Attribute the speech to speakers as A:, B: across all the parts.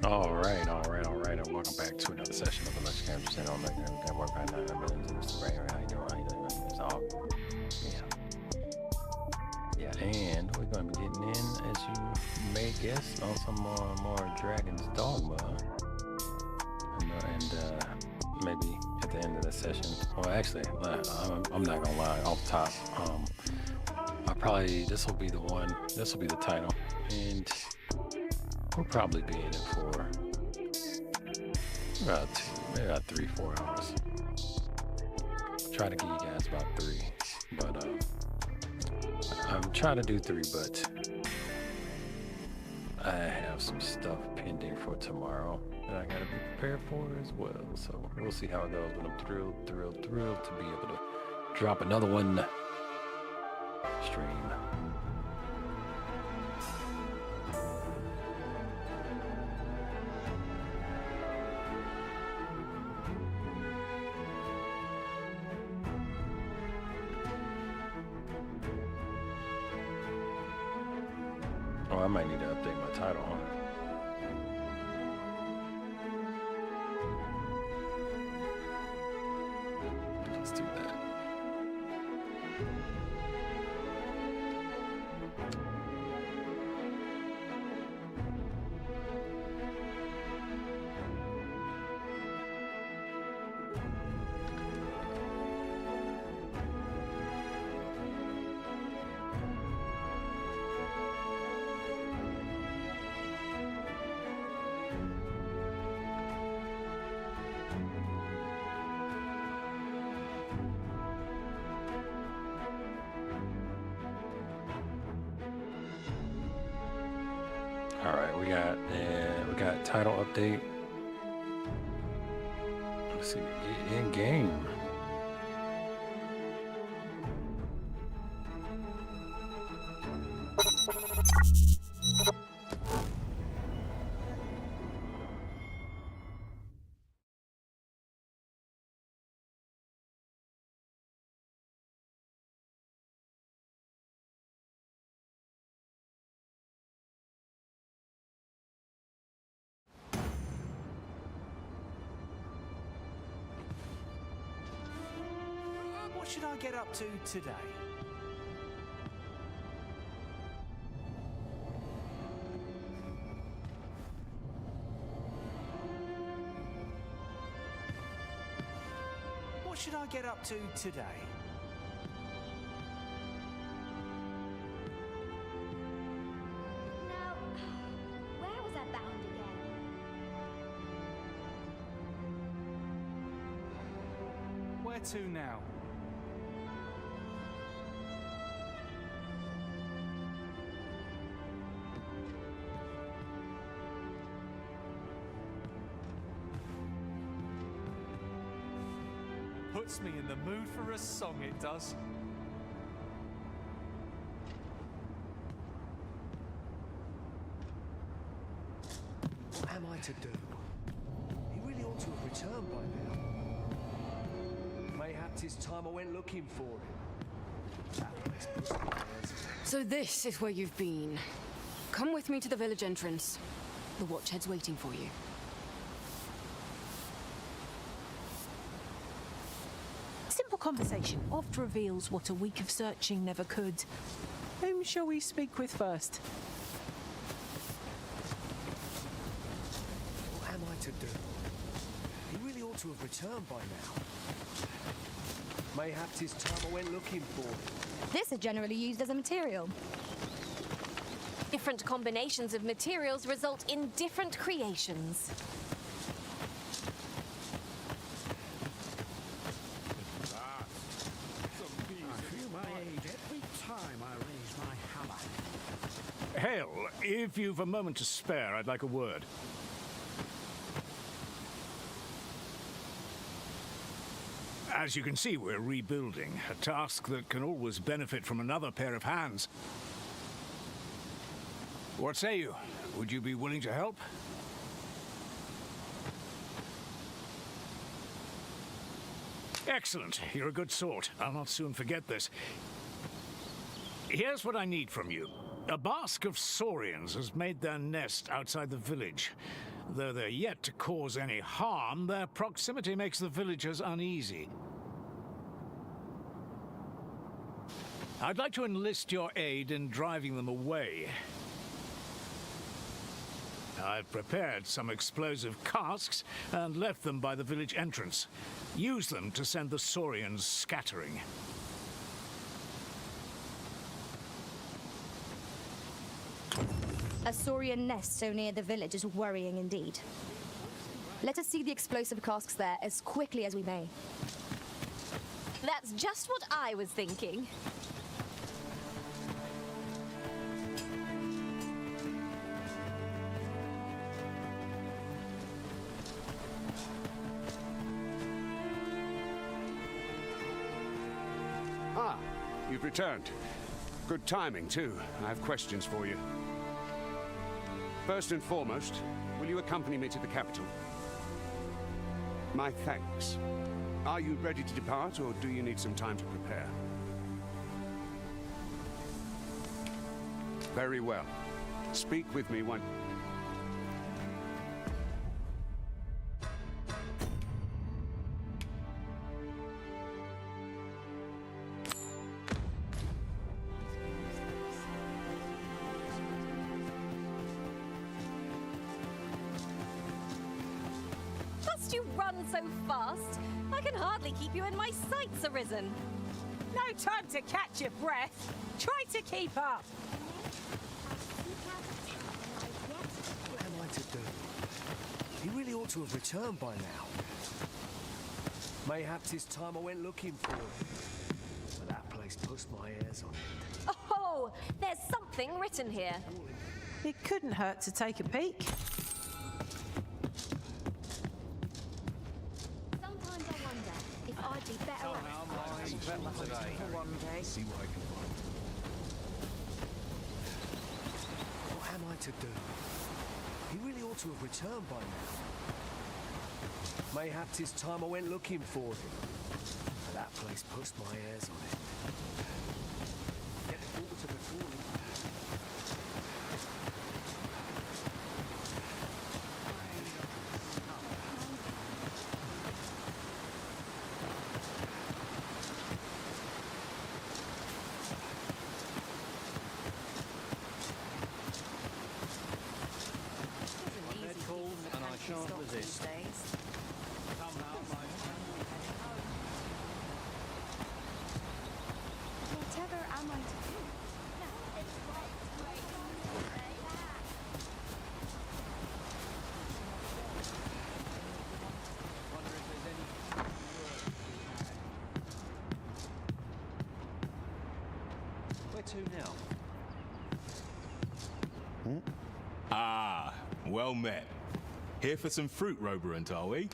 A: All right, and welcome back to another session of the Let's Camp Center on the network. Right now, how you doing? How you doing? It's all, yeah, and we're going to be getting in, as you may guess, on some more Dragon's Dogma, and maybe at the end of the session. Well, actually, I'm not gonna lie. Off top, this will be the one. This will be the title, and we'll probably be in it for maybe about 3-4 hours. Try to give you guys about 3, but I'm trying to do 3, but I have some stuff pending for tomorrow that I gotta be prepared for as well. So we'll see how it goes. But I'm thrilled to be able to drop another one stream. Oh, I might need to update my title, huh? Let's do that. All right, we got title update. Let's see, in game.
B: What should I get up to today? What should I get up to today?
C: Now, where was I bound again?
B: Where to now? Puts me in the mood for a song, it does.
D: What am I to do? He really ought to have returned by now. Mayhaps it's time I went looking for him.
E: So this is where you've been. Come with me to the village entrance. The Watchhead's waiting for you.
F: Simple conversation oft reveals what a week of searching never could. Whom shall we speak with first?
D: What am I to do? He really ought to have returned by now. Mayhaps it's time I went looking for him.
G: This is generally used as a material. Different combinations of materials result in different creations.
H: Hale, if you've a moment to spare, I'd like a word. As you can see, we're rebuilding, a task that can always benefit from another pair of hands. What say you? Would you be willing to help? Excellent. You're a good sort. I'll not soon forget this. Here's what I need from you. A bask of saurians has made their nest outside the village. Though they're yet to cause any harm, their proximity makes the villagers uneasy. I'd like to enlist your aid in driving them away. I've prepared some explosive casks and left them by the village entrance. Use them to send the Saurians scattering.
I: A Saurian nest so near the village is worrying indeed. Let us see the explosive casks there as quickly as we may.
G: That's just what I was thinking.
J: Ah, you've returned. Good timing, too. I have questions for you. First and foremost, will you accompany me to the capital? My thanks. Are you ready to depart, or do you need some time to prepare? Very well. Speak with me when...
G: Must you run so fast? I can hardly keep you in my sights, Arisen.
F: No time to catch your breath. Try to keep up.
D: What am I to do? He really ought to have returned by now. Mayhaps it's time I went looking for him. But that place puts my hairs on end.
G: Oh, there's something written here.
F: It couldn't hurt to take a peek.
C: Sometimes I wonder if I'd be better off.
D: What am I to do? He really ought to have returned by now. Mayhaps it's time I went looking for him. But that place puts my hairs on end. Get the water before him.
A: And I shan't resist.
C: Whatever am I to do?
A: Where to now?
K: Ah, well met. Here for some fruit, Roberant, are we?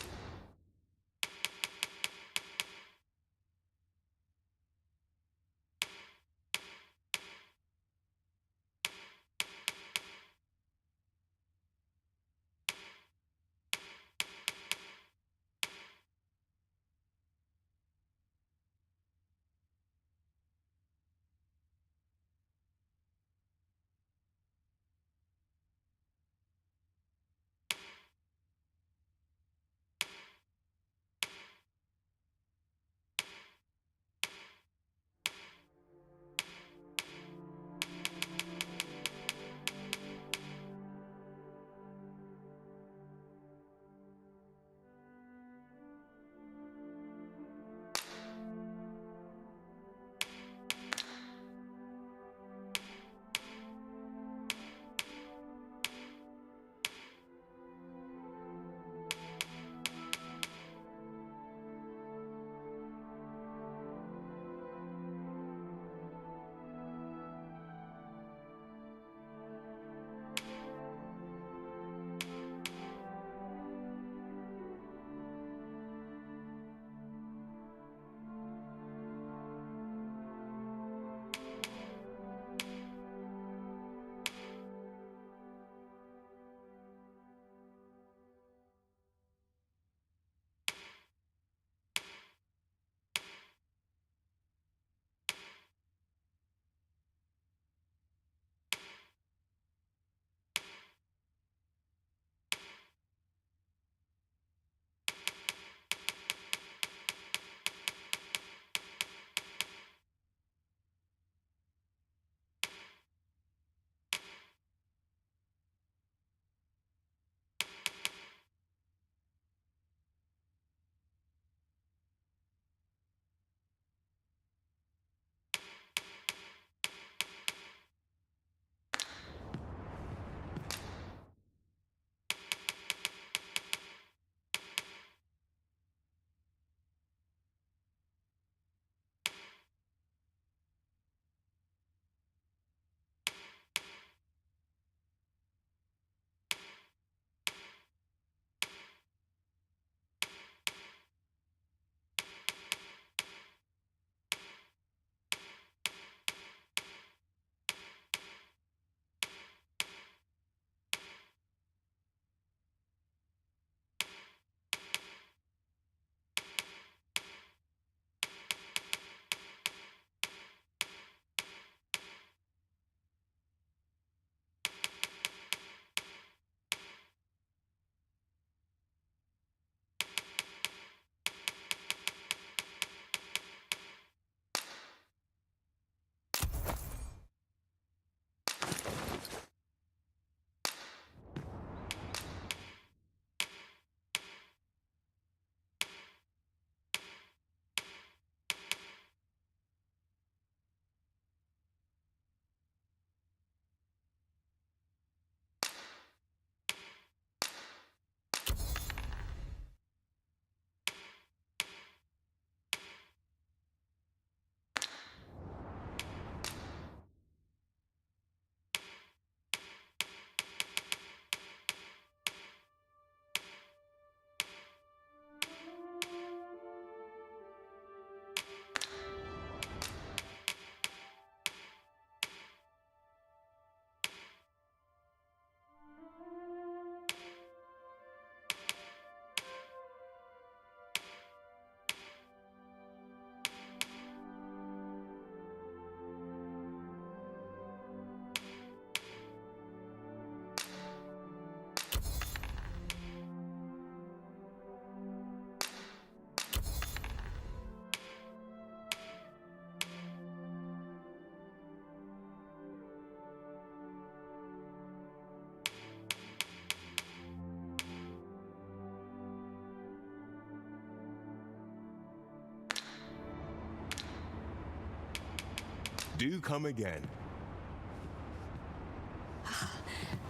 K: Do come again.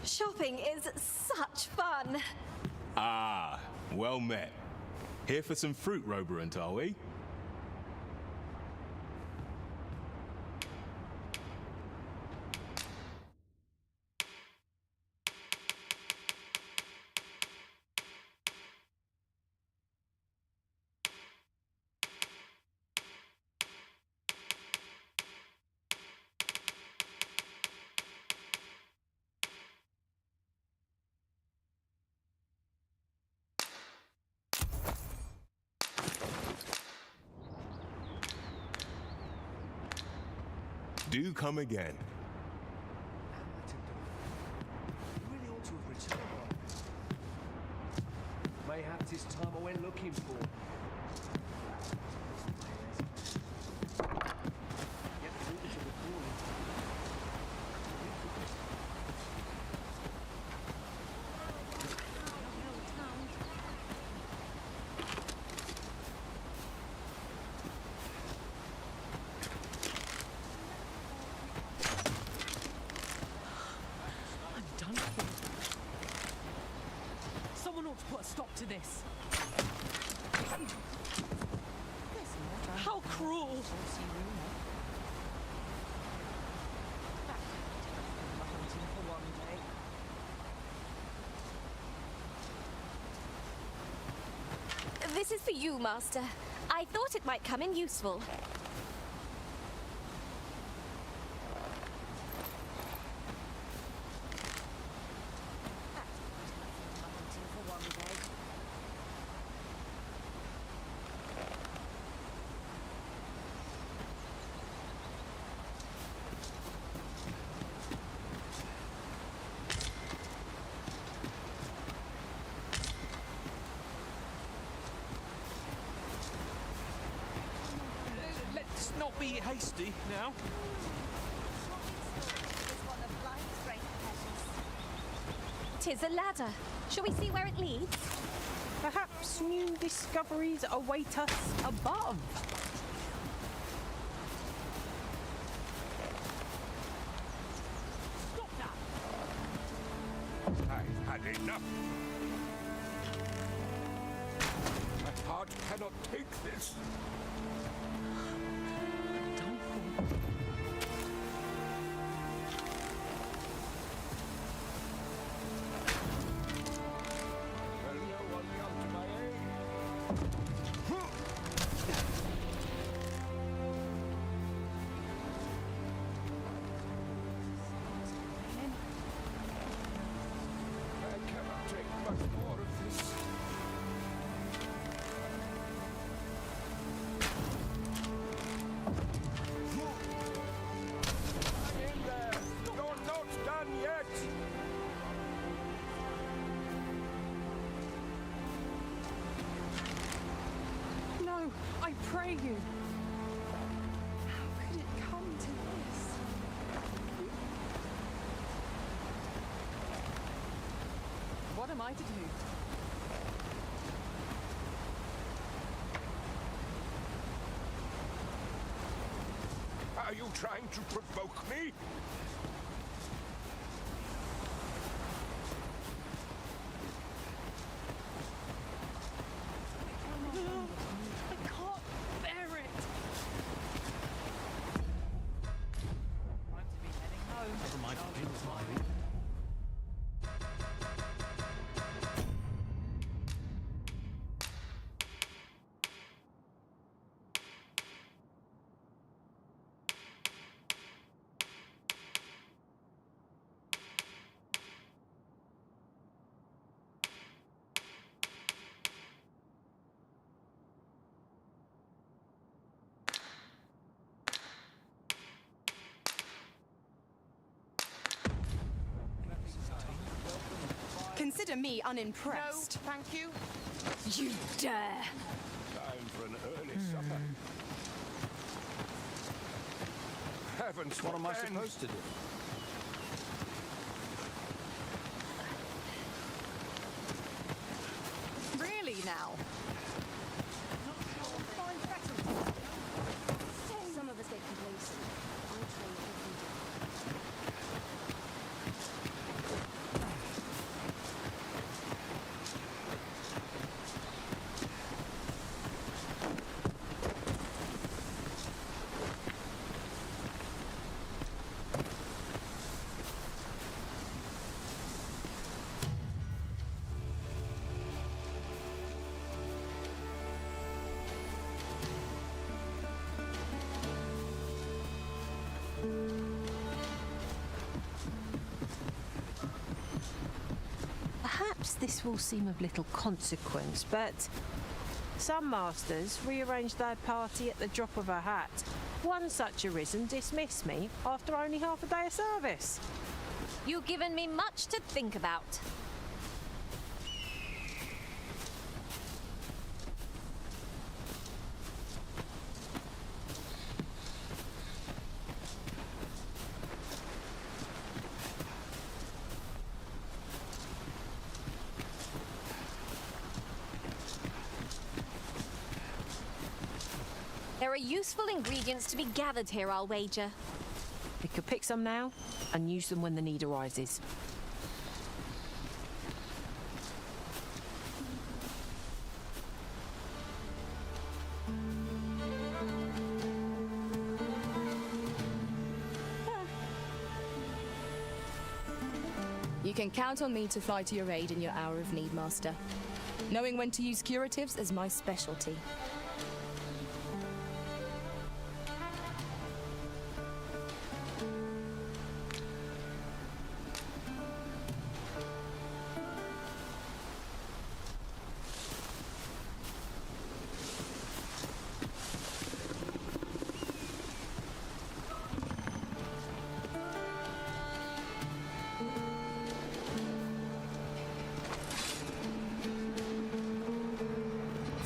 G: Shopping is such fun.
K: Ah, well met. Here for some fruit, Roberant, are we? Do come again.
D: You really ought to have returned. Mayhap 'tis time I went looking for. Get the water to the cooling.
F: Done for. Someone ought to put a stop to this. How cruel!
G: This is for you, Master. I thought it might come in useful.
D: Let's not be hasty now.
G: Tis a ladder. Shall we see where it leads?
F: Perhaps new discoveries await us above. Stop that!
J: I've had enough. My heart cannot take this.
F: Done for.
J: Will no one come to my aid? I cannot take much more of this. Hang in there! You're not done yet!
F: No, I pray you. How could it come to this? What am I to do?
J: Are you trying to provoke me?
F: I can't bear it. Time to be heading home.
D: Never mind,
E: Consider me unimpressed.
F: No, thank you.
E: You dare!
J: Time for an early supper. Heavens,
A: What am I
J: then?
A: supposed to do?
E: Really now?
C: Some of us get complacent. I train
F: Perhaps this will seem of little consequence, but some masters rearrange their party at the drop of a hat. One such arisen dismissed me after only half a day of service.
G: You've given me much to think about. There are useful ingredients to be gathered here, I'll wager.
F: We could pick some now and use them when the need arises.
I: You can count on me to fly to your aid in your hour of need, Master. Knowing when to use curatives is my specialty.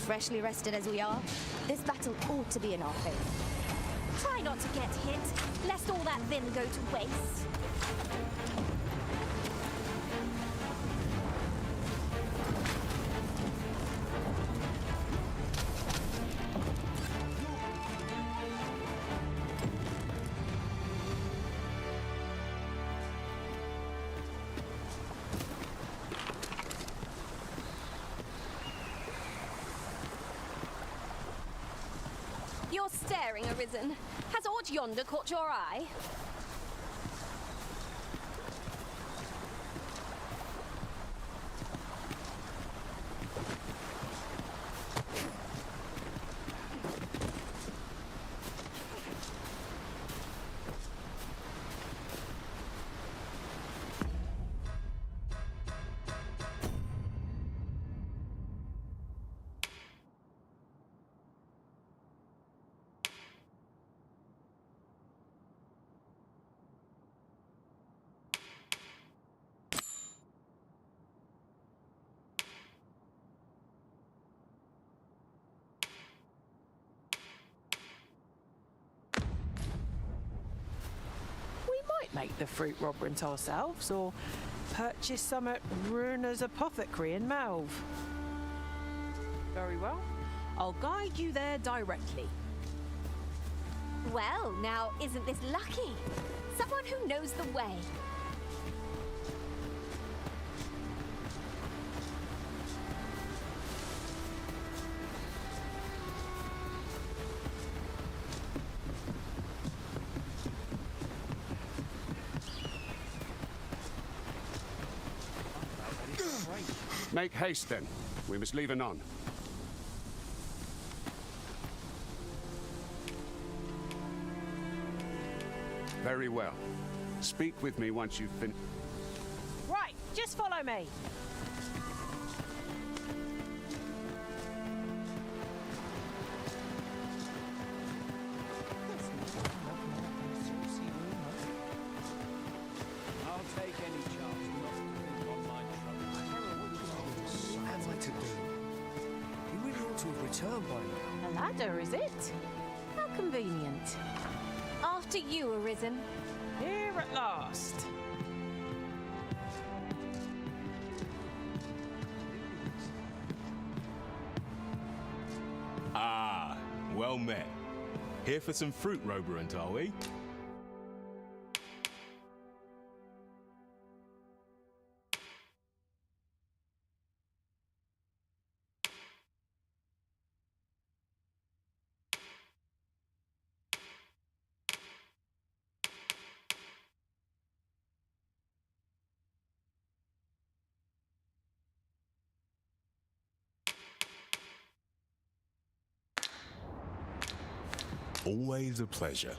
I: Freshly rested as we are, this battle ought to be in our favor.
G: Try not to get hit, lest all that vim go to waste. You're staring, Arisen. Has aught yonder caught your eye?
F: Make the fruit robrant ourselves, or purchase some at Runer's Apothecary in Melve. Very well. I'll guide you there directly.
G: Well, now, isn't this lucky? Someone who knows the way.
J: Make haste, then. We must leave anon. Very well. Speak with me once you've finished.
F: Right, just follow me.
D: I'll take any chance not to think on my trouble. What am I to do? You really ought to have returned by now.
F: A ladder, is it? How convenient.
G: After you, Arisen.
F: Here at last.
K: Ah, well met. Here for some fruit roberant, are we? Always a pleasure.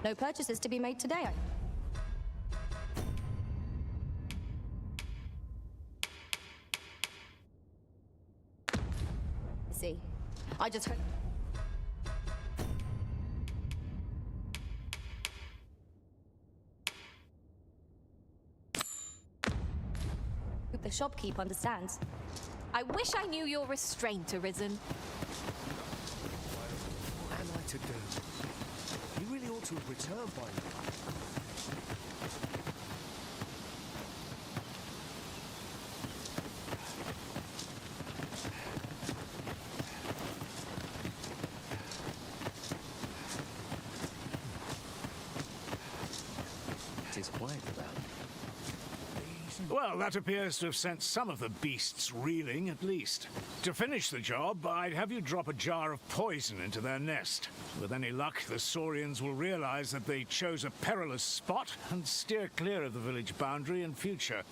I: No purchases to be made today. see. I just hope the shopkeep understands.
G: I wish I knew your restraint, Arisen.
D: What am I to do? You really ought to have returned by now. It is quiet about it.
H: Well, that appears to have sent some of the beasts reeling, at least. To finish the job, I'd have you drop a jar of poison into their nest. With any luck, the Saurians will realize that they chose a perilous spot and steer clear of the village boundary in future.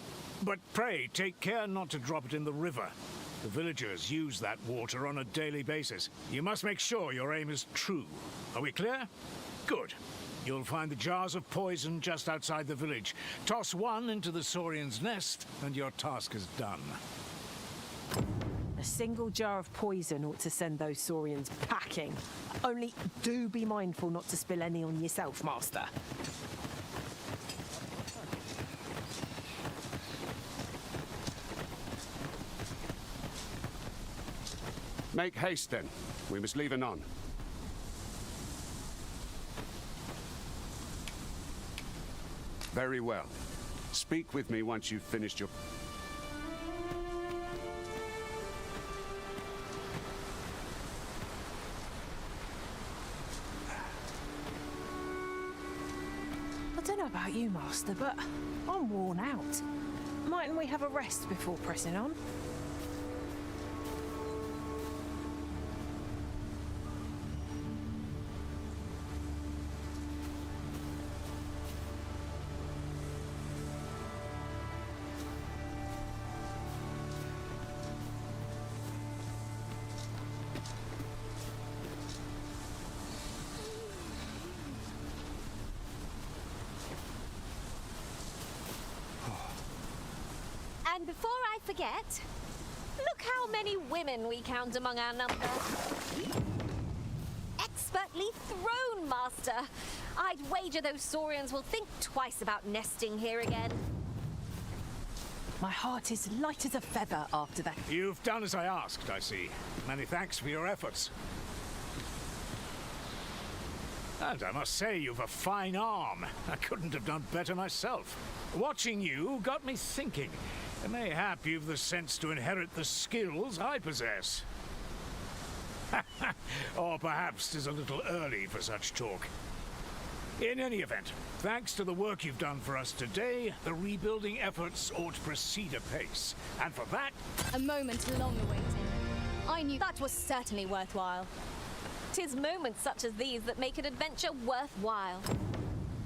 H: But pray, take care not to drop it in the river. The villagers use that water on a daily basis. You must make sure your aim is true. Are we clear? Good. You'll find the jars of poison just outside the village. Toss one into the Saurian's nest, and your task is done.
F: A single jar of poison ought to send those Saurians packing. Only do be mindful not to spill any on yourself, Master.
J: Make haste, then. We must leave anon. Very well. Speak with me once you've finished your...
F: I don't know about you, Master, but I'm worn out. Mightn't we have a rest before pressing on?
G: And before I forget, look how many women we count among our number. Expertly thrown, Master. I'd wager those Saurians will think twice about nesting here again.
F: My heart is light as a feather after that.
H: You've done as I asked, I see. Many thanks for your efforts. And I must say, you've a fine arm. I couldn't have done better myself. Watching you got me thinking. Mayhap you've the sense to inherit the skills I possess. Or perhaps 'tis a little early for such talk. In any event, thanks to the work you've done for us today, the rebuilding efforts ought to proceed apace. And for that...
I: a moment long awaited. I knew that was certainly worthwhile.
G: 'Tis moments such as these that make an adventure worthwhile.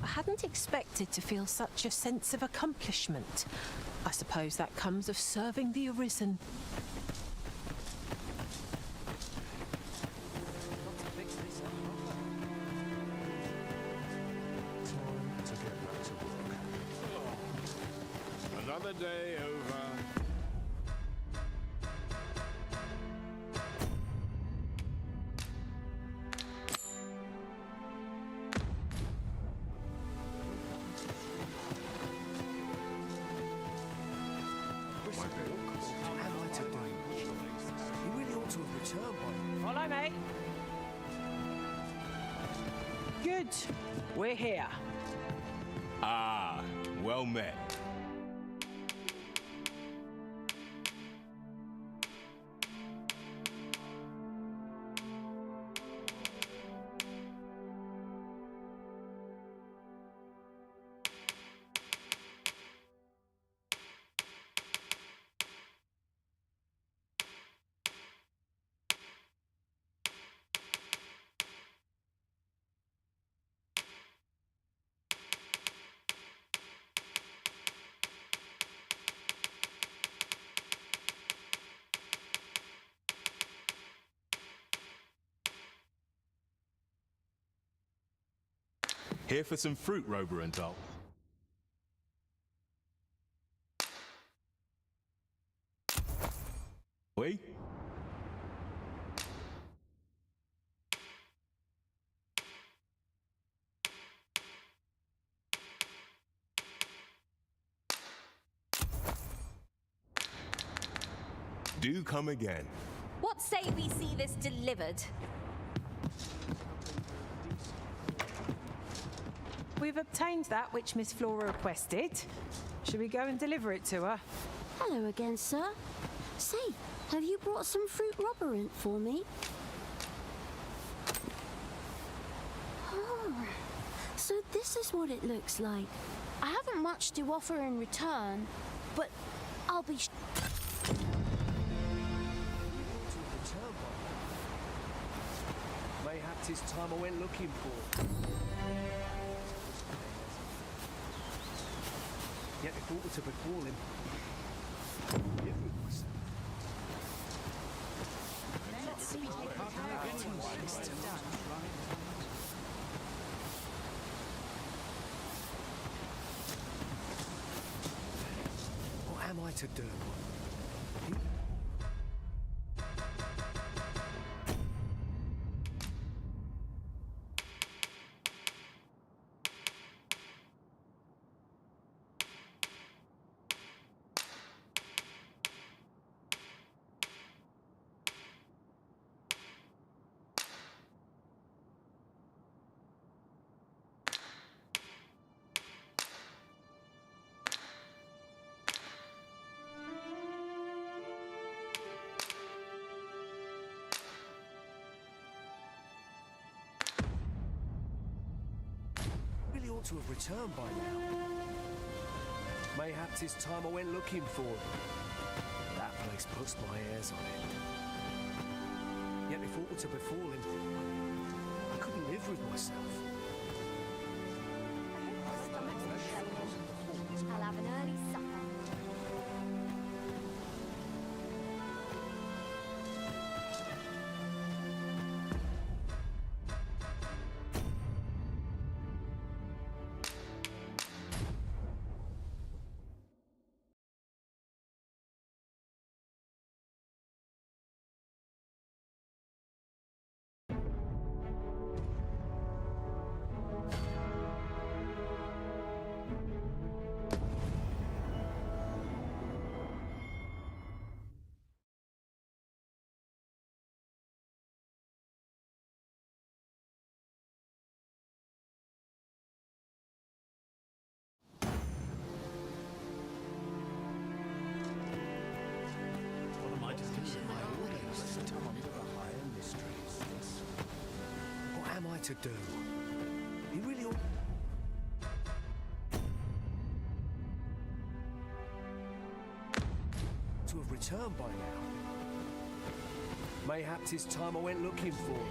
F: I hadn't expected to feel such a sense of accomplishment. I suppose that comes of serving the Arisen.
D: Time to get back to work.
H: Another day over.
D: What am I to do? You really ought to have returned by now.
F: Follow me. Good. We're here.
K: Ah, well met. Here for some fruit, Rober and Doll. We? Do come again.
G: What say we see this delivered?
F: We've obtained that which Miss Flora requested. Should we go and deliver it to her?
C: Hello again, sir. Say, have you brought some fruit rubberant for me? Oh, so this is what it looks like. I haven't much to offer in return, but I'll be...
D: Mayhap 'tis time I went looking for. Yet if aught were to befall him, what am I to do? Ought to have returned by now. Mayhap 'tis time I went looking for him. That place puts my hairs on end. Yet if aught were to befall him, I couldn't live with myself.
C: I'll have an early supper.
D: What am I to do? He really ought... to have returned by now. Mayhap 'tis time I went looking for him.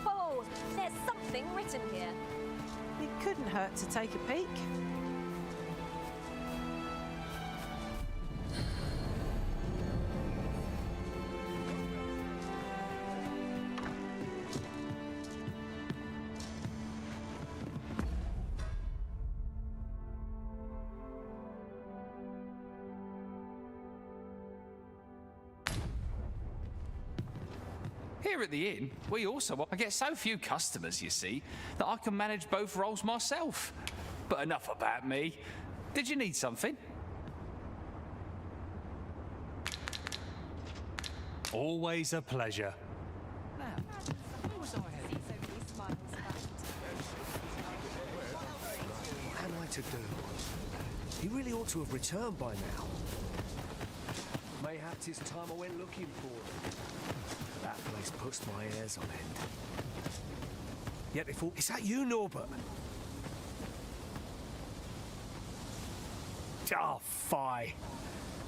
G: Oh, there's something written here.
F: It couldn't hurt to take a peek.
L: Here at the inn, we also I get so few customers, you see, that I can manage both roles myself. But enough about me. Did you need something?
B: Always a pleasure.
D: What am I to do? He really ought to have returned by now. Mayhap 'tis time I went looking for him. That place puts my hairs on end. Yet if all... Is that you, Norbert? Oh, fie.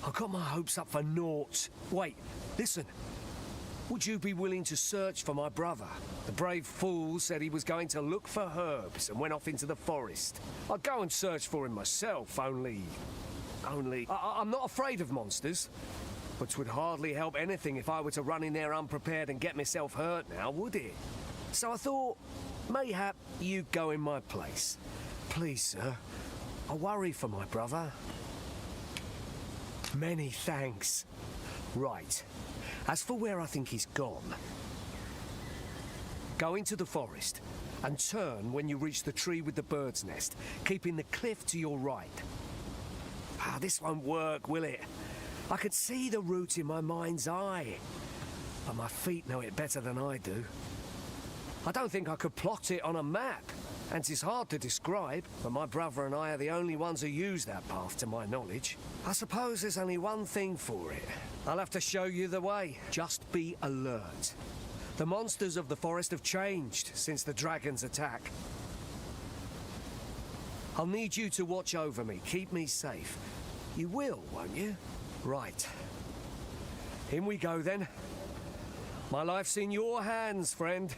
D: I got my hopes up for naught. Wait, listen. Would you be willing to search for my brother? The brave fool said he was going to look for herbs and went off into the forest. I'd go and search for him myself, only... I'm not afraid of monsters. But 'twould hardly help anything if I were to run in there unprepared and get myself hurt now, would it? So I thought, mayhap you'd go in my place. Please, sir. I worry for my brother. Many thanks. Right. As for where I think he's gone, go into the forest and turn when you reach the tree with the bird's nest, keeping the cliff to your right. Ah, this won't work, will it? I could see the route in my mind's eye, but my feet know it better than I do. I don't think I could plot it on a map, and it's hard to describe, but my brother and I are the only ones who use that path to my knowledge. I suppose there's only one thing for it. I'll have to show you the way. Just be alert. The monsters of the forest have changed since the dragon's attack. I'll need you to watch over me, keep me safe. You will, won't you? Right. In we go then. My life's in your hands, friend.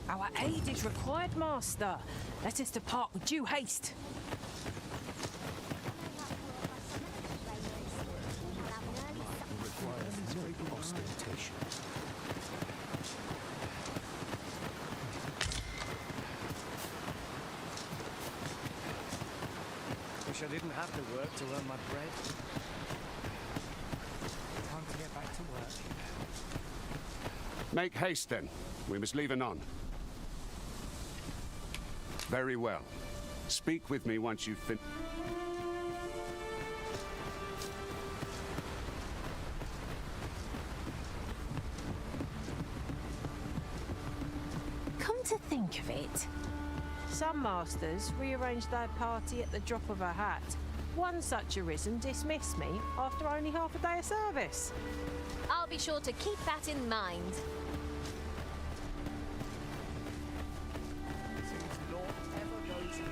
F: Our aid is required, Master. Let us depart with due haste.
D: Wish I didn't have to work to earn my bread.
B: Time to get back to work.
J: Make haste, then. We must leave anon. Very well. Speak with me once you've finished.
F: Come to think of it, some masters rearrange their party at the drop of a hat. One such arisen dismissed me after only half a day of service.
G: I'll be sure to keep that in mind.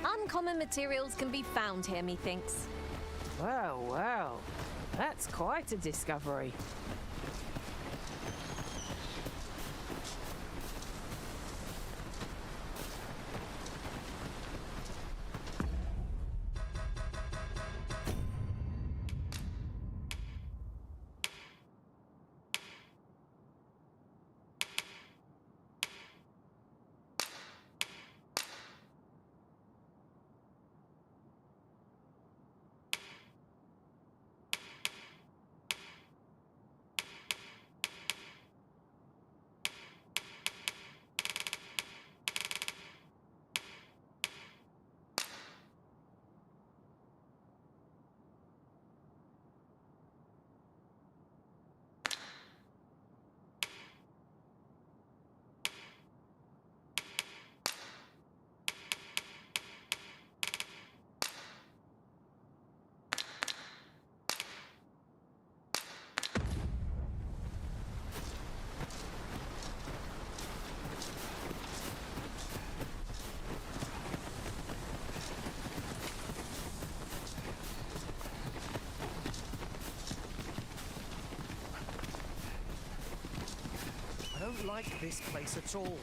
G: Uncommon materials can be found here, methinks.
F: Well, well, that's quite a discovery.
D: I don't like this place at all.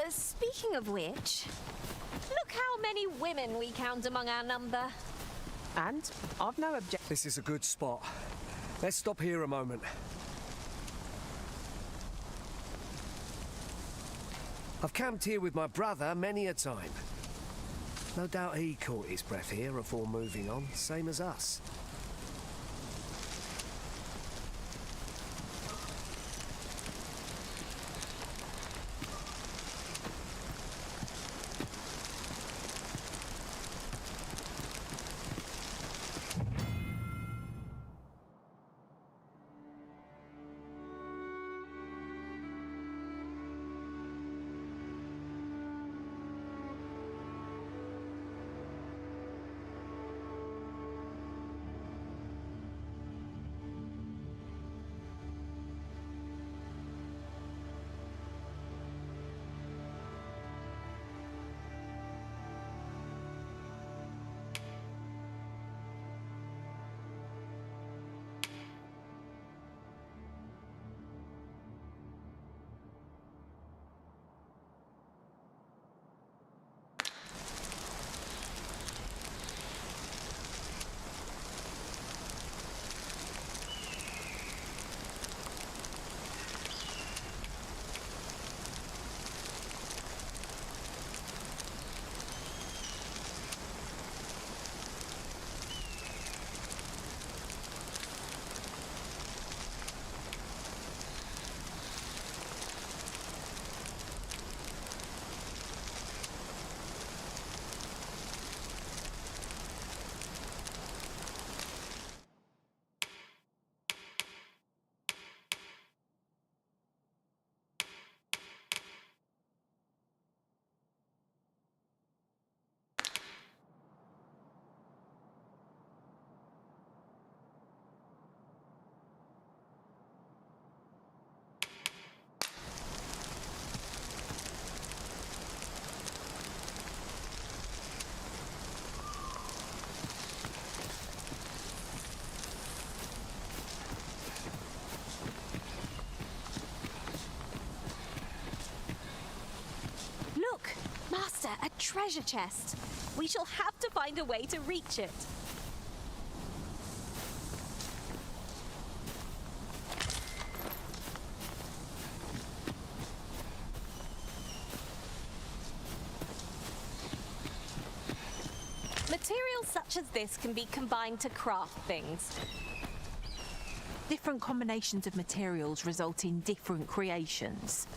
G: Speaking of which, look how many women we count among our number.
F: And I've no objection.
D: This is a good spot. Let's stop here a moment. I've camped here with my brother many a time. No doubt he caught his breath here before moving on, same as us.
G: treasure chest. We shall have to find a way to reach it. Materials such as this can be combined to craft things.
F: Different combinations of materials result in different creations.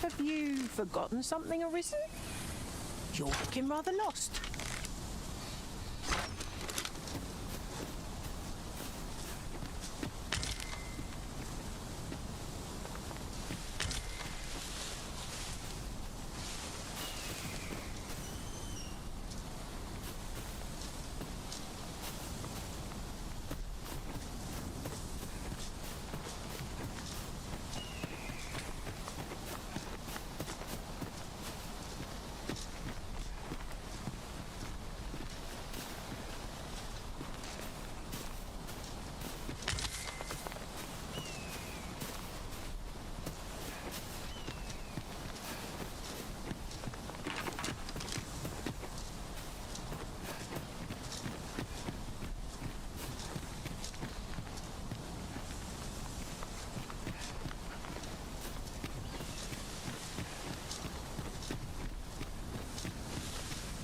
F: Have you forgotten something, Arisen? You're looking rather lost.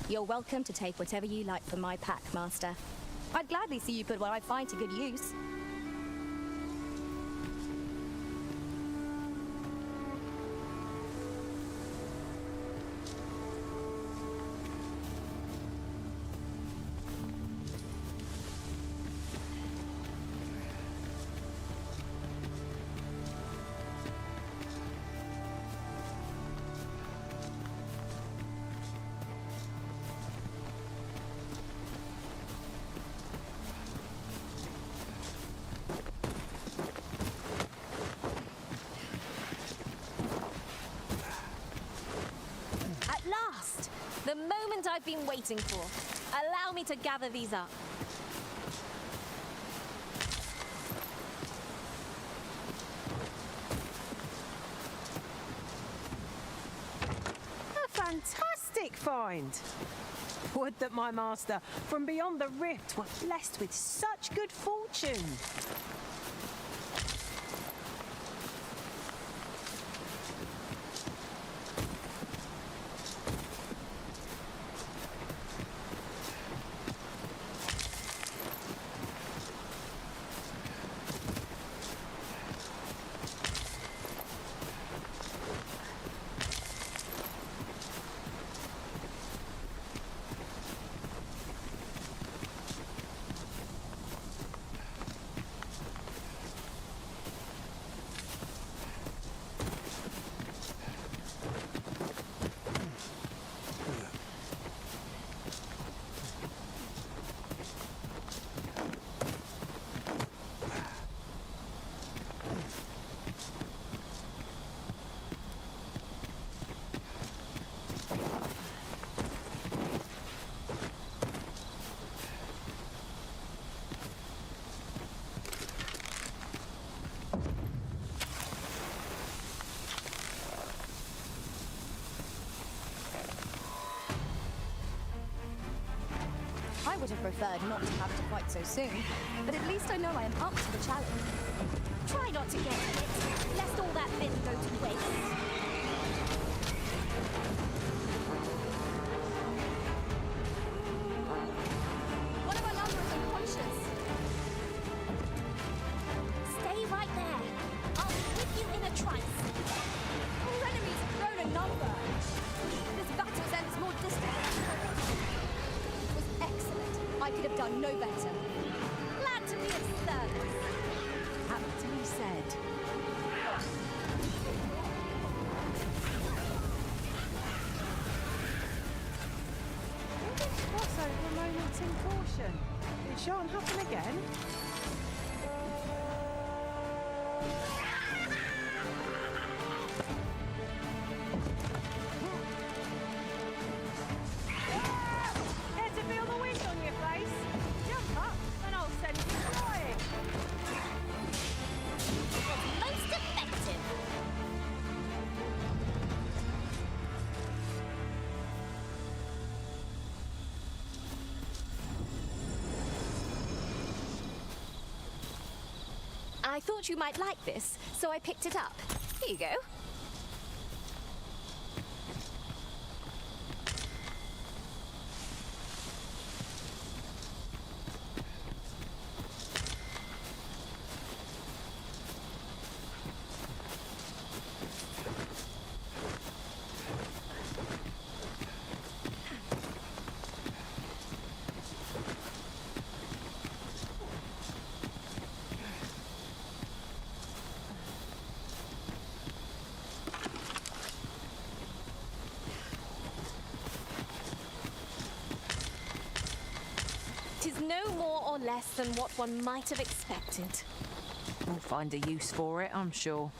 M: You're welcome to take whatever you like from my pack, Master. I'd gladly see you put what I find to good use.
G: The moment I've been waiting for. Allow me to gather these up.
F: A fantastic find! Would that my master from beyond the rift were blessed with such good fortune.
M: I would have preferred not to have to fight so soon, but at least I know I am up to the challenge.
G: Try not to get hit, lest all that vim go to waste.
M: One of our number is unconscious.
G: Stay right there. I'll be with you in a trice.
M: Our enemies have grown in number. This battle's end is more distant. It was excellent. I could have done no better.
G: Glad to be of service.
F: Aptly said. All this fuss over moments in caution. It shan't happen again. Care to feel the wind on your face? Jump up and I'll send you flying.
G: Most effective. I thought you might like this, so I picked it up. Here you go. Tis no more or less than what one might have expected.
F: We'll find a use for it, I'm sure.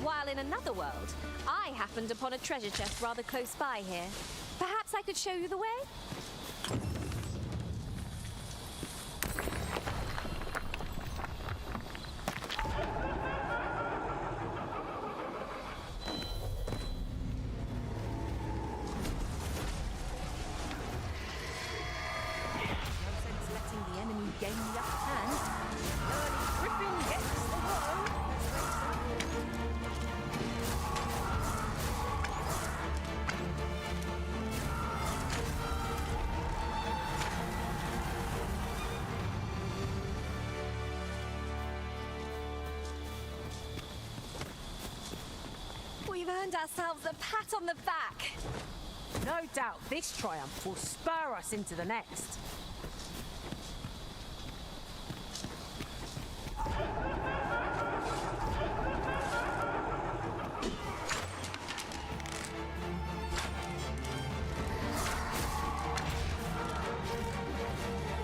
G: While in another world, I happened upon a treasure chest rather close by here. Perhaps I could show you the way?
F: No sense letting the enemy gain the upper hand. Early gripping gets the world.
G: We've earned ourselves a pat on the back.
F: No doubt this triumph will spur us into the next.
M: The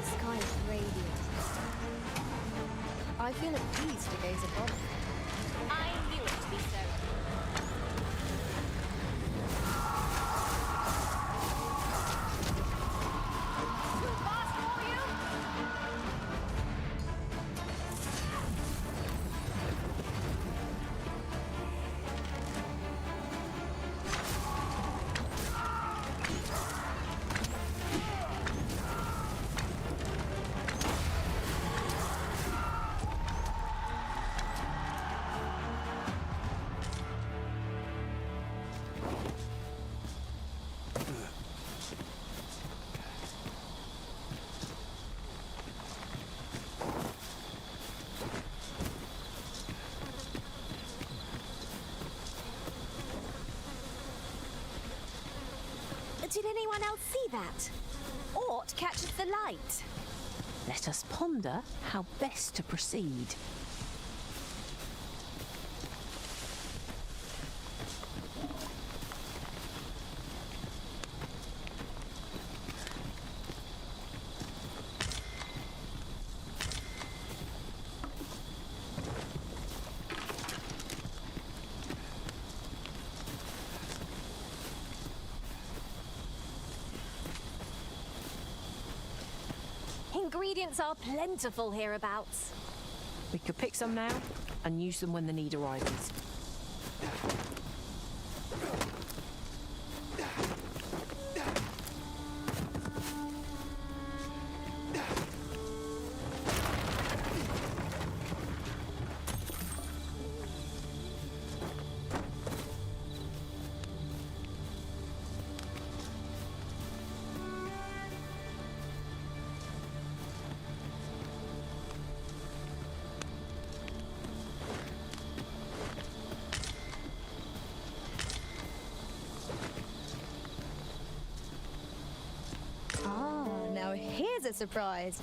M: sky is radiant. I feel at peace to gaze above it.
G: I knew it to be so. Too fast for you? Did anyone else see that? Aught catches the light?
F: Let us ponder how best to proceed.
G: Ingredients are plentiful hereabouts.
F: We could pick some now and use them when the need arises.
M: Now here's a surprise.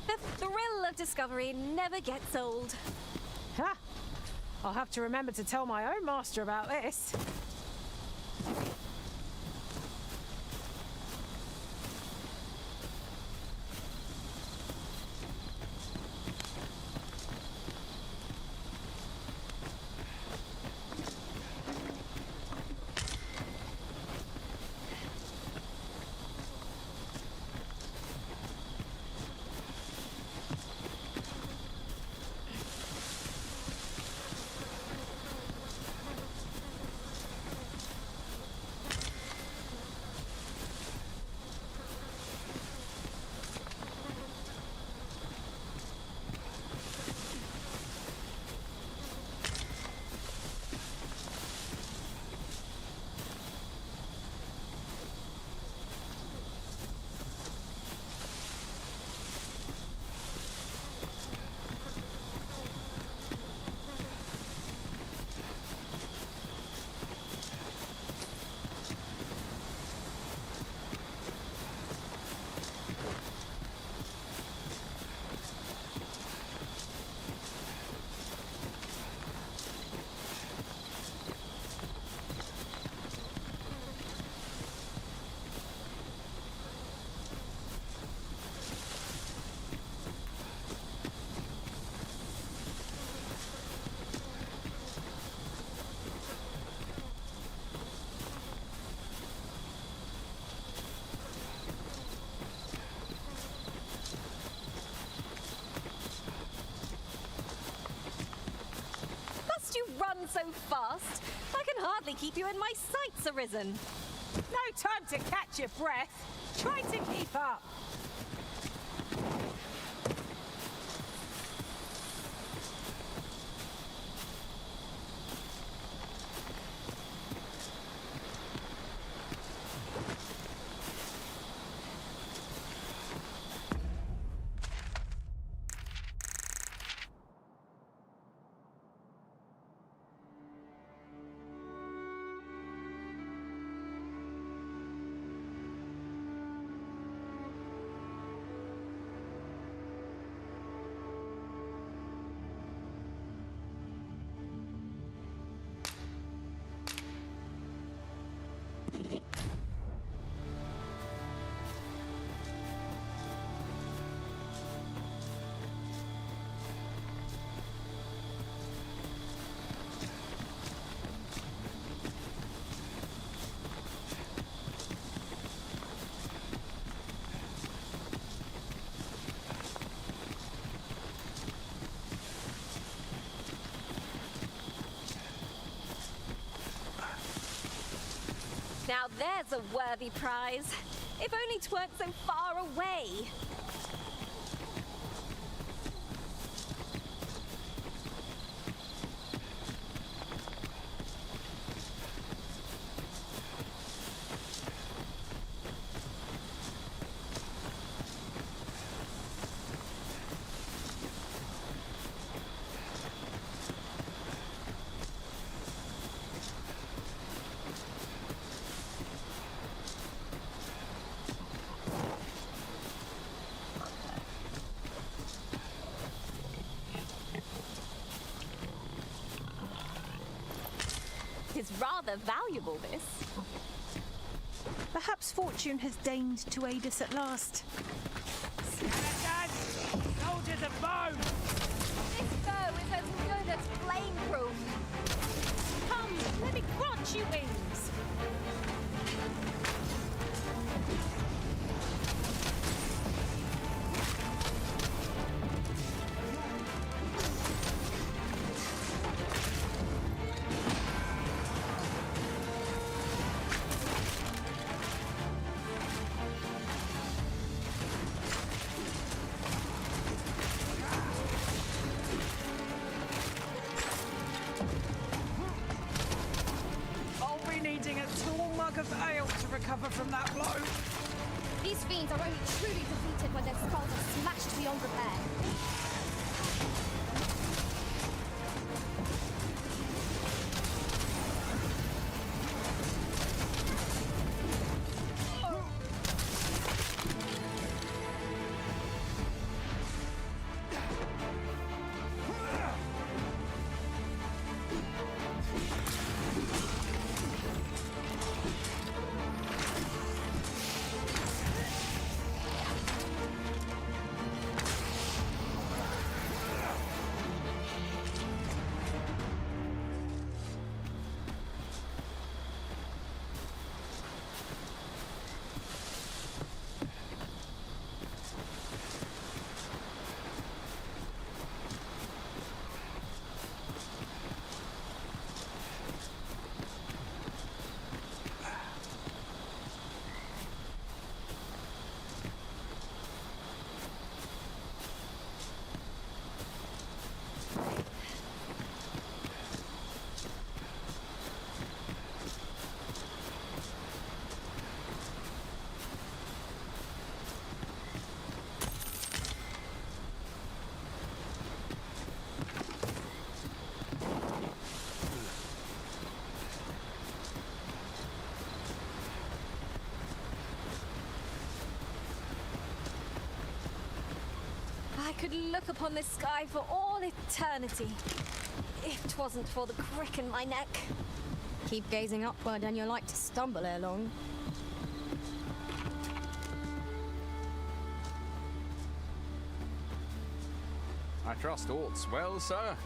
G: The thrill of discovery never gets old.
F: Ha! I'll have to remember to tell my own master about this.
G: You run so fast, I can hardly keep you in my sights, Arisen.
F: No time to catch your breath. Try to keep up.
G: Now there's a worthy prize. If only 'tweren't so far away. is rather valuable, this.
F: Perhaps fortune has deigned to aid us at last.
D: Soldiers of bone!
G: This bow is as good as flameproof.
F: Come, let me grant you wings. Needing a tall mug of ale to recover from that blow.
M: These fiends are only truly defeated when their skulls are smashed beyond repair.
G: I could look upon this sky for all eternity, if 'twasn't for the crick in my neck.
M: Keep gazing upward and you're like to stumble ere long.
L: I trust all's well, sir.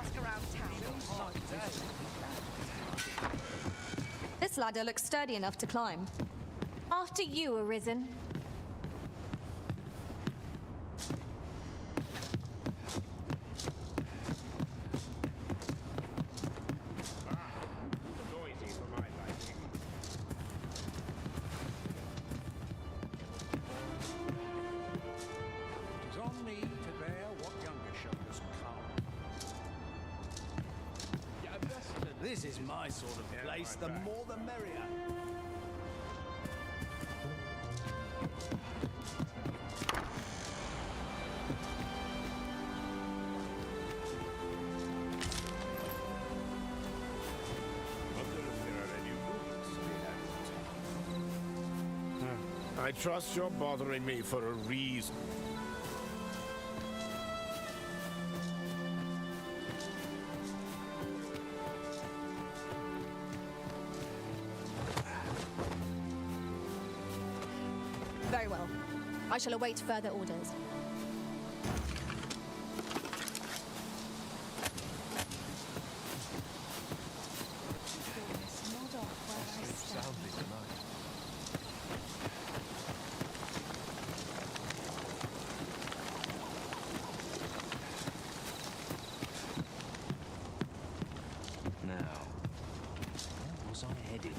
M: ask around town. This ladder looks sturdy enough to climb.
G: After you, Arisen.
H: It is on me to bear what younger shoulders can't.
N: This is my sort of place. The more the merrier.
O: I trust you're bothering me for a reason.
M: Very well. I shall await further orders.
D: Now, where was I headed?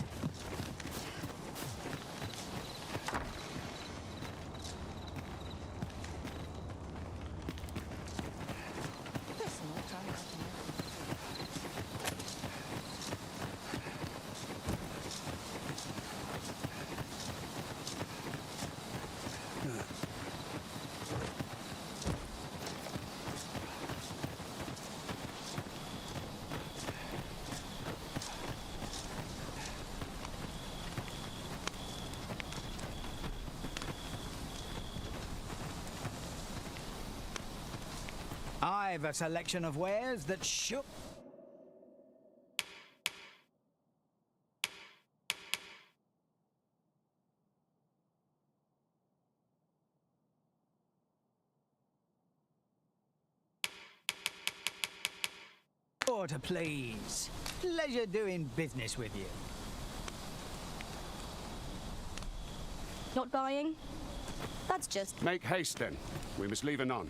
N: I've a selection of wares that shook. Order, please. Pleasure doing business with you.
M: Not buying? That's just...
J: Make haste, then. We must leave anon.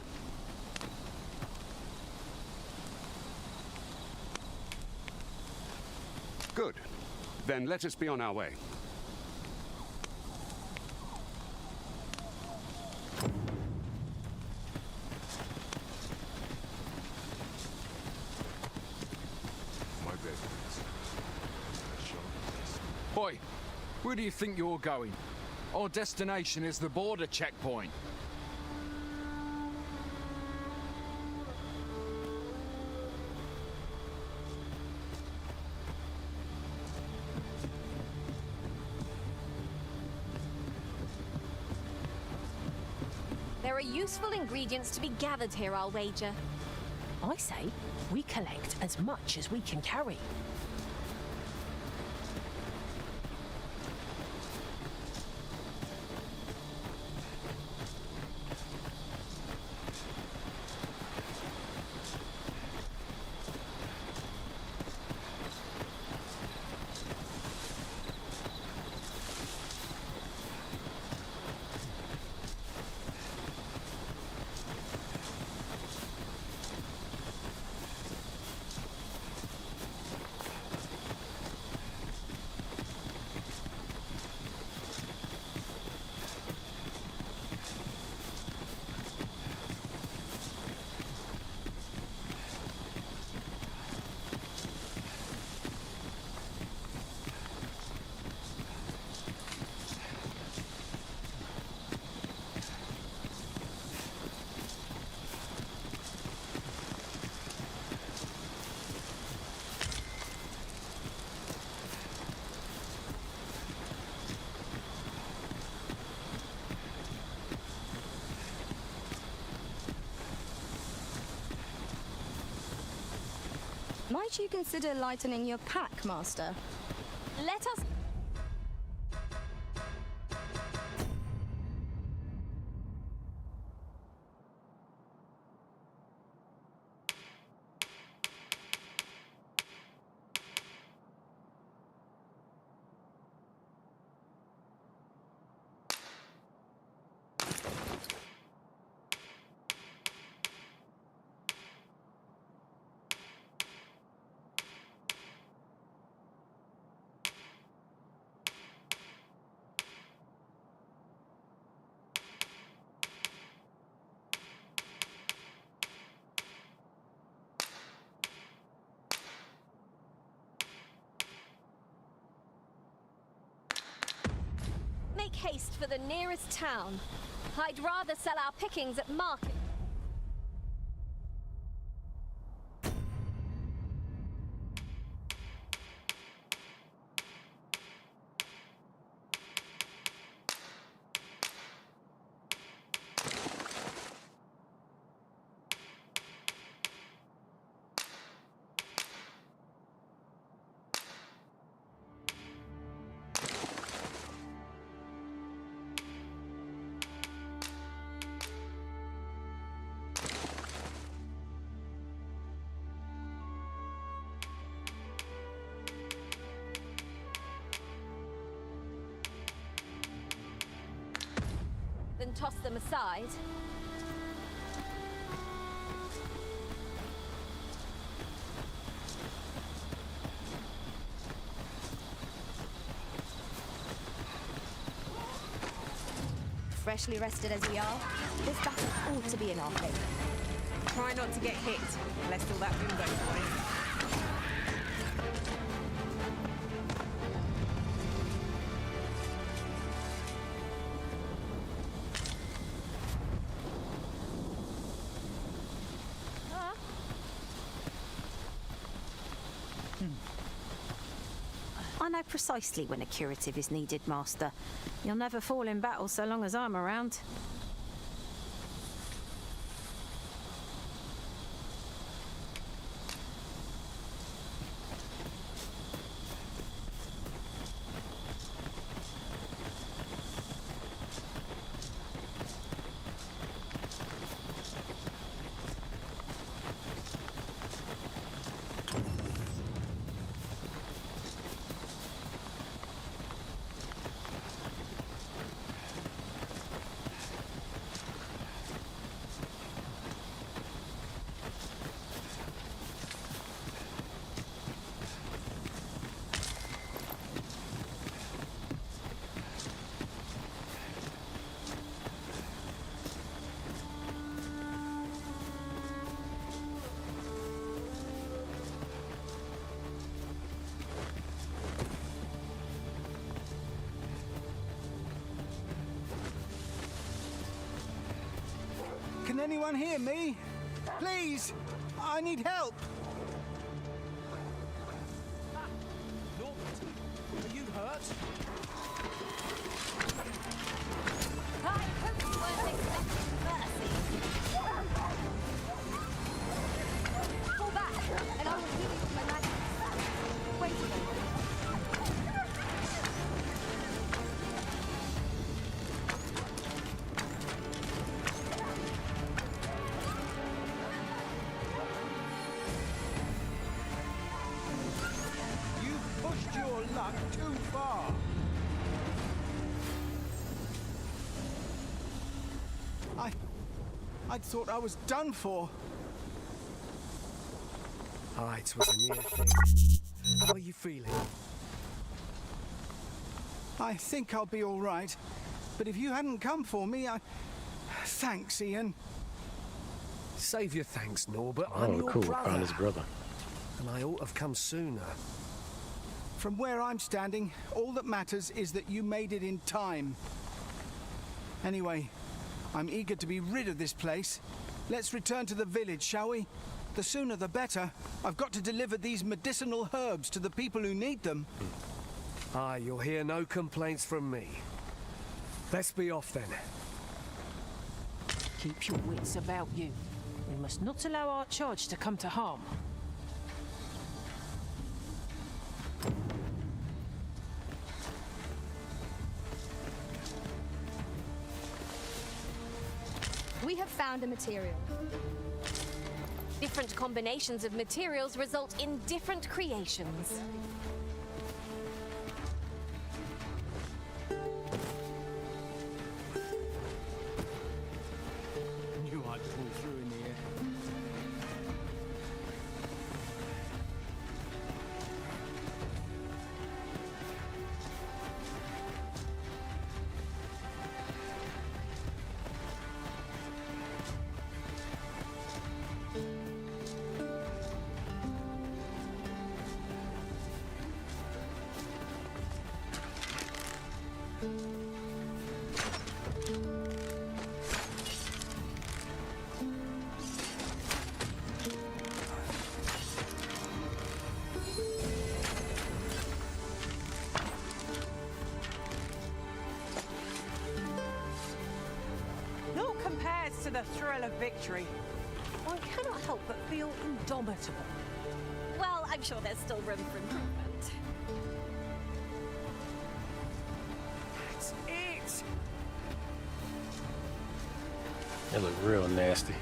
J: Good. Then let us be on our way.
P: Boy, where do you think you're going? Our destination is the border checkpoint.
G: There are useful ingredients to be gathered here, I'll wager.
Q: I say we collect as much as we can carry.
M: Might you consider lightening your pack, Master?
G: Let us... for the nearest town. I'd rather sell our pickings at market. Then toss them aside.
M: Freshly rested as we are, this battle ought to be in our favour.
F: Try not to get hit, lest all that wind goes away.
Q: I know precisely when a curative is needed, Master. You'll never fall in battle so long as I'm around.
N: Can anyone hear me? Please! I need help!
D: Norbert, are you hurt?
G: I hope you weren't expecting mercy. Fall back, and I will give you my magic. Wait a moment.
N: Your luck too far. I thought I was done for.
D: Ah, it was a near thing. How are you feeling?
N: I think I'll be all right. But if you hadn't come for me, Thanks, Ian.
D: Save your thanks, Norbert. I'm
A: Oh,
D: your
A: cool.
D: brother.
A: Found his brother.
D: And I ought to have come sooner.
N: From where I'm standing, all that matters is that you made it in time. Anyway, I'm eager to be rid of this place. Let's return to the village, shall we? The sooner the better. I've got to deliver these medicinal herbs to the people who need them.
D: Ah, you'll hear no complaints from me. Let's be off then.
F: Keep your wits about you. We must not allow our charge to come to harm.
M: We have found a material.
G: Different combinations of materials result in different creations.
N: Knew I'd pull through in the air.
F: thrill of victory. One cannot help but feel indomitable.
G: Well, I'm sure there's still room for improvement.
D: That's it!
A: They look real nasty.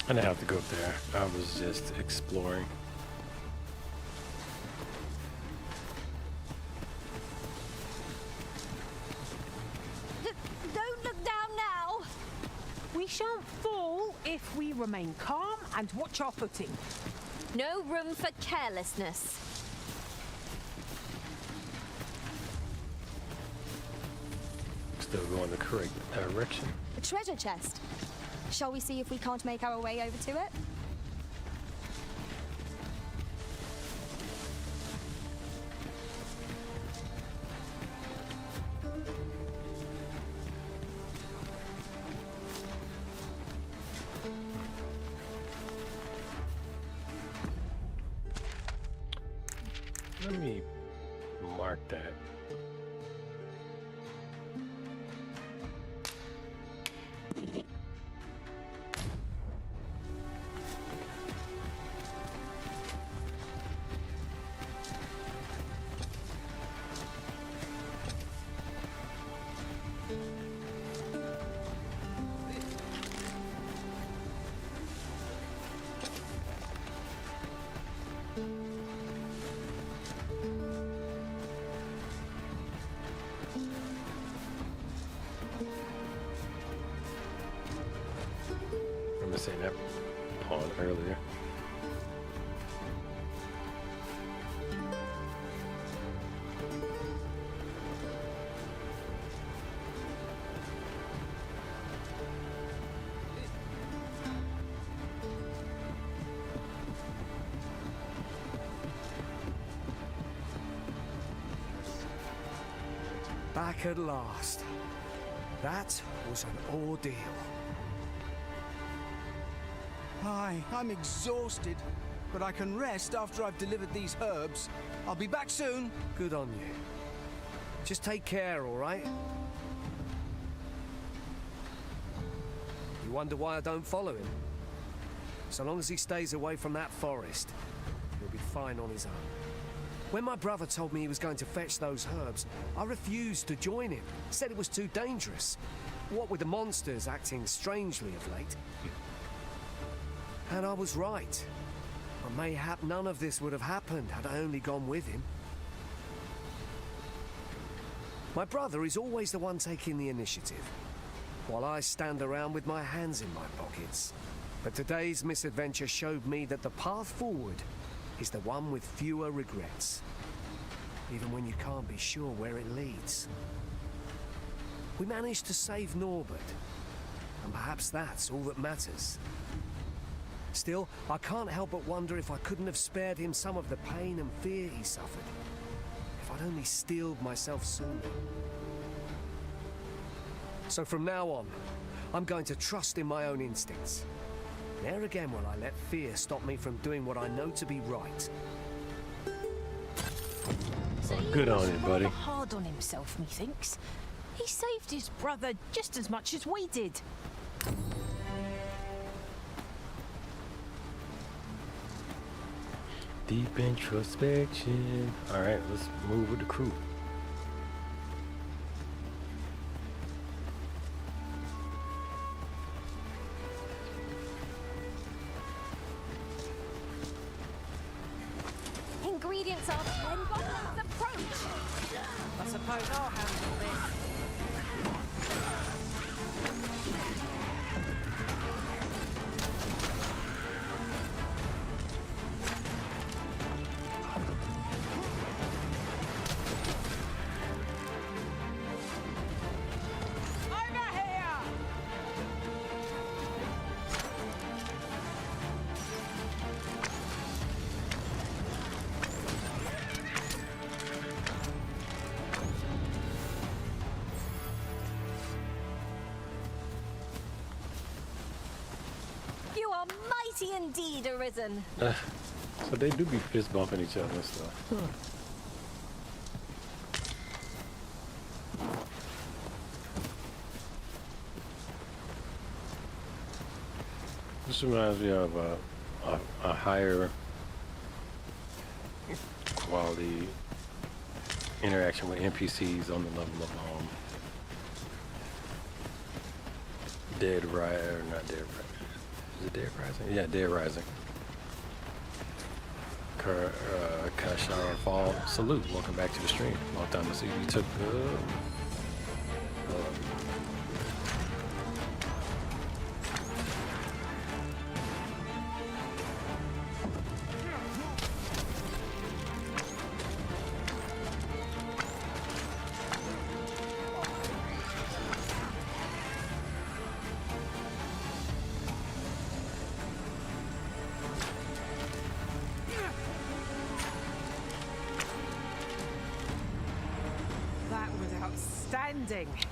A: I didn't have to go up there. I was just exploring.
G: Don't look down now!
F: We shan't fall if we remain calm and watch our footing.
G: No room for carelessness.
A: Still going the correct direction.
M: A treasure chest. Shall we see if we can't make our way over to it?
A: Let me mark that. I say that pawn earlier.
D: Back at last. That was an ordeal.
N: Aye, I'm exhausted, but I can rest after I've delivered these herbs. I'll be back soon.
D: Good on you. Just take care, all right? You wonder why I don't follow him? So long as he stays away from that forest, he'll be fine on his own. When my brother told me he was going to fetch those herbs, I refused to join him. Said it was too dangerous. What with the monsters acting strangely of late. And I was right. But mayhap none of this would have happened had I only gone with him. My brother is always the one taking the initiative, while I stand around with my hands in my pockets. But today's misadventure showed me that the path forward is the one with fewer regrets, even when you can't be sure where it leads. We managed to save Norbert, and perhaps that's all that matters. Still, I can't help but wonder if I couldn't have spared him some of the pain and fear he suffered, if I'd only steeled myself sooner. So from now on, I'm going to trust in my own instincts. Ne'er again will I let fear stop me from doing what I know to be right.
F: So
A: good on you, buddy.
F: Hard on himself, methinks. He saved his brother just as much as we did.
A: Deep introspection. All right, let's move with the crew.
G: Ingredients are when goblins approach.
F: I suppose I'll handle this.
G: mighty indeed, Arisen.
A: So they do be fist bumping each other and stuff. Huh. This reminds me of a higher quality interaction with NPCs on the level of Dead Rising, or not Dead Rising. Is it Dead Rising? Yeah, Dead Rising. Kashara Fall. Salute. Welcome back to the stream. Long time to see you. You took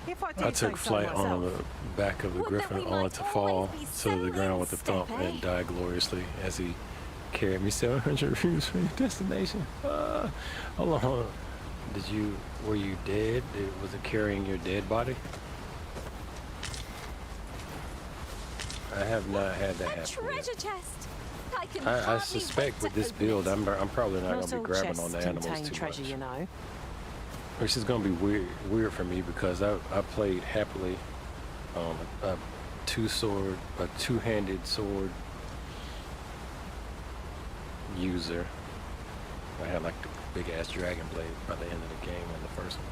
F: If I
A: I took flight on the back of the Griffin only to fall to the ground with a thump and die gloriously as he carried me 700 views from your destination. Hold on. Were you dead? Was it carrying your dead body? I have not had that happen.
G: Treasure chest.
A: I suspect with this build, I'm probably not going to be grabbing on the animals too
F: treasure,
A: much.
F: you know.
A: Which is going to be weird for me because I played happily a two-handed sword user. I had like the big ass dragon blade by the end of the game in the first one.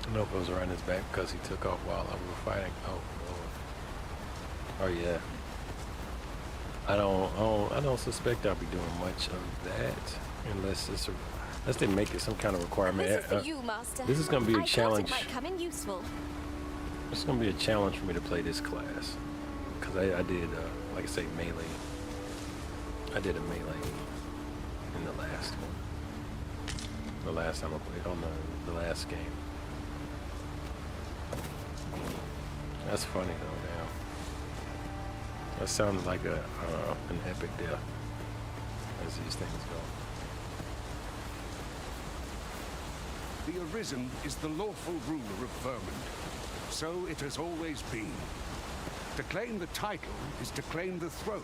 A: I don't know if it was around his back because he took off while we were fighting. Oh Lord. Oh yeah. I don't suspect I'll be doing much of that unless they make it some kind of requirement.
G: This is for you, Master.
A: This is going to be a challenge.
G: It might come in useful.
A: It's going to be a challenge for me to play this class because I did, like I say, melee. I did a melee in the last one. The last time I played on the last game. That's funny though. Now that sounds like an epic death as these things go.
J: The Arisen is the lawful ruler of Vermund. So it has always been. To claim the title is to claim the throne.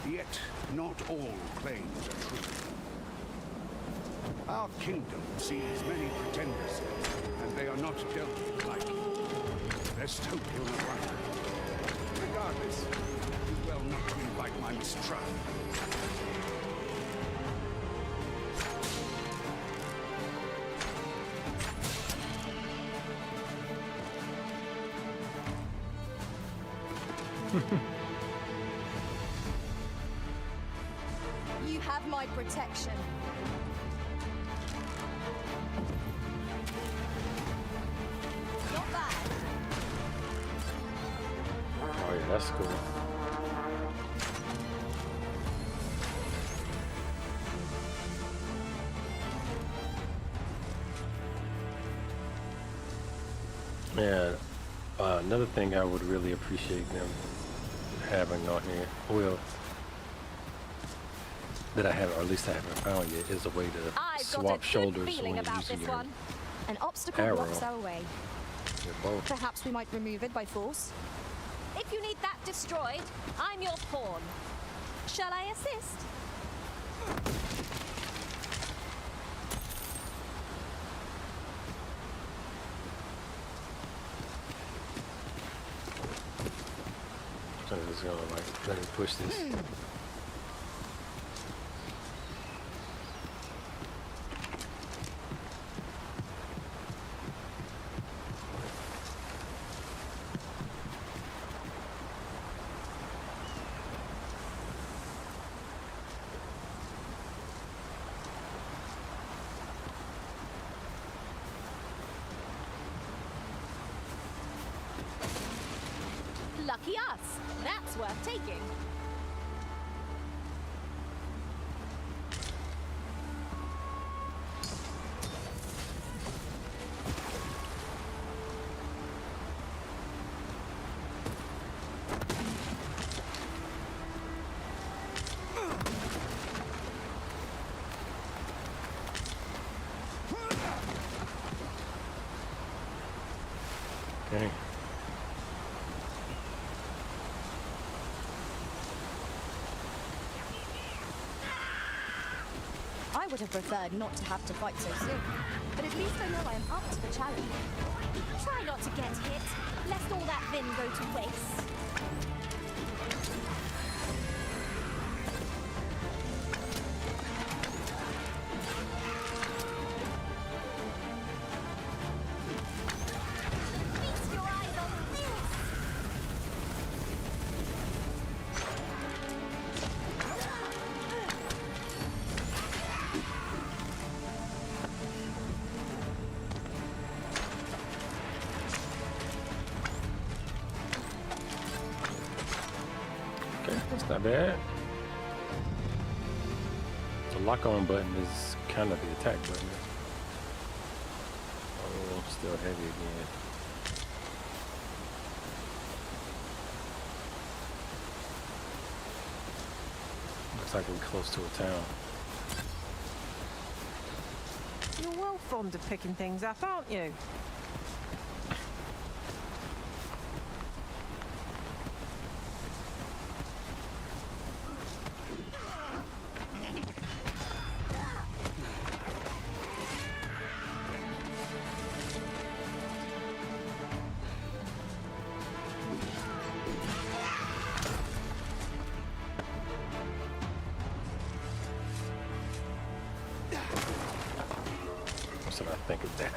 J: Yet not all claims are true. Our kingdom sees many pretenders, and they are not dealt with lightly. Let's hope you're not right. Regardless, do well not to invite my mistrust.
M: You have my protection. Not bad.
A: Oh yeah, that's cool. Yeah, another thing I would really appreciate them having on here, well, that I haven't, or at least I haven't found yet, is a way to swap shoulders when you're using your
M: An obstacle
A: arrow.
M: blocks our way.
A: Your bow.
M: Perhaps we might remove it by force.
G: If you need that destroyed, I'm your pawn. Shall I assist?
A: So I'm just gonna like let me push this.
G: Lucky us. That's worth taking.
A: Okay.
M: I would have preferred not to have to fight so soon, but at least I know I am up to the challenge.
G: Try not to get hit, lest all that vim go to waste. Feast your eyes on this!
A: Okay, that's not bad. The lock on button is kind of the attack button. Oh, I'm still heavy again. Looks like we're close to a town.
F: You're well fond of picking things up, aren't you?
A: What should I think of that?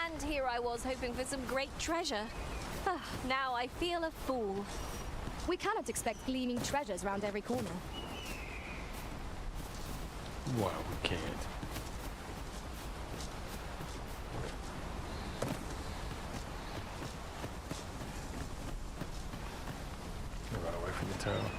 G: And here I was hoping for some great treasure. Ah, now I feel a fool.
M: We cannot expect gleaming treasures round every corner.
A: Wow, we can't. Run away from the town.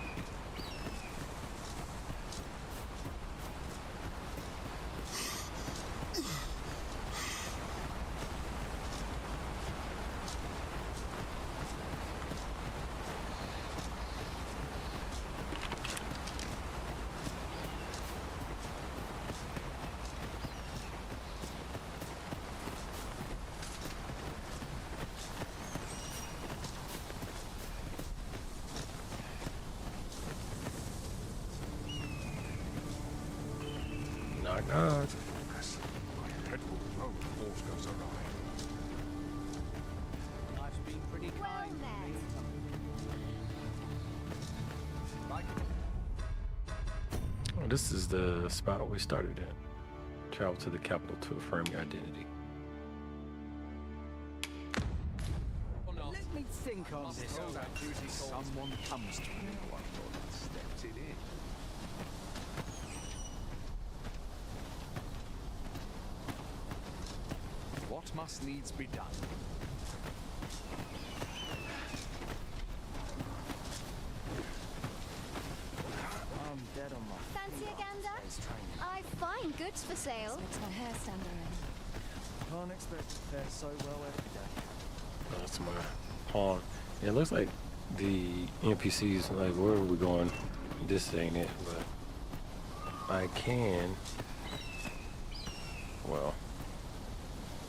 A: Knock, knock.
J: My dreadful road always goes awry.
N: Life's been pretty kind.
A: Oh, this is the spot we started at. Travel to the capital to affirm your identity.
N: Let me think on this.
O: Someone comes to me. One steps it in. What must needs be done?
N: I'm dead on my
M: Fancy a gander? I find goods for sale. Makes my hair stand on end.
N: Can't expect to fare so well every day.
A: That's my pawn. It looks like the NPCs, like, where are we going? This ain't it, but I can. Well,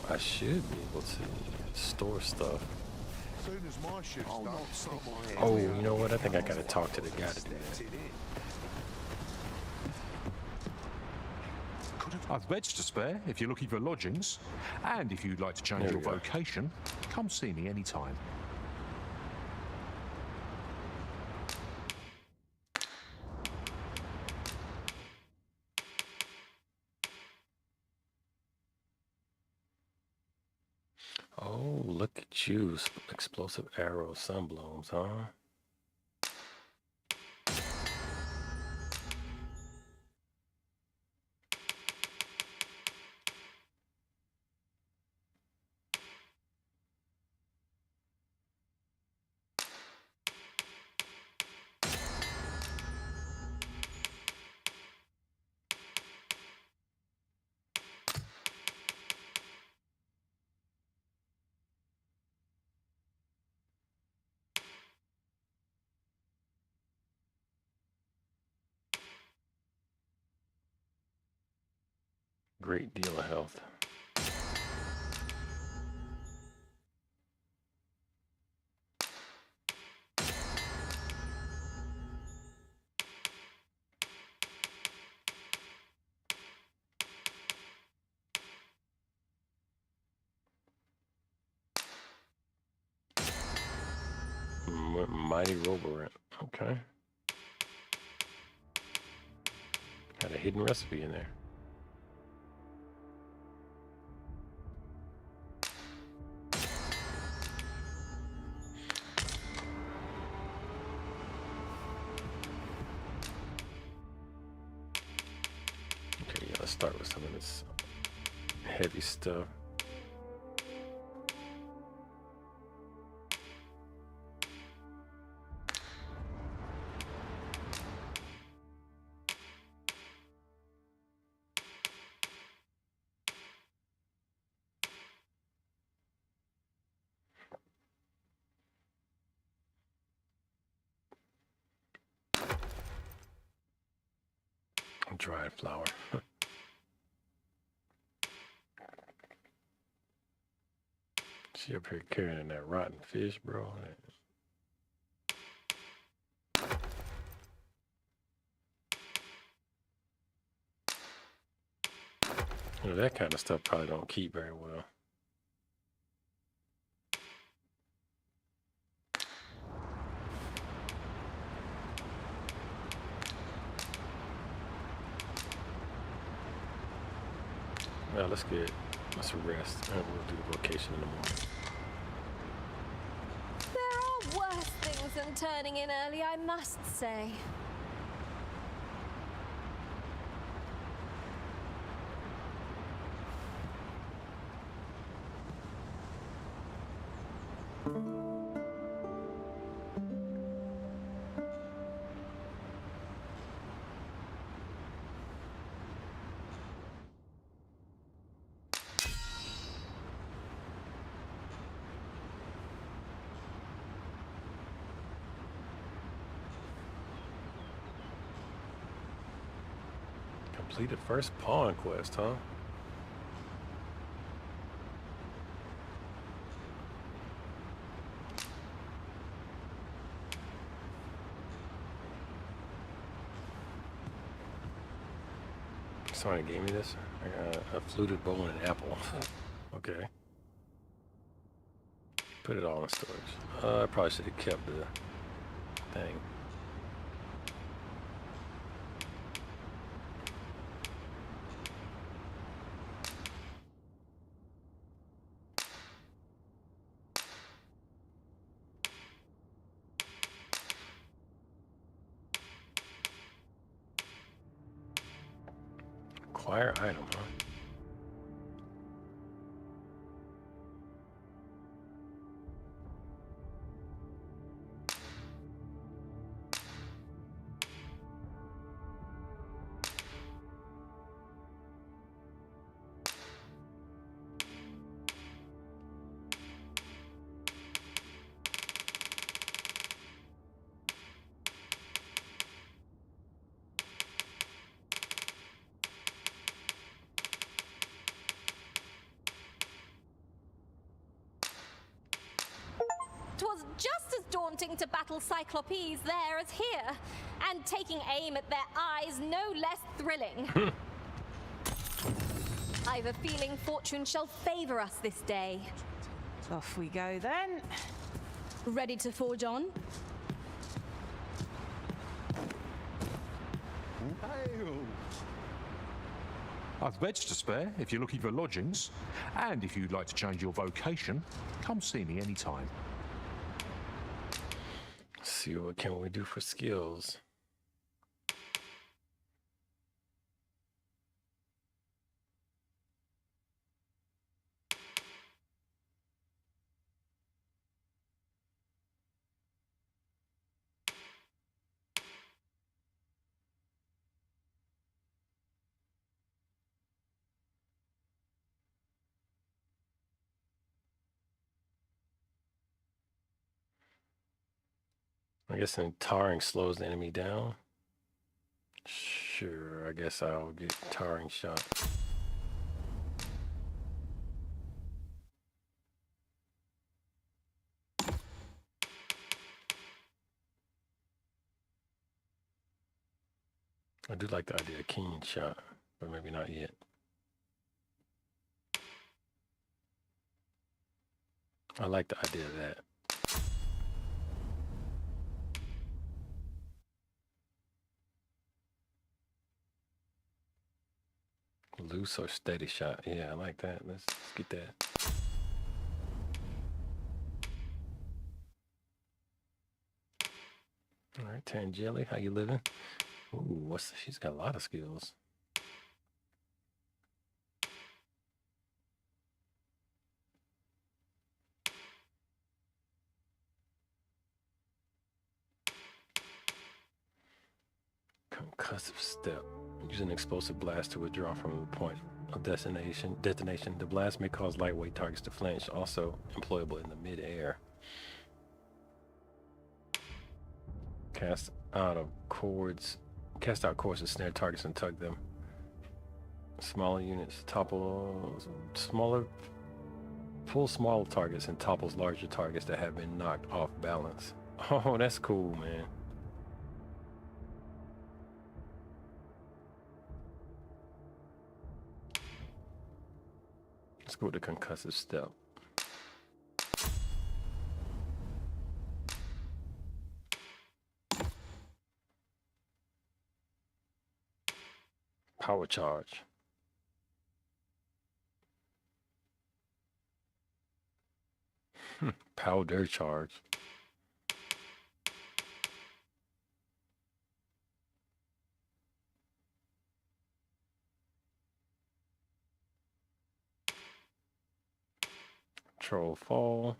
A: I should be able to store stuff.
J: Soon as my ship's done,
A: Oh, you know what? I think I gotta talk to the guy to do that.
R: I've beds to spare if you're looking for lodgings. And if you'd like to change
A: There
R: your
A: we go.
R: vocation, come see me anytime.
A: Oh, look at you. Explosive arrows, sunblooms, huh? Great deal of health. mighty roborant. Okay. Got a hidden recipe in there. Okay, yeah, let's start with some of this heavy stuff. Dried flour. She up here carrying that rotten fish, bro. You know, that kind of stuff probably don't keep very well. Well, let's rest and we'll do the vocation in the morning.
G: There are worse things than turning in early, I must say.
A: Completed first pawn quest, huh? Somebody gave me this. I got a fluted bow and an apple. Okay. Put it all in storage. I probably should have kept the thing. Acquire item, huh?
G: Twas just as daunting to battle Cyclopes there as here, and taking aim at their eyes no less thrilling. I've a feeling fortune shall favor us this day.
F: Off we go then.
I: Ready to forge on?
R: I've beds to spare if you're looking for lodgings. And if you'd like to change your vocation, come see me anytime.
A: See what can we do for skills. I guess tarring slows the enemy down. Sure, I guess I'll get tarring shot. I do like the idea of keen shot, but maybe not yet. I like the idea of that. Loose or steady shot. Yeah, I like that. Let's get that. All right, Tangeli, how you living? Ooh, she's got a lot of skills. Concussive step. Use an explosive blast to withdraw from the point of detonation. The blast may cause lightweight targets to flinch, also employable in the mid-air. Cast out cords to snare targets and tug them. Smaller units topple pull smaller targets and topples larger targets that have been knocked off balance. Oh, that's cool, man. Let's go with the concussive step. Power charge. Powder charge. Control fall.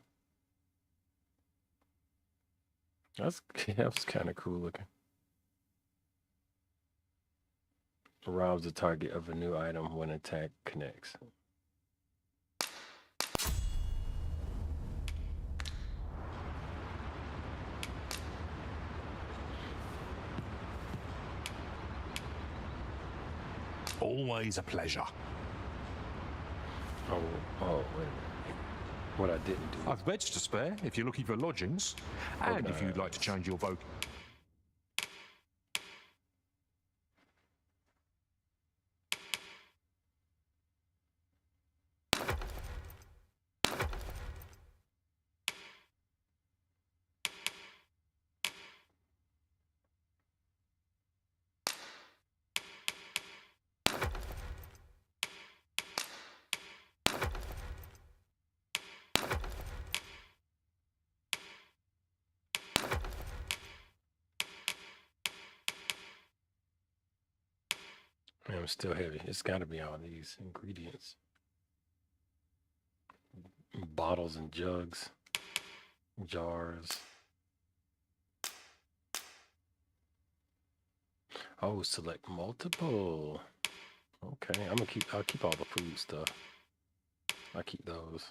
A: That's kind of cool looking. Robs the target of a new item when attack connects.
R: Always a pleasure.
A: Oh, wait a minute. What I didn't do.
R: I've beds to spare if you're looking for lodgings, and if you'd like to change your vote.
A: I'm still heavy. It's got to be all these ingredients. Bottles and jugs. Jars. Oh, select multiple. Okay, I'll keep all the food stuff. I'll keep those.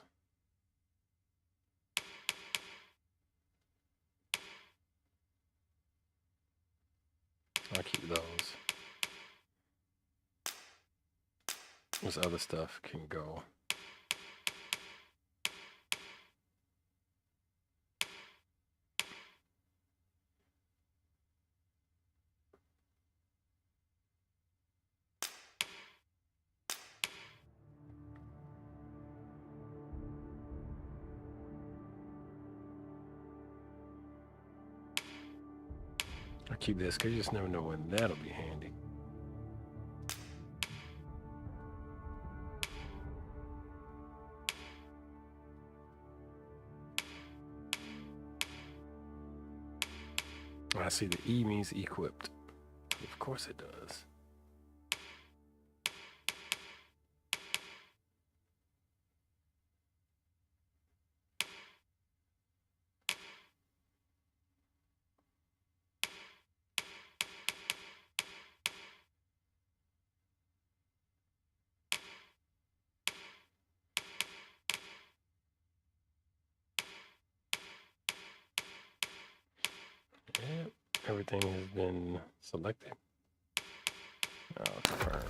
A: I'll keep those. This other stuff can go. I'll keep this because you just never know when that'll be handy. I see the E means equipped. Of course it does. Yep, everything has been selected. I'll confirm.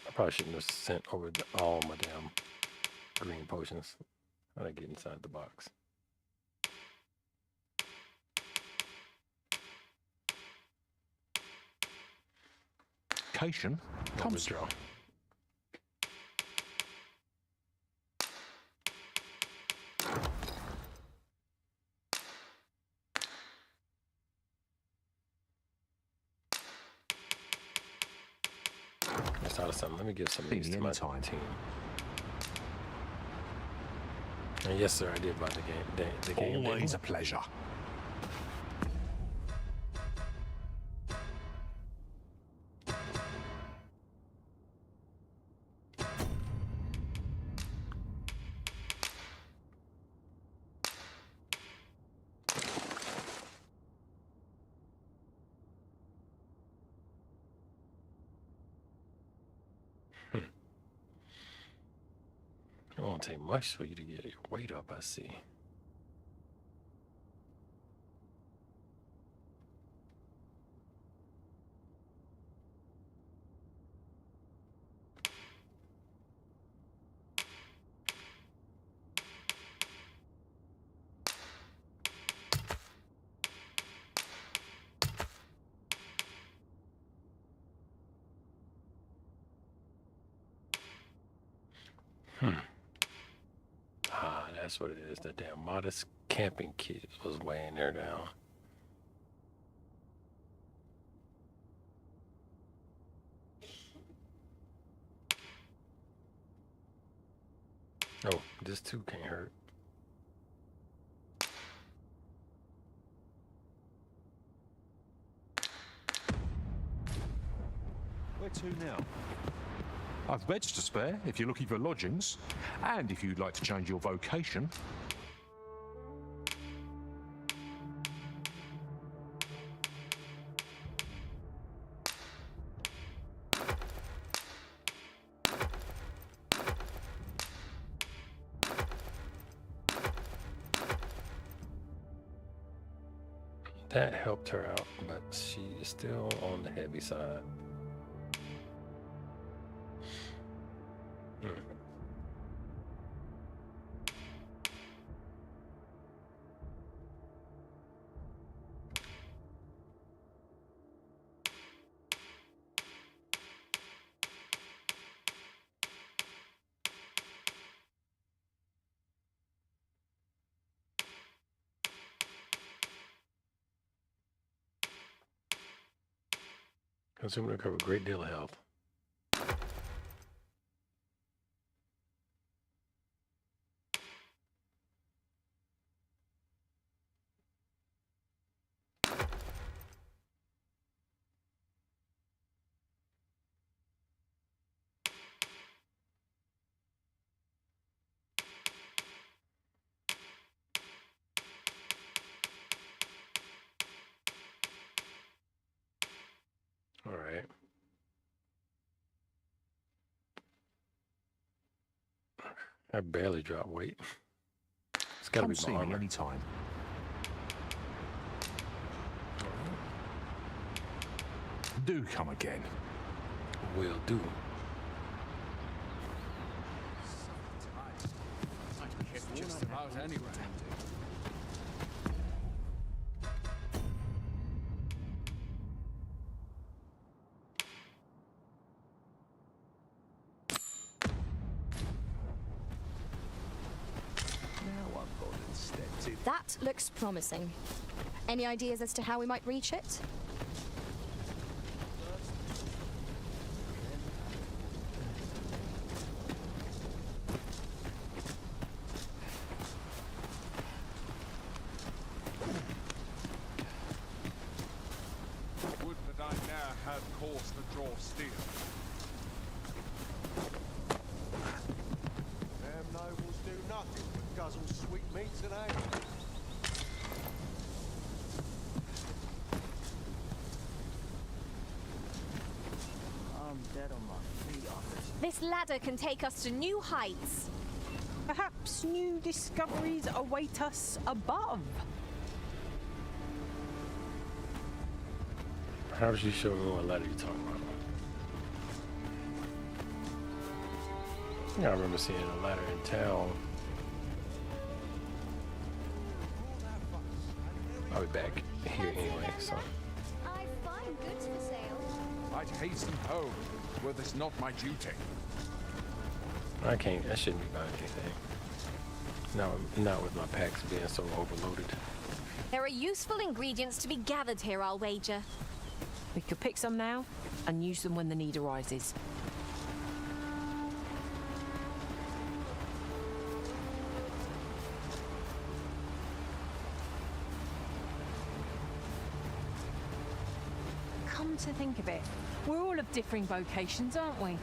A: I probably shouldn't have sent over all my damn green potions. How do I get inside the box?
R: Cation comes.
A: Withdraw. Guess I'll of something. Let me give some of these to my team. And yes, sir, I did buy the game. The game.
R: Always a pleasure.
A: It won't take much for you to get your weight up, I see. That's what it is. The damn modest camping kit was weighing her down. Oh, this too can't hurt.
R: Where to now? I've beds to spare if you're looking for lodgings, and if you'd like to change your vocation.
A: That helped her out, but she is still on the heavy side. Consumer recover a great deal of health. All right. I barely drop weight. It's gotta be my armor.
R: Anytime. Do come again.
A: Will do.
P: Just about anywhere.
I: That looks promising. Any ideas as to how we might reach it?
O: Would that I ne'er had cause to draw steel. Them nobles do nothing but guzzle sweetmeats and ale.
M: I'm dead on my feet on this.
G: This ladder can take us to new heights.
F: Perhaps new discoveries await us above.
A: How did you show me what ladder you talking about? Yeah, I remember seeing a ladder in town. I'll be back here anyway, so.
M: I find goods for sale.
O: I'd hasten home, were this not my duty.
A: I shouldn't be buying anything. Not with my packs being so overloaded.
G: There are useful ingredients to be gathered here, I'll wager.
F: We could pick some now and use them when the need arises. to think of it, we're all of differing vocations, aren't we?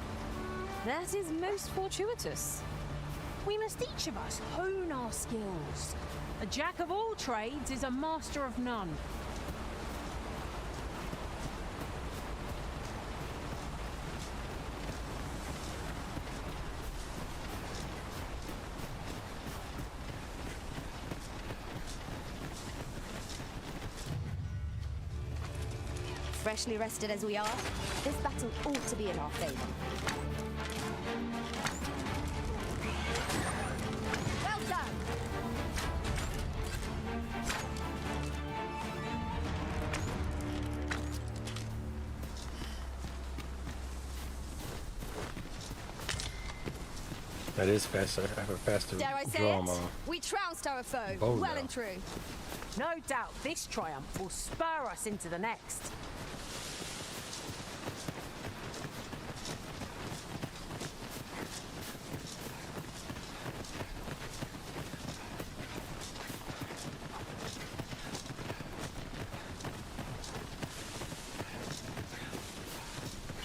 E: That is most fortuitous.
F: We must each of us hone our skills. A jack of all trades is a master of none.
M: Freshly rested as we are, this battle ought to be in our favor. Well done!
A: That is faster. I have a faster
M: Dare I say
A: draw
M: it?
A: mode.
M: We trounced our foe,
A: Oh,
M: well
A: no.
M: and true.
F: No doubt this triumph will spur us into the next.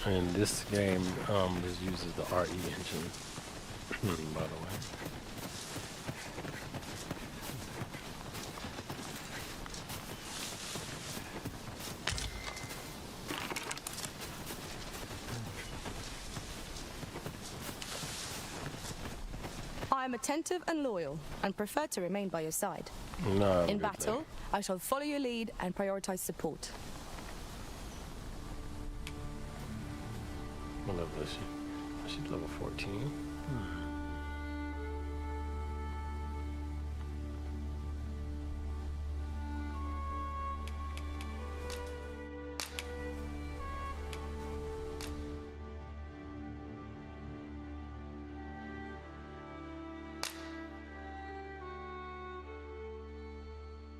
A: And this game uses the RE engine, by the way.
I: I am attentive and loyal, and prefer to remain by your side.
A: No.
I: In battle, I shall follow your lead and prioritize support.
A: What level is she? She's level 14.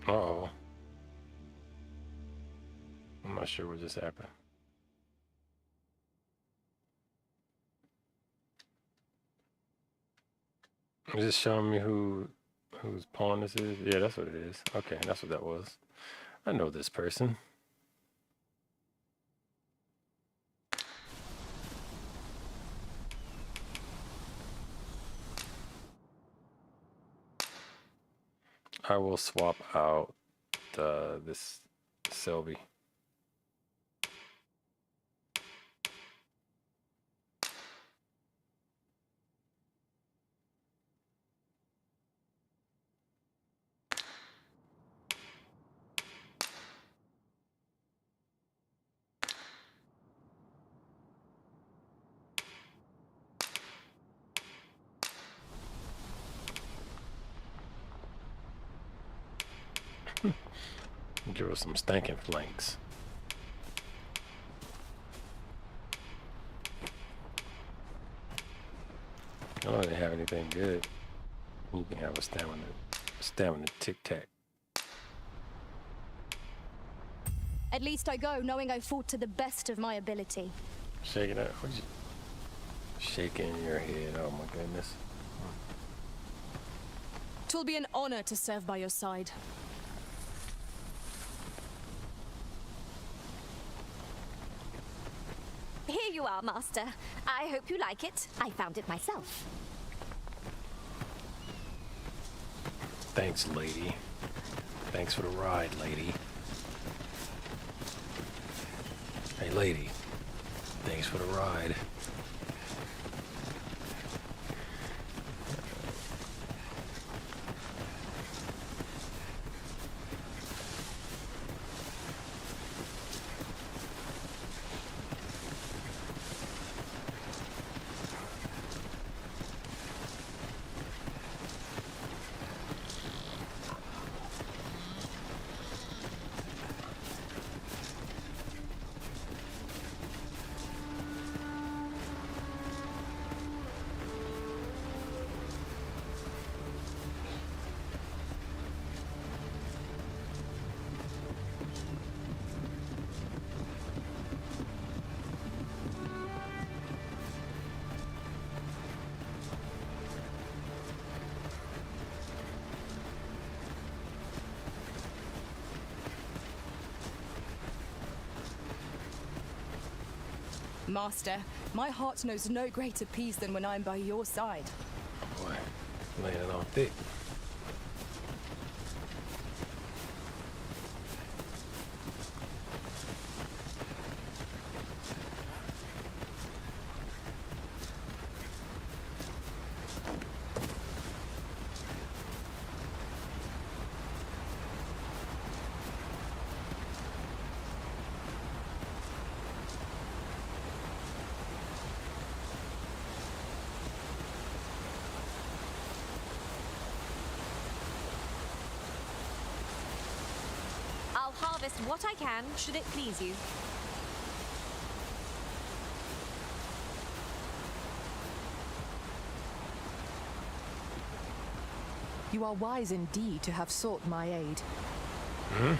A: Uh-oh. I'm not sure what just happened. Is it showing me whose pawn this is? Yeah, that's what it is. Okay, that's what that was. I know this person. I will swap out this Sylvie. Give us some stinking flanks. I don't really have anything good. You can have a stamina tic-tac.
M: At least I go knowing I fought to the best of my ability.
A: Shaking it. What you shaking your head? Oh my goodness.
I: Twill be an honor to serve by your side.
G: Here you are, Master. I hope you like it. I found it myself.
A: Thanks, lady. Thanks for the ride, lady. Hey, lady. Thanks for the ride.
I: Master, my heart knows no greater peace than when I'm by your side.
A: Boy, laying it on thick.
G: I'll harvest what I can, should it please you.
I: You are wise indeed to have sought my aid.
A: Hmm?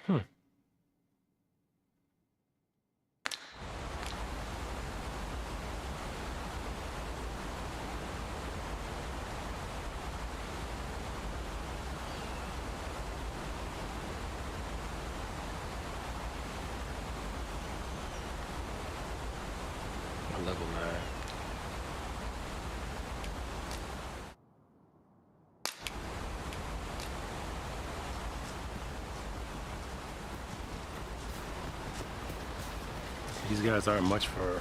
A: Hmm. Level 9. These guys aren't much for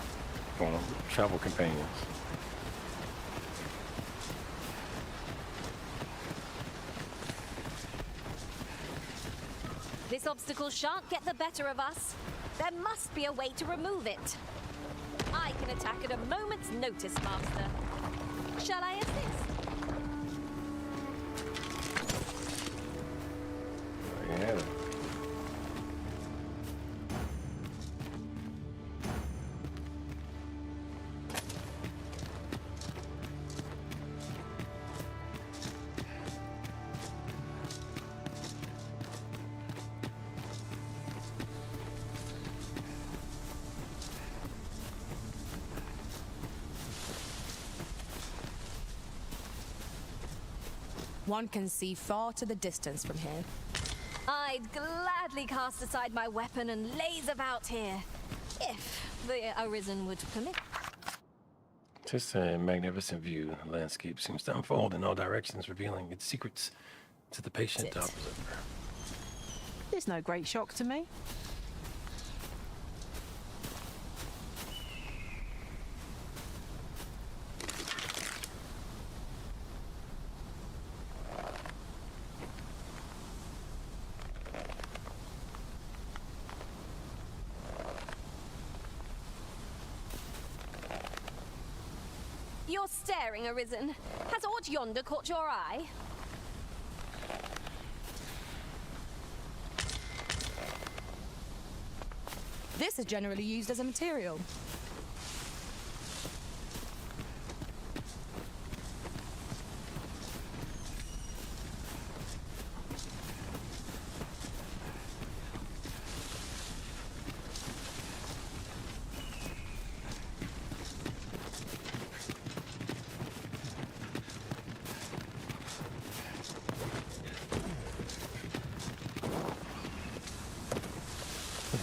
A: travel companions.
G: This obstacle shan't get the better of us. There must be a way to remove it. I can attack at a moment's notice, Master. Shall I assist?
A: Yeah.
I: One can see far to the distance from here.
G: I'd gladly cast aside my weapon and laze about here, if the Arisen would permit.
A: Just a magnificent view. The landscape seems to unfold in all directions, revealing its secrets to the patient observer.
F: It's no great shock to me.
G: You're staring, Arisen. Has aught yonder caught your eye?
I: This is generally used as a material.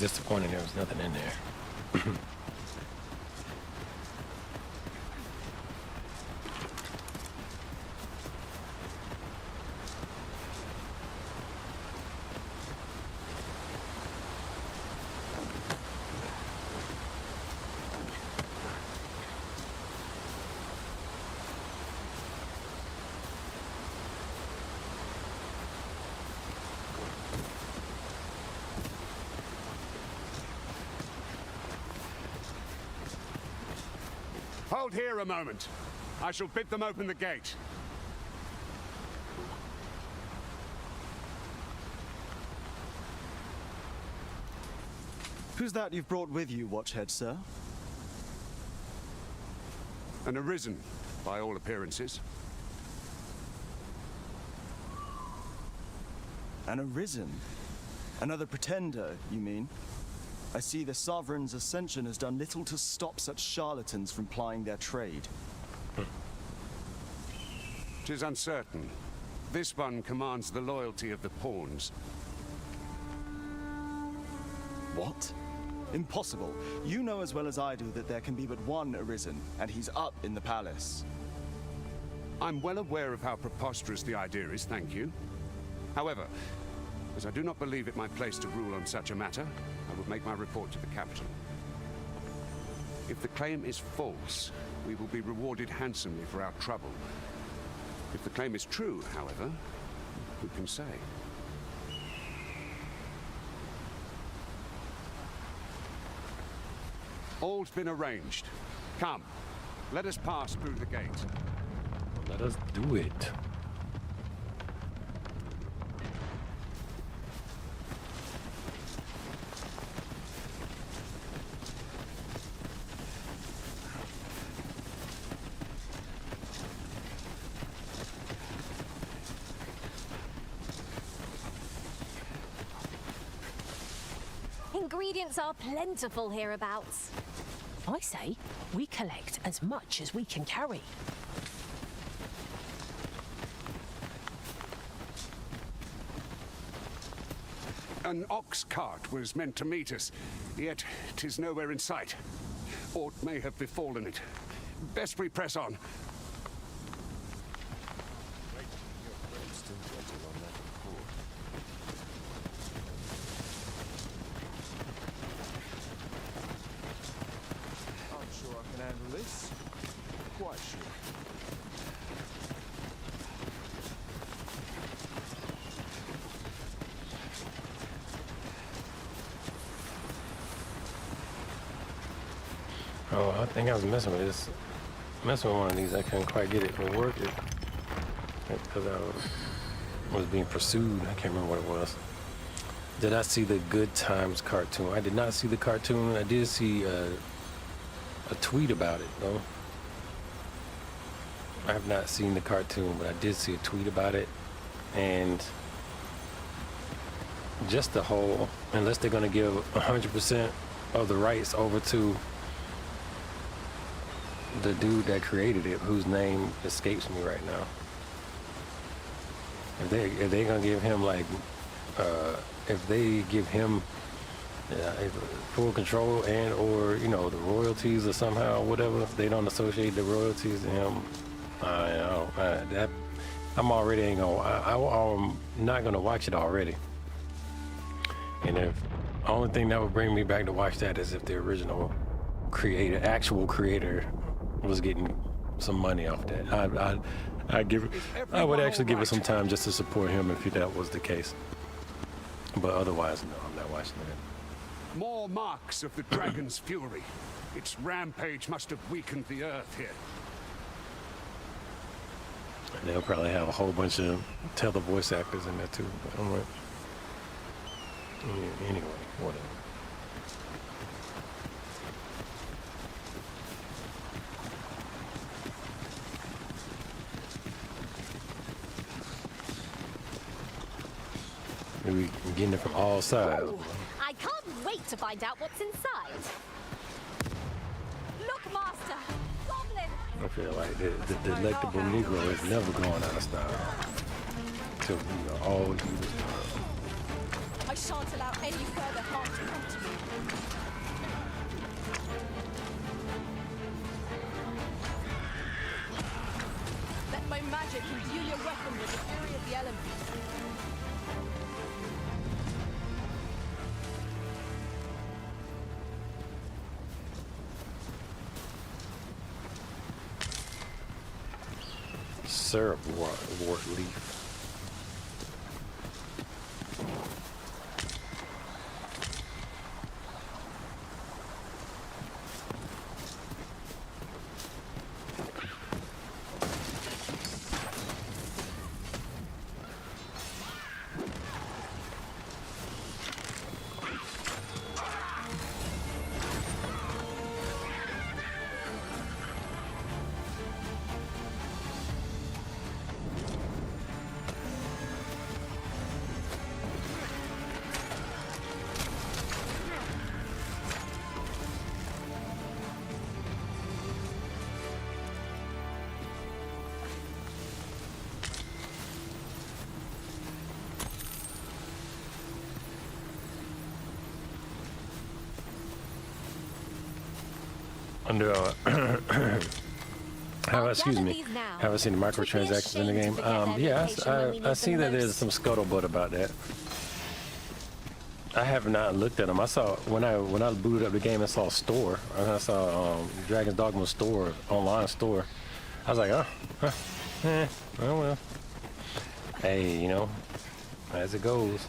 A: Disappointing there was nothing in there.
J: Hold here a moment. I shall bid them open the gate.
S: Who's that you've brought with you, Watchhead, sir?
J: An Arisen, by all appearances.
S: An Arisen? Another pretender, you mean? I see the Sovereign's ascension has done little to stop such charlatans from plying their trade.
J: 'Tis uncertain. This one commands the loyalty of the pawns.
S: What? Impossible. You know as well as I do that there can be but one Arisen, and he's up in the palace.
J: I'm well aware of how preposterous the idea is, thank you. However, as I do not believe it my place to rule on such a matter, I will make my report to the captain. If the claim is false, we will be rewarded handsomely for our trouble. If the claim is true, however, who can say? All's been arranged. Come, let us pass through the gate.
A: Let us do it.
G: Ingredients are plentiful hereabouts.
T: I say we collect as much as we can carry.
J: An ox cart was meant to meet us, yet 'tis nowhere in sight. Aught may have befallen it. Best we press on.
O: I'm sure I can handle this. Quite sure.
A: Oh, I think I was messing with this. Messing with one of these, I couldn't quite get it to work it because I was being pursued. I can't remember what it was. Did I see the Good Times cartoon? I did not see the cartoon. I did see a tweet about it, though. I have not seen the cartoon, but I did see a tweet about it. And just the whole, unless they're going to give 100% of the rights over to the dude that created it, whose name escapes me right now. If they gonna give him like, if they give him full control and or you know the royalties or somehow whatever, they don't associate the royalties to him. I'm already ain't gonna. I'm not gonna watch it already. And if only thing that would bring me back to watch that is if the original creator, actual creator, was getting some money off that. I would actually give it some time just to support him if that was the case. But otherwise, no, I'm not watching it.
J: More marks of the dragon's fury. Its rampage must have weakened the earth here.
A: And they'll probably have a whole bunch of tether voice actors in there too. But I'm like, anyway, whatever. We're getting it from all sides.
G: Ooh, I can't wait to find out what's inside. Look, Master! Goblin!
A: I feel like the delectable Negro is never going out of style. Till all you
M: I shan't allow any further harm to come to you.
I: Let my magic imbue your weapon with the fury of the elements.
A: syrup wart leaf. Under excuse me, have I seen the microtransactions in the game? Yeah, I see that there's some scuttlebutt about that. I have not looked at them. I saw when I booted up the game, I saw a store. I saw Dragon's Dogma store, online store. I was like, oh well. Hey, you know, as it goes.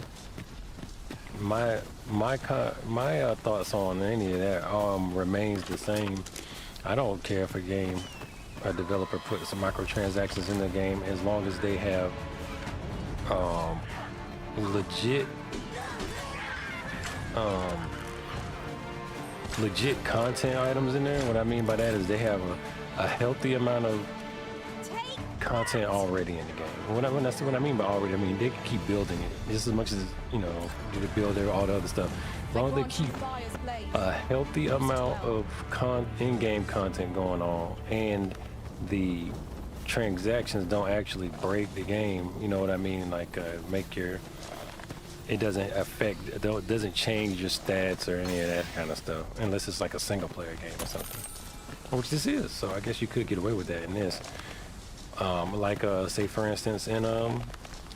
A: My thoughts on any of that remains the same. I don't care if a developer puts some microtransactions in the game as long as they have legit content items in there. What I mean by that is they have a healthy amount of content already in the game. What I mean by already, I mean they can keep building it just as much as, you know, they build all the other stuff. As long as they keep a healthy amount of in-game content going on and the transactions don't actually break the game, you know what I mean? Like it doesn't change your stats or any of that kind of stuff, unless it's like a single player game or something, which this is. So I guess you could get away with that in this. Say for instance in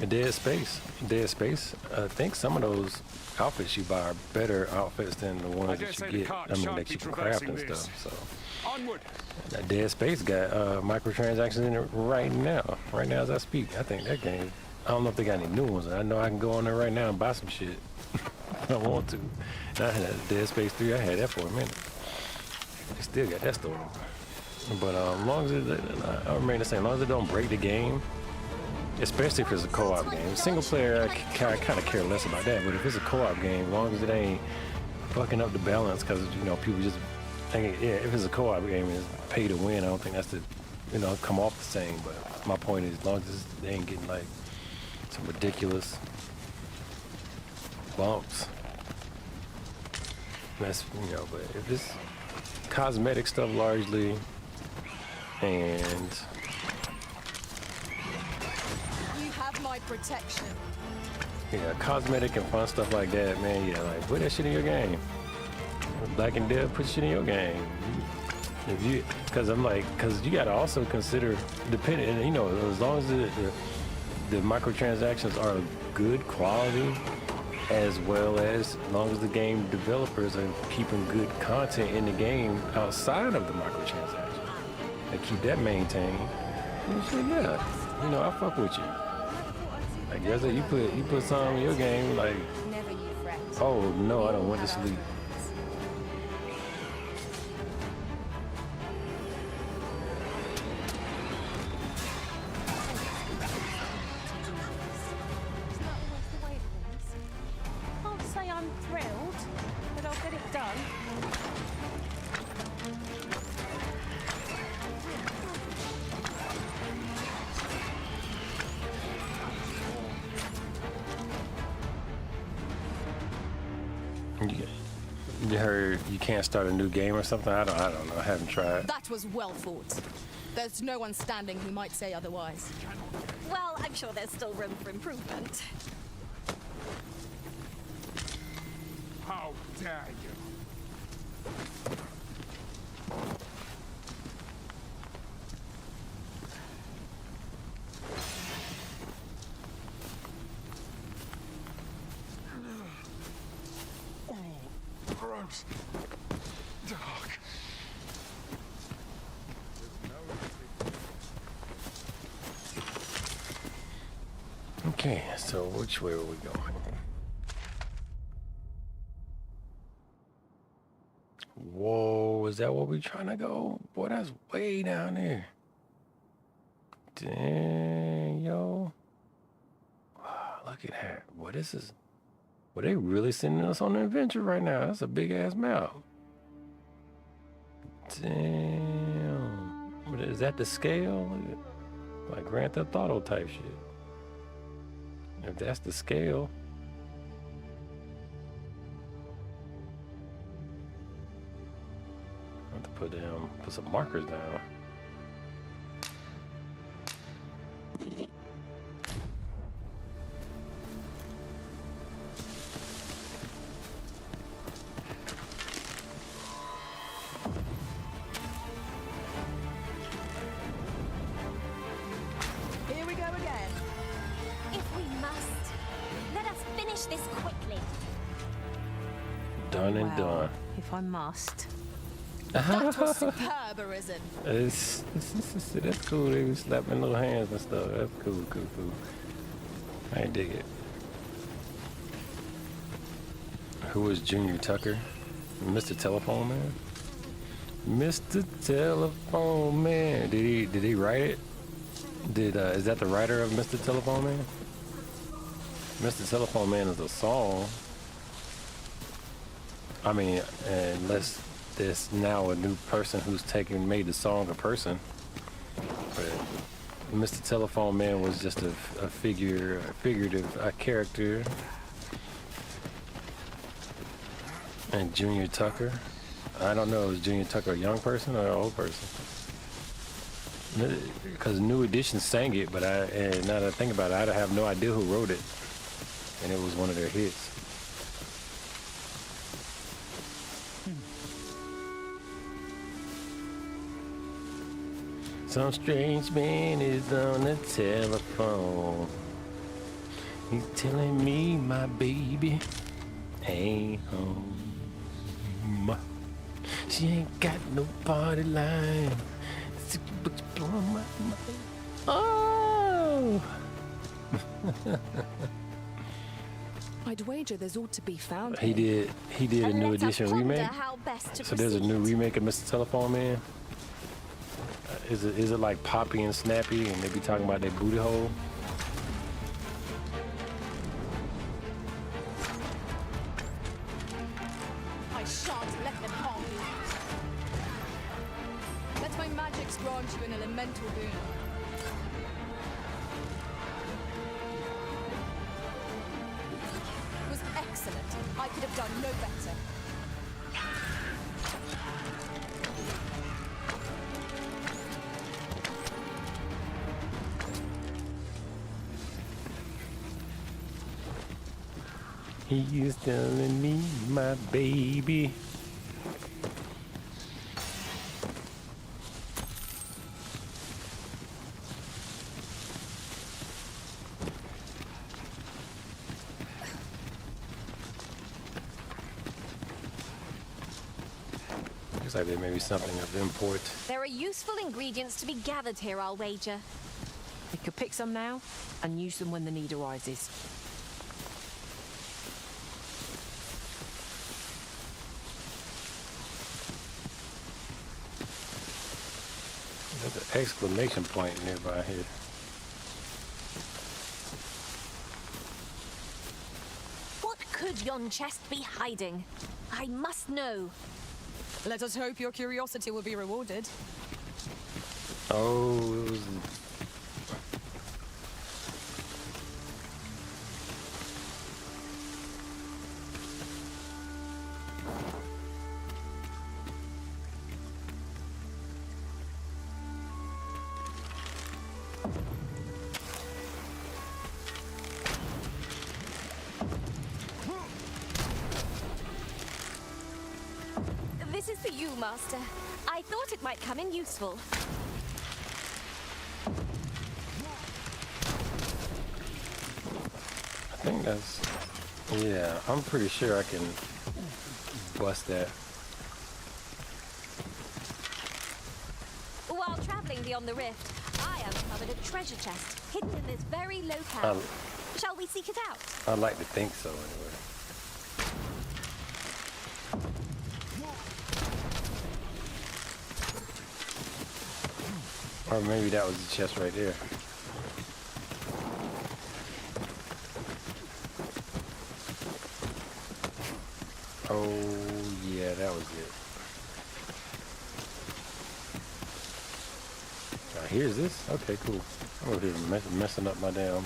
A: Dead Space, I think some of those outfits you buy are better outfits than the ones that you get. I mean, that you can craft and stuff. So that Dead Space got microtransactions in it right now as I speak. I think that game, I don't know if they got any new ones. I know I can go on there right now and buy some shit if I want to. And I had Dead Space 3, I had that for a minute. They still got that store open. But as long as I remain the same, as long as it don't break the game, especially if it's a co-op game. Single player, I kind of care less about that. But if it's a co-op game, as long as it ain't fucking up the balance, because you know people just think, yeah, if it's a co-op game and it's pay to win, I don't think that's come off the same. But my point is, as long as they ain't getting like some ridiculous bumps, that's, you know. But if it's cosmetic stuff largely, and
I: you have my protection.
A: Yeah, cosmetic and fun stuff like that, man. Yeah, like put that shit in your game. Black and Dead, put shit in your game. Because you gotta also consider, depending, you know, as long as the microtransactions are good quality, as well as long as the game developers are keeping good content in the game outside of the microtransactions. And keep that maintained. Yeah, you know, I fuck with you. Like yesterday, you put something in your game, like, oh no, I don't want to sleep.
F: Can't say I'm thrilled, but I'll get it done.
A: You heard you can't start a new game or something? I don't know. I haven't tried.
I: That was well thought. There's no one standing who might say otherwise.
G: Well, I'm sure there's still room for improvement.
O: How dare you? Gross. Dark.
A: Okay, so which way are we going? Whoa, is that where we trying to go? Boy, that's way down there. Dang, yo. Wow, look at that. Boy, this is... Well, they really sending us on an adventure right now. That's a big-ass map. Damn. What, is that the scale? Like Grand Theft Auto type shit. If that's the scale. I have to put some markers down. Done and done.
F: If I must.
I: That was superb, Arisen.
A: That's cool. They was slapping little hands and stuff. That's cool. I dig it. Who was Junior Tucker? Mr. Telephone Man? Mr. Telephone Man. Did he write it? Is that the writer of Mr. Telephone Man? Mr. Telephone Man is a song. I mean, unless there's now a new person who's made the song a person. But Mr. Telephone Man was just a figurative character. And Junior Tucker, I don't know, is Junior Tucker a young person or an old person? Because New Edition sang it, but and now that I think about it, I have no idea who wrote it. And it was one of their hits. Some strange man is on the telephone. He's telling me my baby ain't home. She ain't got no party line. But you blowing my mind. Oh!
I: I'd wager there's ought to be found.
A: He did a New Edition remake.
G: How best to
A: So there's a new remake of Mr. Telephone Man. Is it like Poppy and Snappy, and they be talking about their booty hole?
I: I shan't let them harm you. Let my magics grant you an elemental boon. It was excellent. I could have done no better.
A: He's telling me my baby. Looks like there may be something of import.
G: There are useful ingredients to be gathered here, I'll wager.
F: We could pick some now and use them when the need arises.
A: There's an exclamation point nearby here.
G: What could yon chest be hiding? I must know.
I: Let us hope your curiosity will be rewarded.
A: Oh, it was...
G: This is for you, Master. I thought it might come in useful.
A: I think that's... Yeah, I'm pretty sure I can bust that.
G: While traveling beyond the rift, I uncovered a treasure chest hidden in this very locale. Shall we seek it out?
A: I'd like to think so, anyway. Or maybe that was the chest right there. Oh, yeah, that was it. Here's this? Okay, cool. I'm over here messing up my damn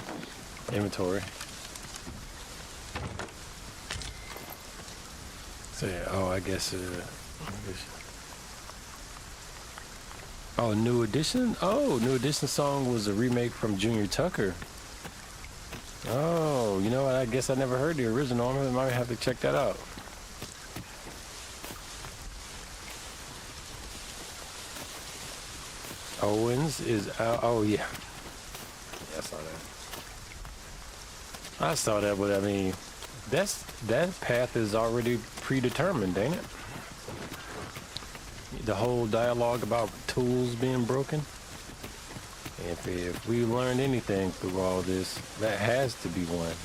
A: inventory. So yeah, oh, I guess oh, New Edition? Oh, New Edition song was a remake from Junior Tucker. Oh, you know what? I guess I never heard the original. I might have to check that out. Owens is out. Oh, yeah. Yeah, I saw that. I saw that, but I mean, that path is already predetermined, ain't it? The whole dialogue about tools being broken. If we learned anything through all this, that has to be one.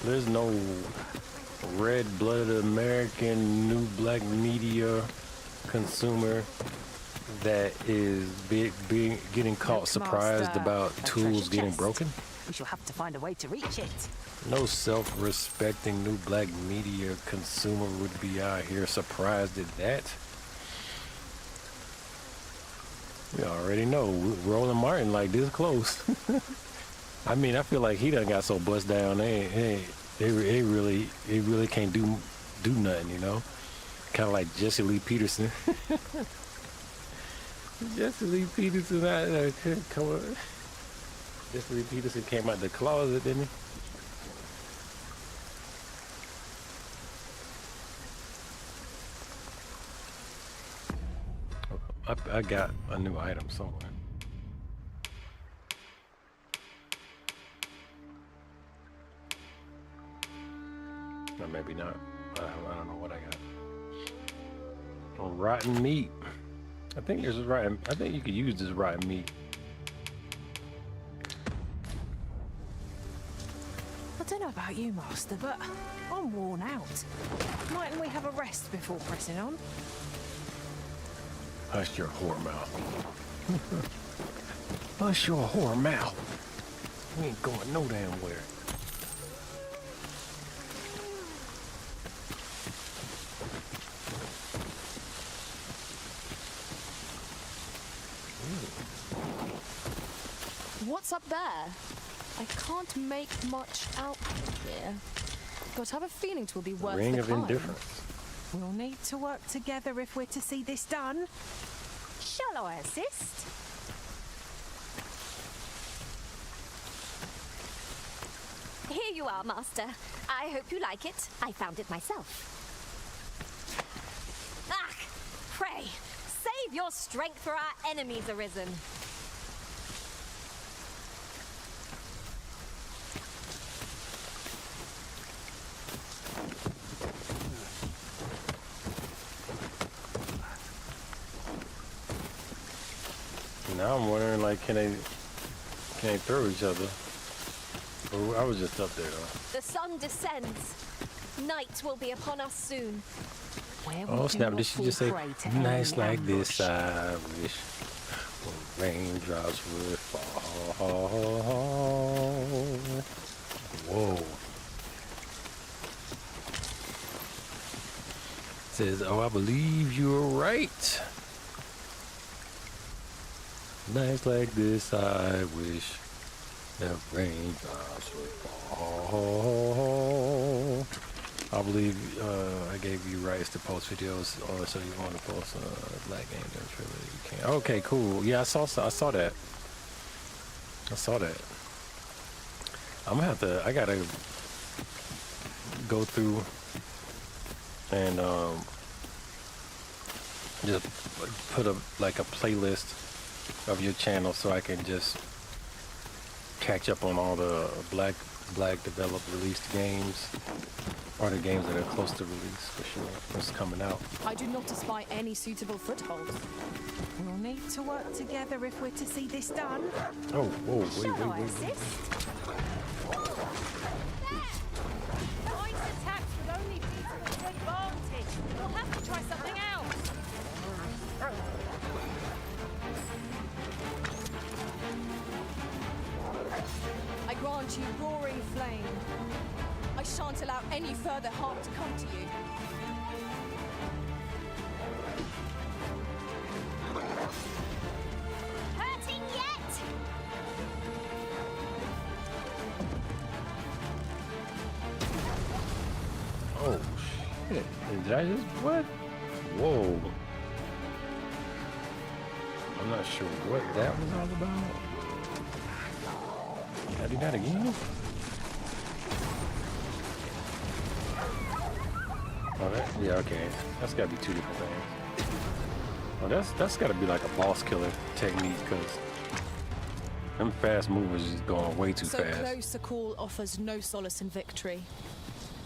A: There's no red-blooded American new black media consumer that is getting caught surprised about tools getting broken.
T: We shall have to find a way to reach it.
A: No self-respecting new black media consumer would be out here surprised at that. We already know Roland Martin like this close. I mean, I feel like he done got so bust down. They really can't do nothing, you know. Kind of like Jesse Lee Peterson. Jesse Lee Peterson, Jesse Lee Peterson came out the closet, didn't he? I got a new item somewhere. Or maybe not. I don't know what I got. Oh, rotten meat. I think there's rotten. I think you could use this rotten meat.
F: I don't know about you, Master, but I'm worn out. Mightn't we have a rest before pressing on?
A: Hush your whore mouth. Hush your whore mouth. We ain't going no damn where.
I: What's up there? I can't make much out here, but I have a feeling it will be worth
A: Ring
I: the
A: of
I: climb.
A: indifference.
F: We'll need to work together if we're to see this done.
G: Shall I assist? Here you are, Master. I hope you like it. I found it myself. Ah! Pray, save your strength for our enemies arisen.
A: Now I'm wondering, like, can they throw each other? Oh, I was just up there, though.
G: The sun descends. Night will be upon us soon.
A: Oh, snap. Did she just say, nights like this, I wish raindrops would fall. Whoa. Says, oh, I believe you're right. Nights like this, I wish that raindrops would fall. I believe I gave you rights to post videos, or so you want to post Black Game Trailer, you can. Okay, cool. Yeah, I saw that. I saw that. I'm gonna have to. I gotta go through and just put a playlist of your channel so I can just catch up on all the black developed released games, or the games that are close to release for sure. What's coming out.
I: I do not espy any suitable foothold.
F: We'll need to work together if we're to see this done.
A: Oh, whoa, wait.
M: Points attacks would only be to an advantage. We'll have to try something else.
I: I grant you roaring flame. I shan't allow any further harm to come to you.
M: Hurting yet?
A: Oh shit! Did I just what? Whoa! I'm not sure what that was all about. Can I do that again? Oh, yeah, okay. That's gotta be two different things. Oh, that's gotta be like a boss killer technique, because Them fast movers is going way too
I: So
A: fast.
I: close a call offers no solace in victory.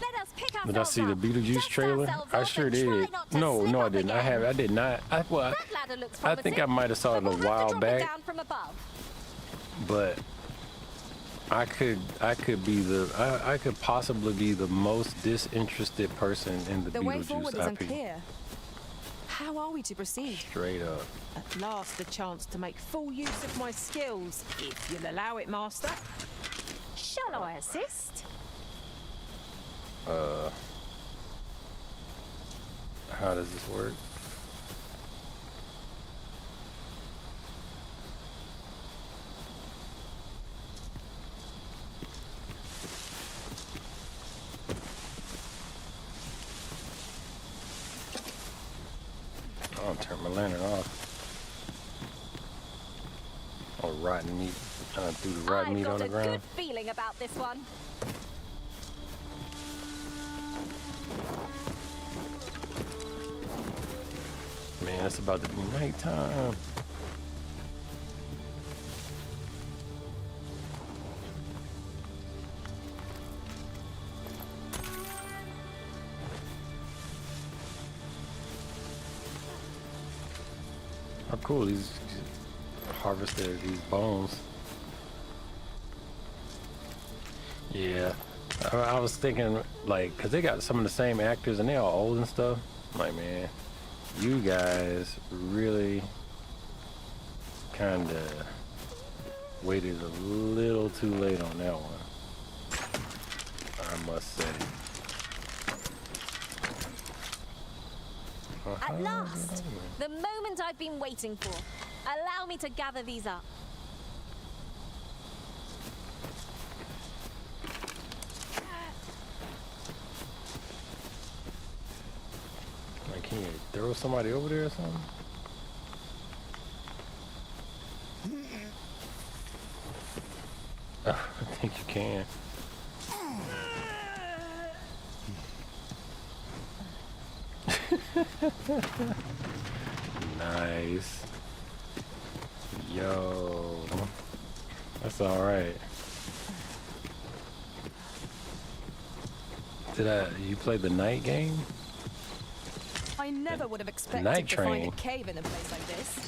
G: Let us pick ourselves
A: Did I see the
G: up,
A: Beetlejuice
G: dust
A: trailer?
G: ourselves
A: I
G: off
A: sure
G: and try
A: did.
G: not to
A: No,
G: slip
A: I
G: up
A: didn't.
G: again.
A: I did not.
G: That ladder looks
A: I think I might have saw it a
G: but we'll have
A: while
G: to drop it
A: back,
G: down from above.
A: but I could possibly be the most disinterested person in the
I: The way forward
A: Beetlejuice
I: is
A: IP.
I: unclear. How are we to proceed?
A: Straight up.
F: At last, a chance to make full use of my skills, if you'll allow it, Master.
G: Shall I assist?
A: How does this work? I'll turn my lantern off. Oh, rotten meat. I threw the rotten meat on the
G: I've got a
A: ground.
G: good feeling about this one.
A: Man, it's about to be nighttime. How cool these harvested these bones. Yeah, I was thinking like, cause they got some of the same actors and they all old and stuff. I'm like, man, you guys really kind of waited a little too late on that one, I must say.
G: At last, the moment I've been waiting for. Allow me to gather these up.
A: Like, can you throw somebody over there or something? I think you can. Nice. Yo. That's alright. You played the night game?
I: I never would have expected
A: Night
I: to find
A: train.
I: a cave in a place like this.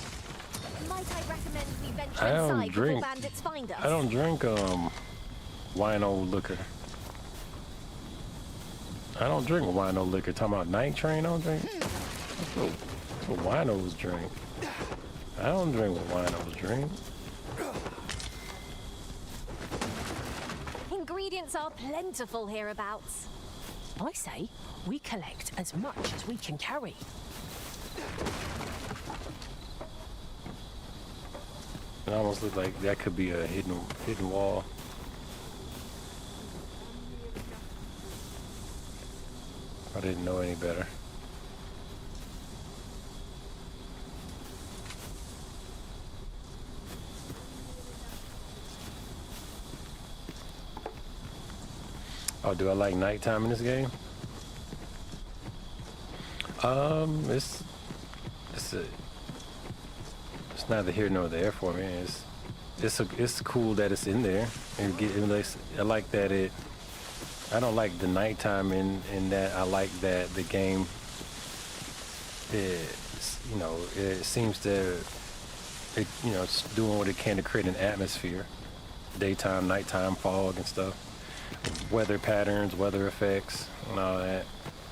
G: Might I recommend we venture
A: I don't
G: inside
A: drink.
G: before bandits find us?
A: I don't drink wino liquor. I don't drink wino liquor. Talking about night train, I don't drink. That's what winos drink. I don't drink what winos drink.
G: Ingredients are plentiful hereabouts.
T: I say we collect as much as we can carry.
A: It almost looks like that could be a hidden wall. I didn't know any better. Oh, do I like nighttime in this game? It's neither here nor there for me. It's cool that it's in there. I like that I don't like the nighttime in that. I like that the game it seems to it's doing what it can to create an atmosphere. Daytime, nighttime, fog and stuff. Weather patterns, weather effects, and all that.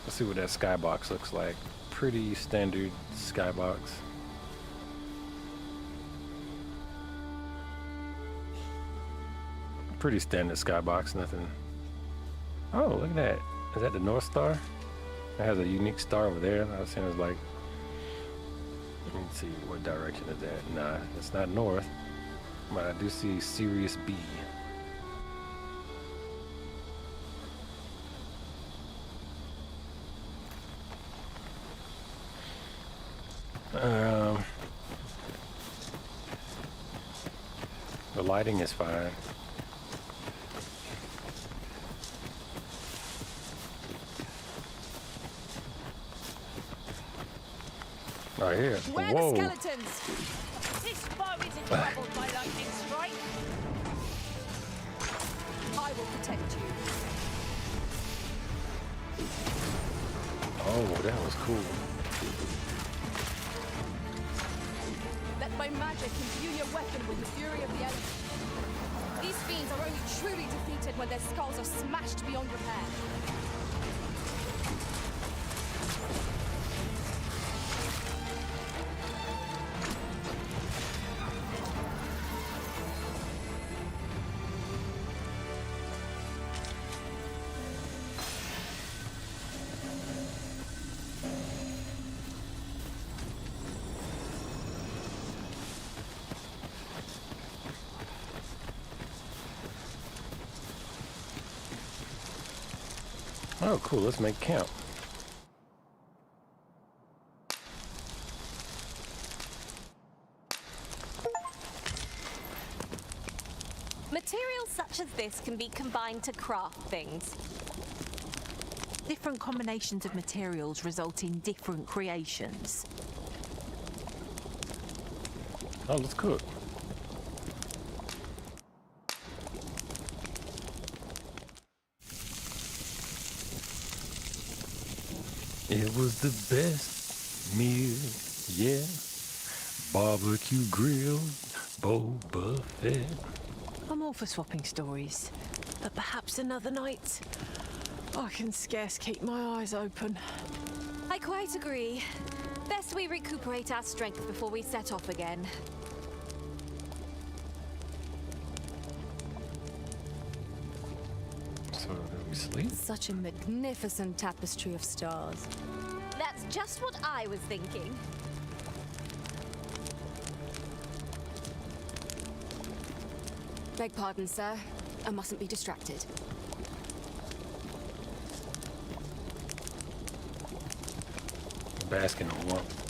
A: Let's see what that skybox looks like. Pretty standard skybox. Pretty standard skybox, nothing. Oh, look at that. Is that the North Star? It has a unique star over there. I was saying it's like, let me see, what direction is that? Nah, it's not north. But I do see Sirius B. The lighting is fine. Right here.
I: Where are
A: Whoa.
I: the skeletons?
M: This boat is troubled by lightning strike. will protect you.
A: Oh, that was cool.
I: Let my magic imbue your weapon with the fury of the elements. These fiends are only truly defeated when their skulls are smashed beyond repair.
A: Oh, cool. Let's make camp.
G: Materials such as this can be combined to craft things.
T: Different combinations of materials result in different creations.
A: Oh, let's cook. It was the best meal, yeah. Barbecue grill, Boba Fett.
F: I'm all for swapping stories, but perhaps another night. I can scarce keep my eyes open.
G: I quite agree. Best we recuperate our strength before we set off again.
A: So, do we sleep?
E: Such a magnificent tapestry of stars.
G: That's just what I was thinking.
E: Beg pardon, sir. I mustn't be distracted.
A: Basking in warmth.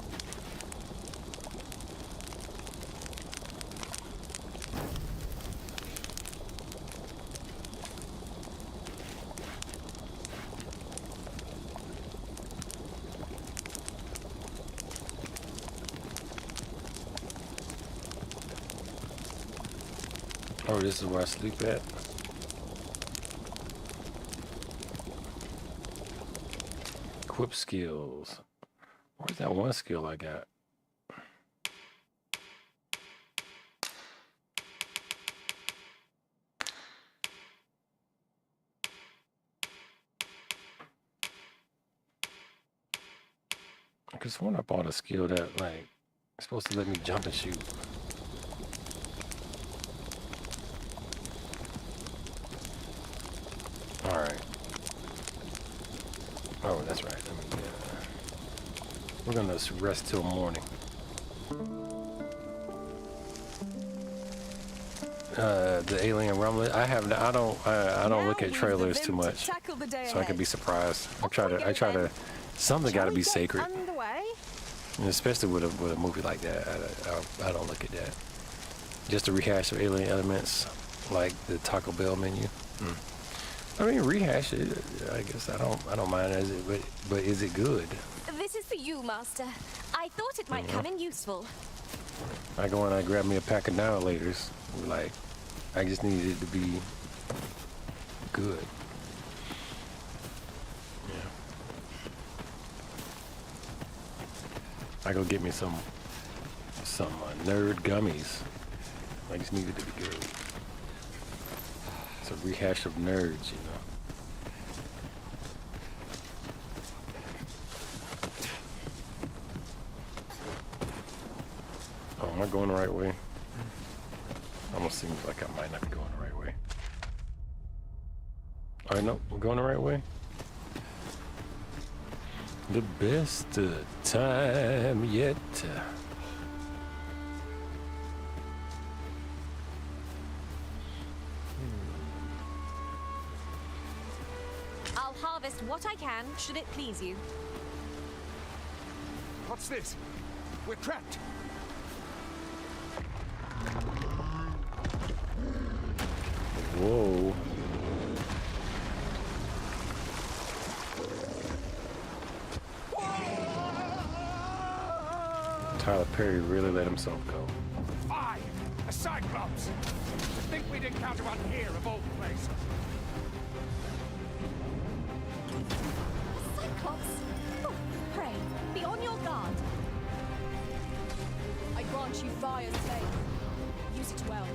A: Oh, this is where I sleep at. Equip skills. Where's that one skill I got? Because when I bought a skill that, like, it's supposed to let me jump and shoot. Alright. Oh, that's right. We're gonna rest till morning. The alien rumbling. I don't look at trailers too much, so I can be surprised. I try to. Something got to be sacred, and especially with a movie like that. I don't look at that. Just a rehash of alien elements, like the Taco Bell menu. I mean, rehash it. I guess I don't mind as it, but is it good?
G: This is for you, Master. I thought it might come in useful.
A: I go and I grab me a pack of Annihilators. Like, I just needed it to be good. Yeah. I go get me some nerd gummies. I just needed it to be good. It's a rehash of nerds, you know. Oh, am I going the right way? Almost seems like I might not be going the right way. All right, no, we're going the right way. The best time yet.
G: I'll harvest what I can, should it please you.
J: What's this? We're trapped.
A: Whoa. Tyler Perry really let himself go.
J: Fine! A Cyclops! To think we'd encounter one here of all places.
M: Cyclops? Oh, pray, be on your guard.
I: I grant you fire's faith. Use it well.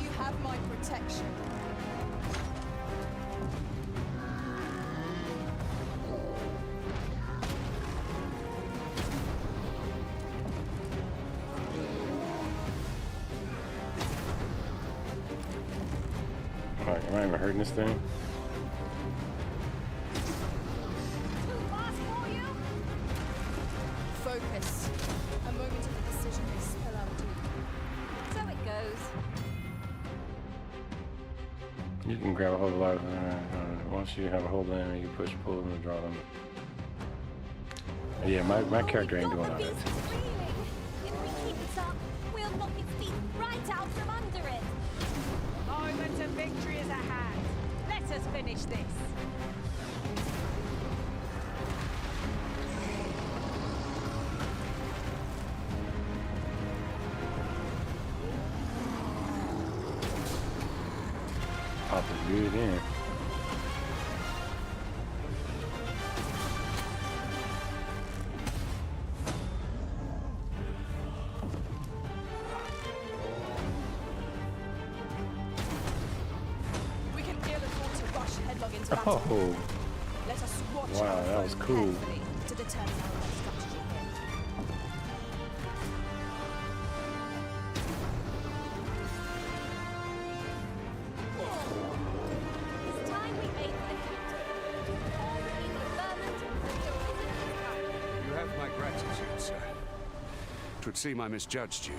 I: You have my protection.
A: Alright, am I even hurting this thing?
I: Focus. A moment of decision may spell out doom.
G: So it goes.
A: You can grab a hold of a lot of once you have a hold of them, you can push, pull them, and draw them. Yeah, my character ain't doing all that.
G: If we keep it up, we'll knock its feet right out from under it.
F: Moment of victory is at hand. Let us finish this.
A: Pop it good in.
I: We can hear the thought to rush headlong into battle.
A: Oh,
I: Let us watch
A: wow,
I: our
A: that was
I: foe
A: cool.
I: carefully to determine our best strategy here.
G: It's time we made the heat. All in the ferment, the prison is come.
J: You have my gratitude, sir. 'Twould seem I misjudged you.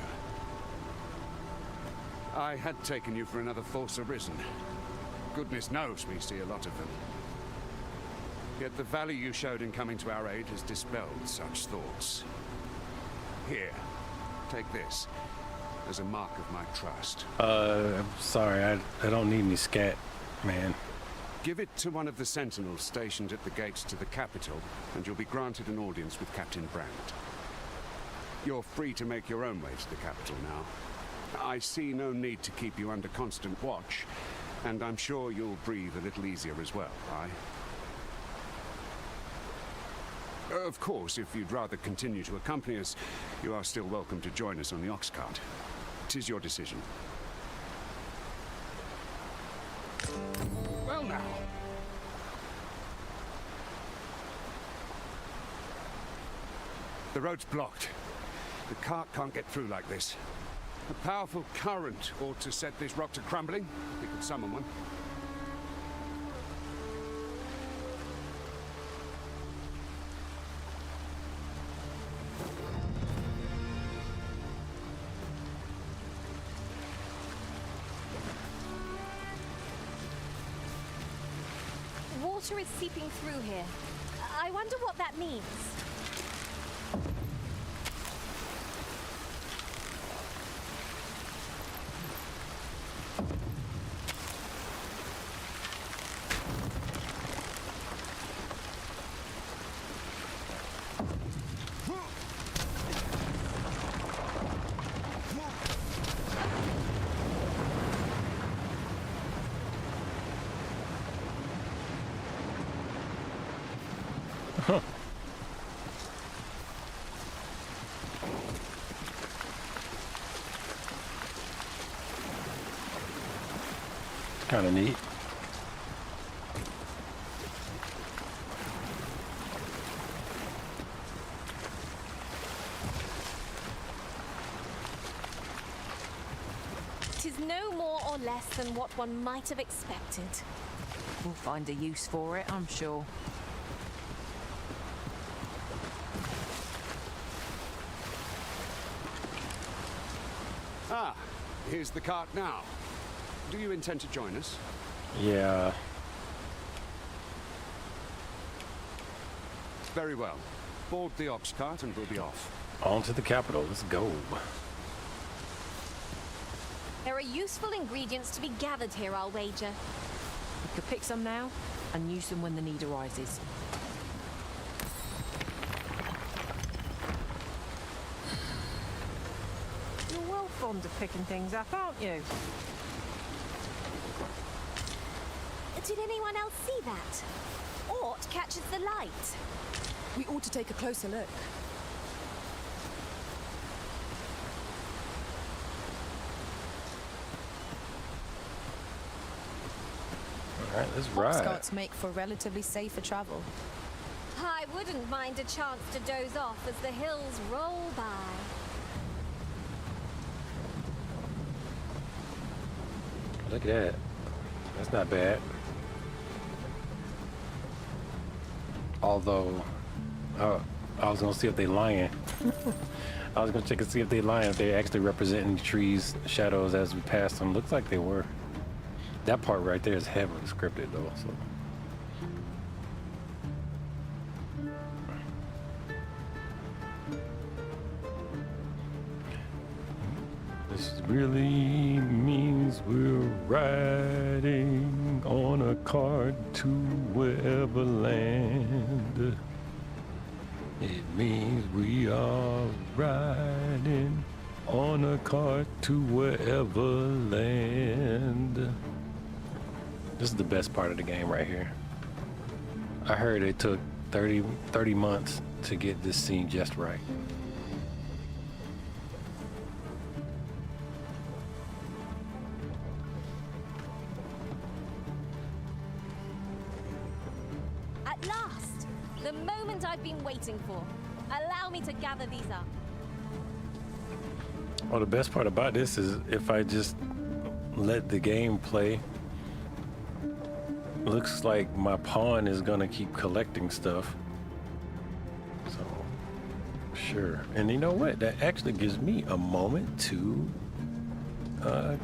J: I had taken you for another Force Arisen. Goodness knows we see a lot of them. Yet the value you showed in coming to our aid has dispelled such thoughts. Here, take this as a mark of my trust.
A: I'm sorry, I don't need any scat, man.
J: Give it to one of the sentinels stationed at the gates to the capital, and you'll be granted an audience with Captain Brandt. You're free to make your own way to the capital now. I see no need to keep you under constant watch, and I'm sure you'll breathe a little easier as well, aye? Of course, if you'd rather continue to accompany us, you are still welcome to join us on the ox cart. 'Tis your decision. Well now. The road's blocked. The cart can't get through like this. A powerful current ought to set this rock to crumbling. We could summon one.
G: Water is seeping through here. I wonder what that means.
A: Huh. Kind of neat.
G: Tis no more or less than what one might have expected.
F: We'll find a use for it, I'm sure.
J: Ah, here's the cart now. Do you intend to join us?
A: Yeah.
J: Very well. Board the ox cart and we'll be off.
A: On to the capital. Let's go.
G: There are useful ingredients to be gathered here, I'll wager.
F: We could pick some now and use them when the need arises. fond of picking things up, aren't you?
G: Did anyone else see that? Ort catches the light.
I: We ought to take a closer look.
A: All right, let's
I: Box
A: ride.
I: carts make for relatively safer travel.
G: I wouldn't mind a chance to doze off as the hills roll by.
A: Look at that. That's not bad. Although, I was gonna see if they lying. I was gonna check and see if they lying, if they actually representing trees, shadows as we passed them. Looks like they were. That part right there is heavily scripted though, so. This really means we're riding on a cart to wherever land. It means we are riding on a cart to wherever land. This is the best part of the game right here. I heard it took 30 months to get this scene just right.
G: At last! The moment I've been waiting for. Allow me to gather these up.
A: Well, the best part about this is if I just let the game play, looks like my pawn is gonna keep collecting stuff. So, sure. And you know what? That actually gives me a moment to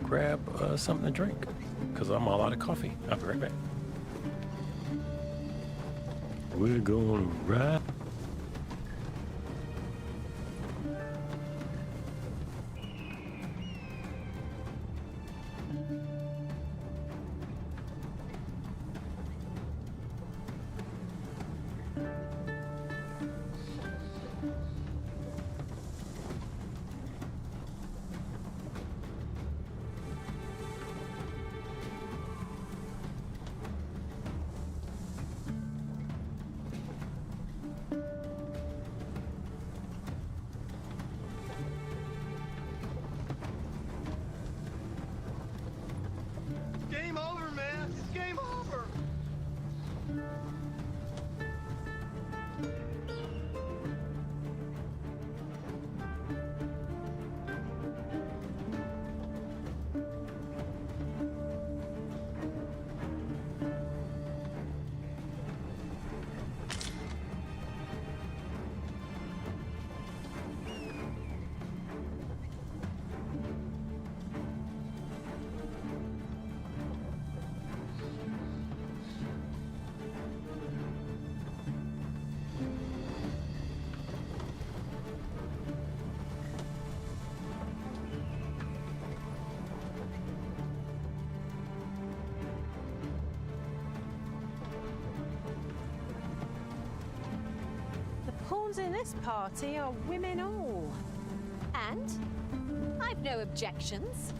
A: grab something to drink, because I'm all out of coffee. I'll be right back. We're gonna ride.
U: Game over, man. It's game over.
F: The pawns in this party are women all.
G: And I've no objections.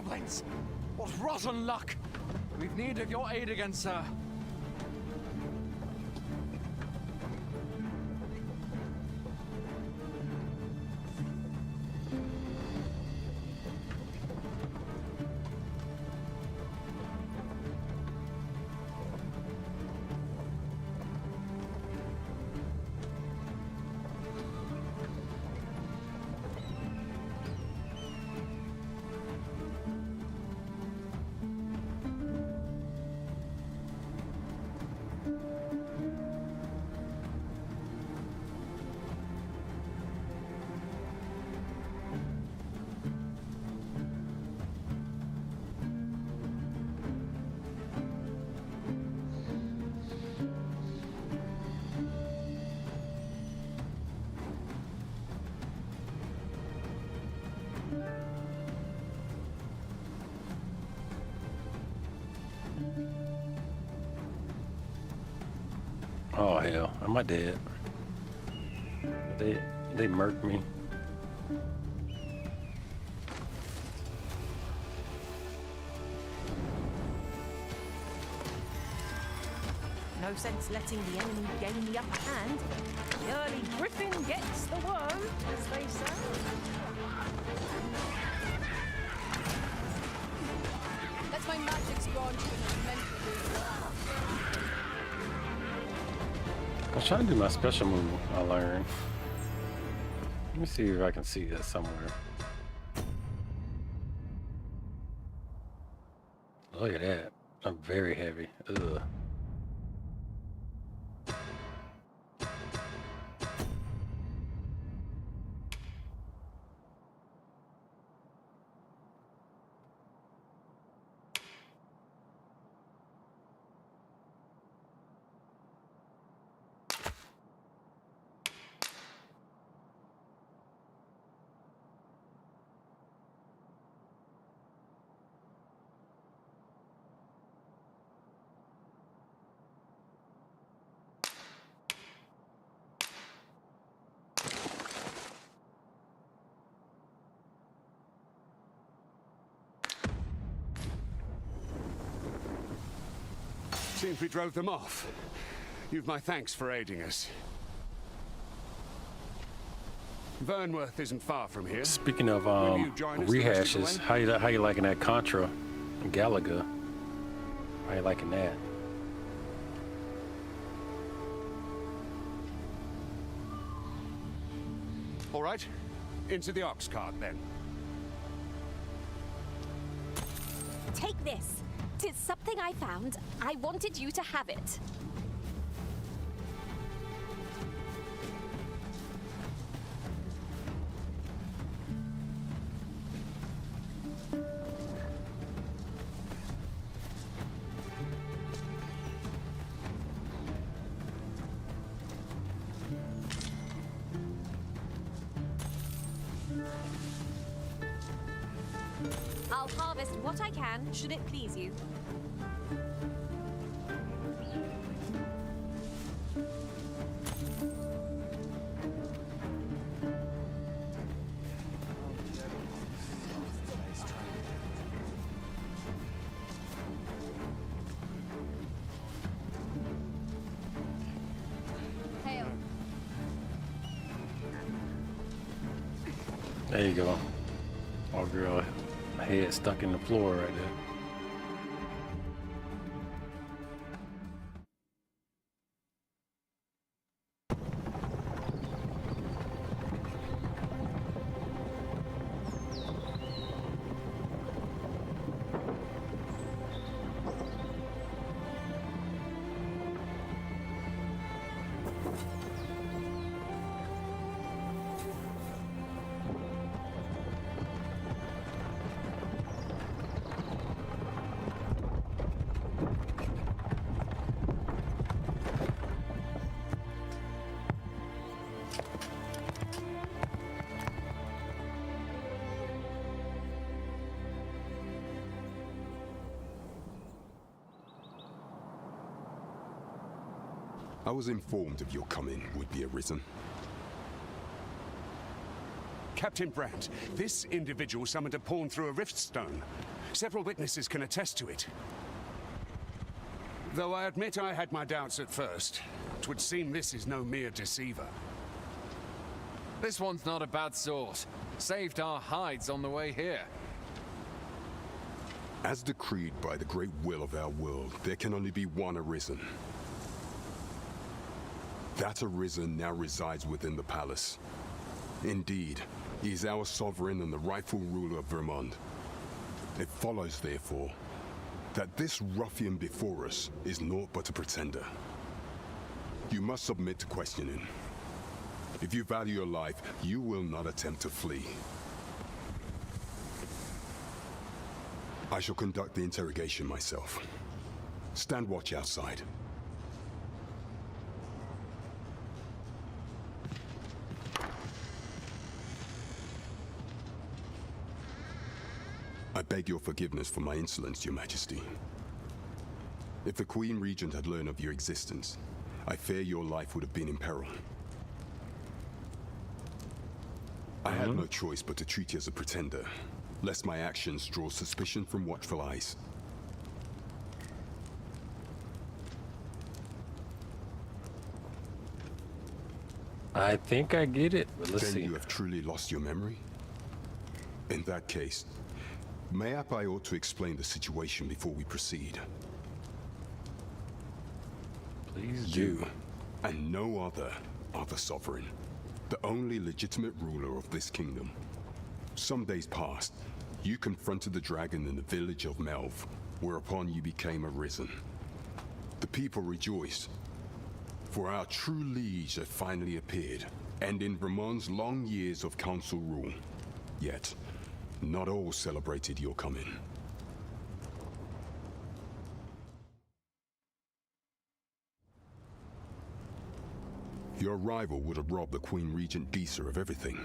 P: goblins! What rotten luck! We've need of your aid again, sir.
A: Oh hell, am I dead? They murked me.
F: No sense letting the enemy gain the upper hand. The early griffin gets the worm, as they say.
I: That's my magic's gone to an mental.
A: I was trying to do my special move I learned. Let me see if I can see that somewhere. Look at that. I'm very heavy. Ugh.
J: Seems we drove them off. You've my thanks for aiding us. Vernworth isn't far from here.
A: Speaking of rehashes, how you liking that Contra and Galaga? How you liking that?
J: All right, into the ox cart then.
G: Take this. 'Tis something I found. I wanted you to have it. I'll harvest what I can, should it please you.
A: There you go. Oh girl, head stuck in the floor right there.
K: I was informed of your coming, would-be Arisen.
J: Captain Brandt, this individual summoned a pawn through a rift stone. Several witnesses can attest to it. Though I admit I had my doubts at first. 'Twould seem this is no mere deceiver.
P: This one's not a bad sort. Saved our hides on the way here.
K: As decreed by the great will of our world, there can only be one Arisen. That Arisen now resides within the palace. Indeed, he is our sovereign and the rightful ruler of Vermont. It follows, therefore, that this ruffian before us is naught but a pretender. You must submit to questioning. If you value your life, you will not attempt to flee. I shall conduct the interrogation myself. Stand watch outside. I beg your forgiveness for my insolence, Your Majesty. If the Queen Regent had learned of your existence, I fear your life would have been in peril. I had no choice but to treat you as a pretender, lest my actions draw suspicion from watchful eyes.
A: I think I get it, but let's
K: then
A: see.
K: You have truly lost your memory? In that case, mayhap I ought to explain the situation before we proceed.
A: Please
K: do. And no other are the sovereign, the only legitimate ruler of this kingdom. Some days past, you confronted the dragon in the village of Melv, whereupon you became Arisen. The people rejoiced, for our true liege had finally appeared, ending Vermont's long years of council rule. Yet, not all celebrated your coming. Your arrival would have robbed the Queen Regent Disa of everything.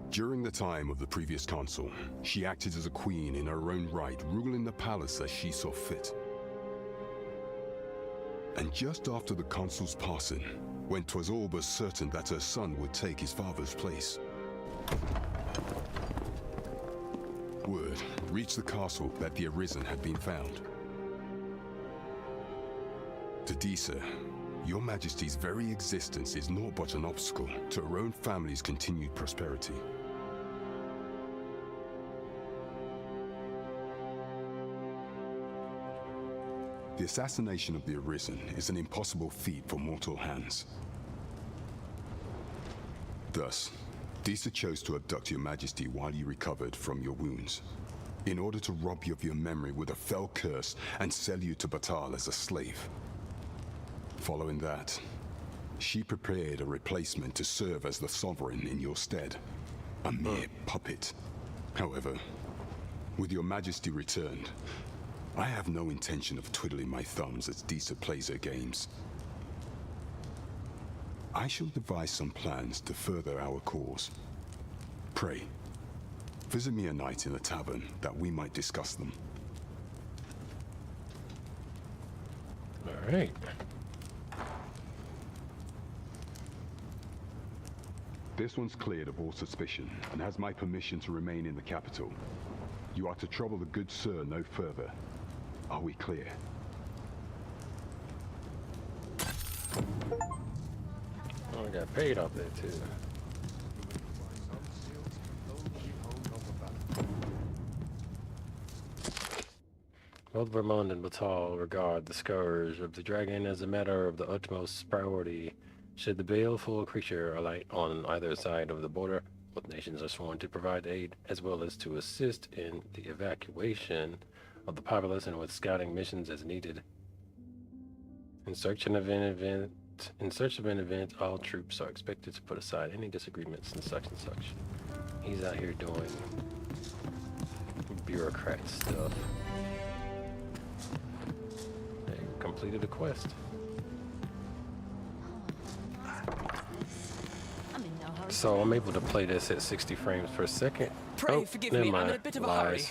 K: During the time of the previous consul, she acted as a queen in her own right, ruling the palace as she saw fit. And just after the consul's passing, when 'twas all but certain that her son would take his father's place, word reached the castle that the Arisen had been found. To Disa, Your Majesty's very existence is naught but an obstacle to her own family's continued prosperity. The assassination of the Arisen is an impossible feat for mortal hands. Thus, Disa chose to abduct Your Majesty while you recovered from your wounds, in order to rob you of your memory with a fell curse and sell you to Batal as a slave. Following that, she prepared a replacement to serve as the sovereign in your stead, a mere puppet. However, with Your Majesty returned, I have no intention of twiddling my thumbs as Disa plays her games. I shall devise some plans to further our cause. Pray, visit me a night in the tavern that we might discuss them.
A: All right.
K: This one's cleared of all suspicion and has my permission to remain in the capital. You are to trouble the good sir no further. Are we clear?
A: Oh, I got paid off there too. Both Vermont and Batal regard the scourge of the dragon as a matter of the utmost priority. Should the baleful creature alight on either side of the border, both nations are sworn to provide aid as well as to assist in the evacuation of the populace and with scouting missions as needed. In search of an event, all troops are expected to put aside any disagreements and such and such. He's out here doing bureaucrat stuff. They completed a quest. So I'm able to play this at 60 frames per second.
D: Pray forgive me, I'm in a bit of a hurry.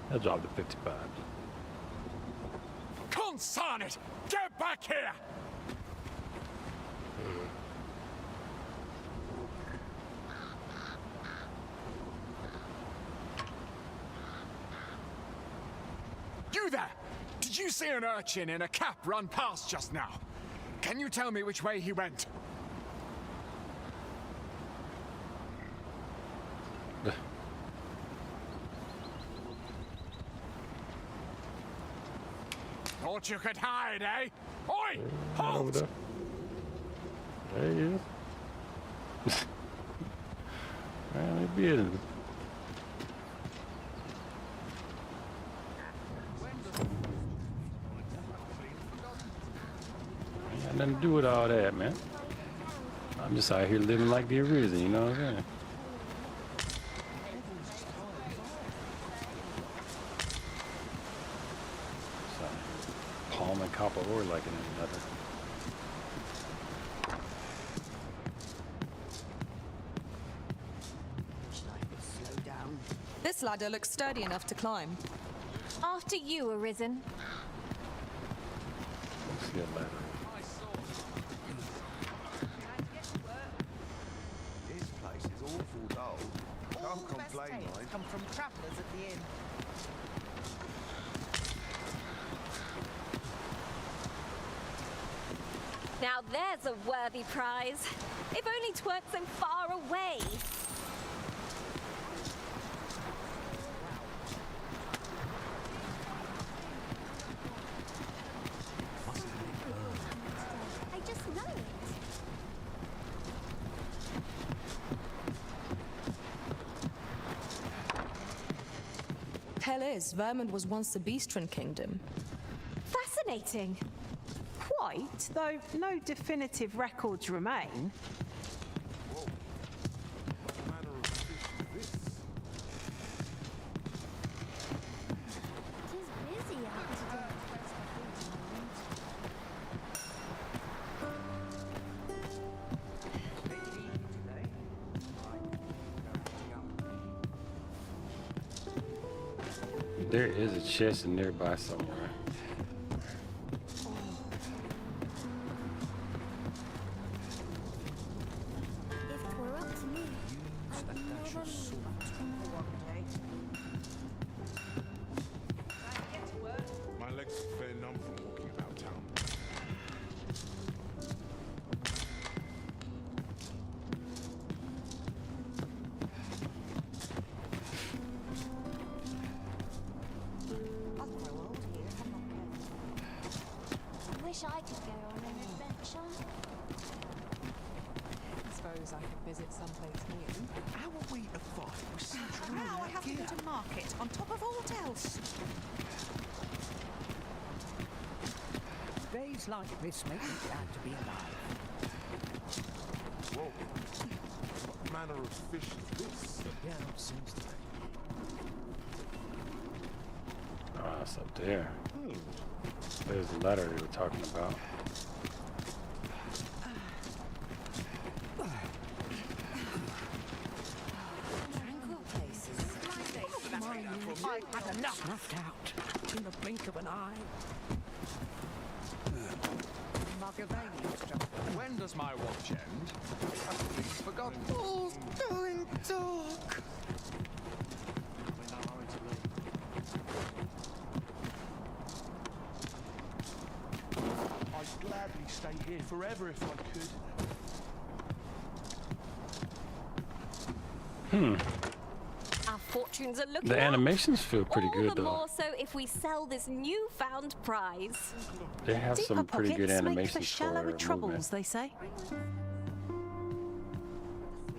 A: I'll drop to 55.
P: Consign it! Get back here! there! Did you see an urchin in a cap run past just now? Can you tell me which way he went? Thought you could hide, eh? Oi! Halt!
A: There he is. Well, it be it. Ain't got nothing to do with all that, man. I'm just out here living like the Arisen, you know what I'm saying? Palm and copper ore like it ain't nothing.
I: This ladder looks sturdy enough to climb.
G: After you, Arisen.
A: Let's see a ladder.
U: This place is awful dull. Can't complain, mate.
B: Come from travellers at the inn.
G: Now there's a worthy prize. If only 'tweren't so far away.
M: I just know it.
I: Hell is, Vermund was once the Beastren Kingdom.
G: Fascinating.
F: Quite, though no definitive records remain.
A: There is a chest nearby somewhere.
M: If it were up to me, I'd never leave.
O: My legs are fair numb from walking about town.
M: I wish I could go on an adventure.
B: I suppose I could visit someplace new.
U: How are we to fight with such
B: Now I have to go to market on top of all else.
C: Days like this make me glad to be alive.
O: Whoa. What manner of fish is this?
C: Yeah, it seems to be.
A: Oh, it's up there. There's the ladder they were talking about.
C: Tranquil places. I've had enough. Snuffed out in the blink of an eye.
P: When does my watch end?
U: I've forgotten. All's going dark. I'd gladly stay here forever if I could.
G: Our fortunes are looking
A: The
G: up.
A: animations feel pretty
G: All
A: good
G: the
A: though.
G: more so if we sell this newfound prize.
A: They have
Q: Deeper
A: some pretty good
Q: pockets make
A: animations
Q: for shallower
A: movement.
Q: troubles, they say.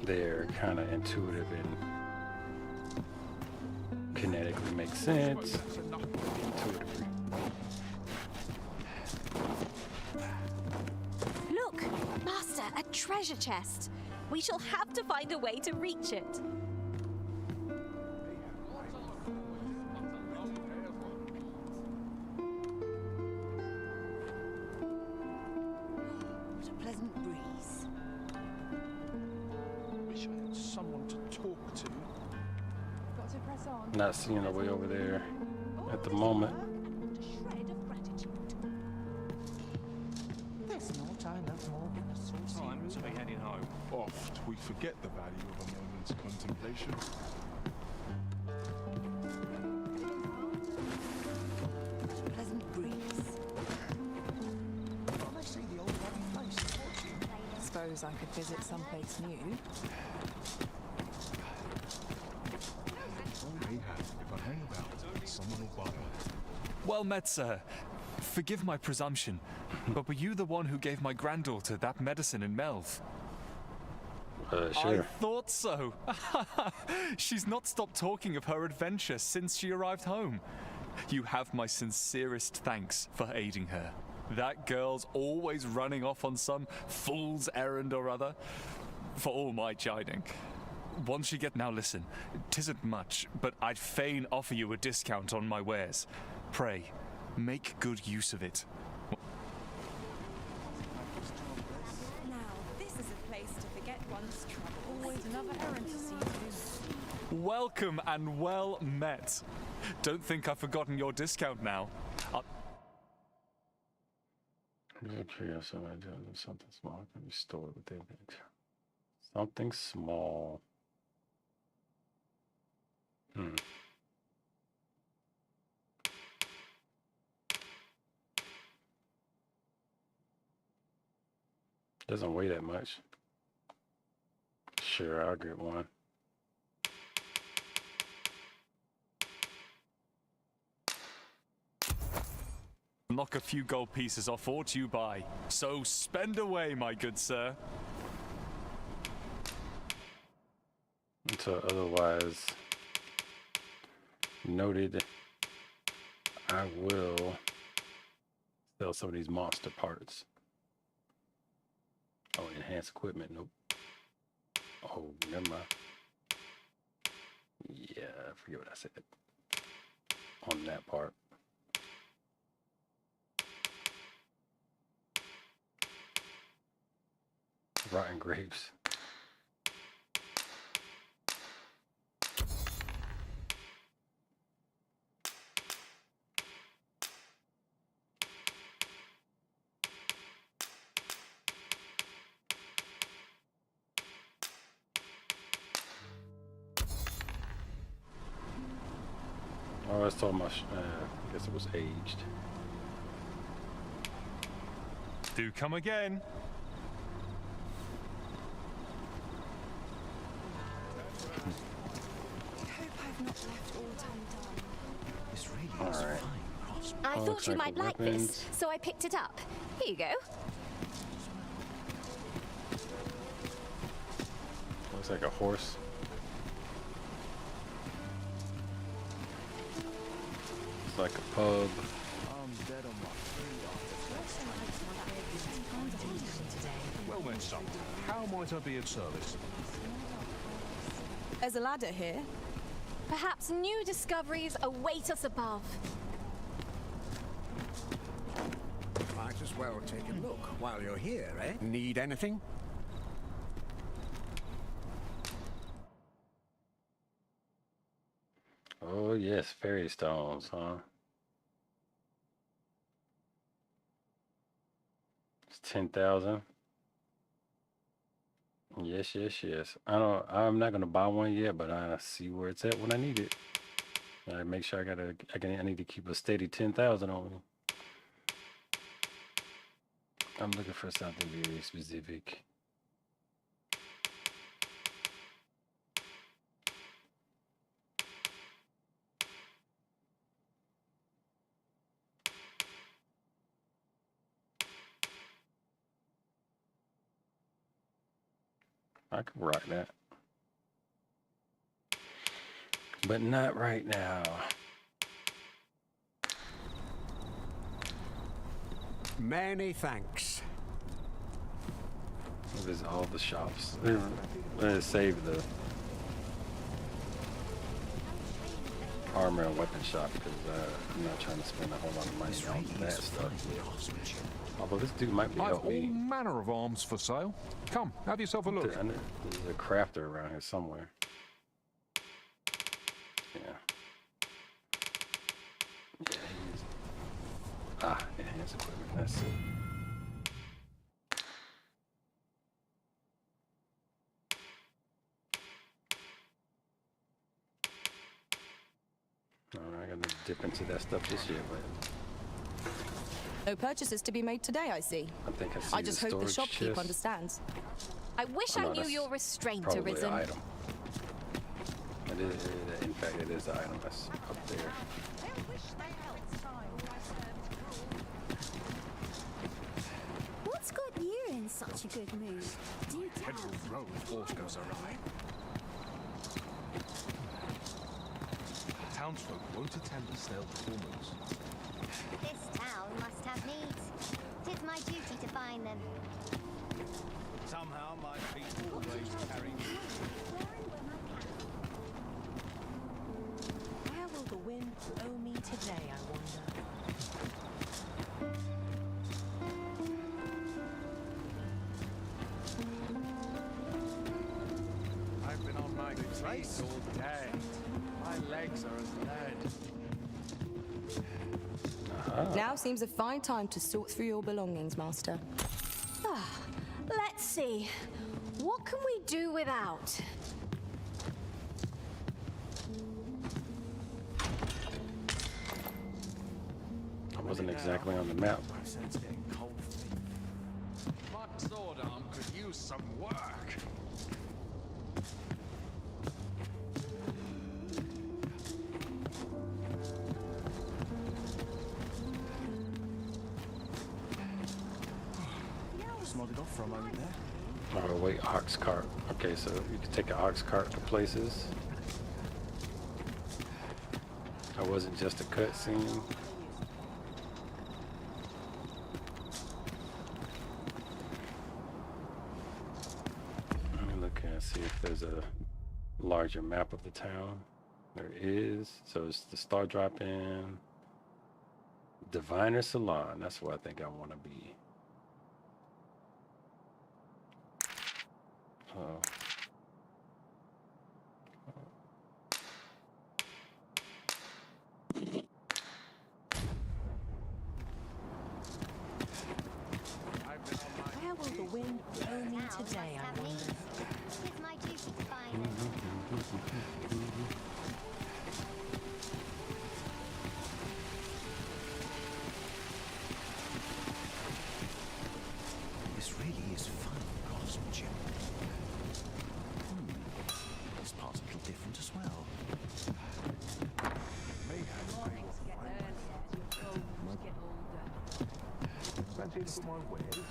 A: They're kind of intuitive and kinetically make sense. Intuitively.
G: Look, Master, a treasure chest. We shall have to find a way to reach it.
C: What a pleasant breeze.
U: Wish I had someone to talk to.
I: Got to press on.
A: Not seeing the way over there at the moment.
C: There's naught I love more than a saucy.
O: Time to be heading home. Oft we forget the value of a moment's contemplation.
B: suppose I could visit someplace new.
R: If I hang about, someone will buy her.
L: Well met, sir. Forgive my presumption, but were you the one who gave my granddaughter that medicine in Melv?
A: Sure.
L: I thought so. She's not stopped talking of her adventure since she arrived home. You have my sincerest thanks for aiding her. That girl's always running off on some fool's errand or other, for all my chiding. Once you get... Now listen, 'tisn't much, but I'd fain offer you a discount on my wares. Pray, make good use of it.
B: Now, this is a place to forget one's troubles. Always another errand to see to.
L: Welcome and well met. Don't think I've forgotten your discount now.
A: Something small can be stored within it. Something small. Doesn't weigh that much. Sure, I'll get one.
L: Knock a few gold pieces off aught you buy. So spend away, my good sir.
A: So otherwise noted, I will sell some of these monster parts. Oh, enhanced equipment. Nope. Oh, never mind. Yeah, I forget what I said on that part. Rotten grapes. Oh, I was talking about, I guess it was aged.
L: Do come again.
G: This
A: really is fine.
G: I thought you might like this, so I picked it up. Here you go.
A: Looks like a horse. It's like a pub.
R: Well then, son, how might I be of service?
I: There's a ladder here.
G: Perhaps new discoveries await us above.
J: Might as well take a look while you're here, eh? Need anything?
A: Oh yes, fairy stones, huh? It's 10,000. Yes, yes, yes. I'm not gonna buy one yet, but I see where it's at when I need it. I make sure I need to keep a steady 10,000 on me. I'm looking for something very specific. I can rock that. But not right now.
J: Many thanks.
A: Visit all the shops. Let's save the armor and weapon shop because I'm not trying to spend a whole lot of money on that stuff. Although this dude might be
R: I've
A: helping
R: all
A: me.
R: manner of arms for sale. Come, have yourself a look.
A: There's a crafter around here somewhere. Yeah. Yeah, he's... enhanced equipment. That's it. Alright, I gotta dip into that stuff this year, but...
I: No purchases to be made today, I see.
A: I think I see
I: I just hope the
A: storage
I: shopkeep
A: chest.
I: understands.
G: I wish I knew your restraint,
A: Probably
G: Arisen.
A: an item. It is, in fact, it is the item that's up there.
H: What's got you in such a good mood? Do
P: Head will throw if horse goes awry. Townsfolk won't attend a stale performance.
H: This town must have needs. 'Tis my duty to find them.
U: Somehow my feet always carry me.
C: Where will the wind blow me today, I wonder?
P: I've been on my feet all day. My legs are as lead.
E: Now seems a fine time to sort through your belongings, Master.
G: Let's see. What can we do without?
A: I wasn't exactly on the map.
P: My sense getting cold feet. My sword arm could use some work.
S: Just nodded off for a moment there.
A: Oh wait, ox cart. Okay, so you can take an ox cart to places. That wasn't just a cutscene. Let me look and see if there's a larger map of the town. There is. So it's the Star Drop In. Diviner Salon. That's where I think I want to be. Oh.
C: Where will the wind blow me today, I wonder?
H: 'Tis my duty to find them.
S: This really is fine craftsmanship. This part's a little different as well.
P: Fancy to put my wares?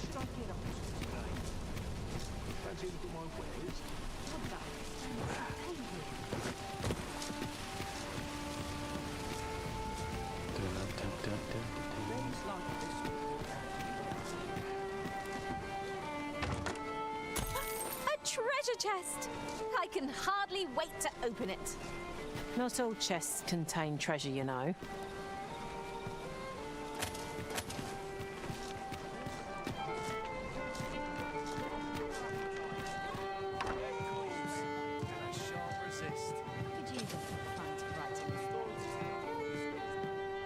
C: Should I get up today?
P: Fancy to put my wares?
C: What about things like this?
G: A treasure chest! I can hardly wait to open it.
F: Not all chests contain treasure, you know.
B: Could use a fun to write in.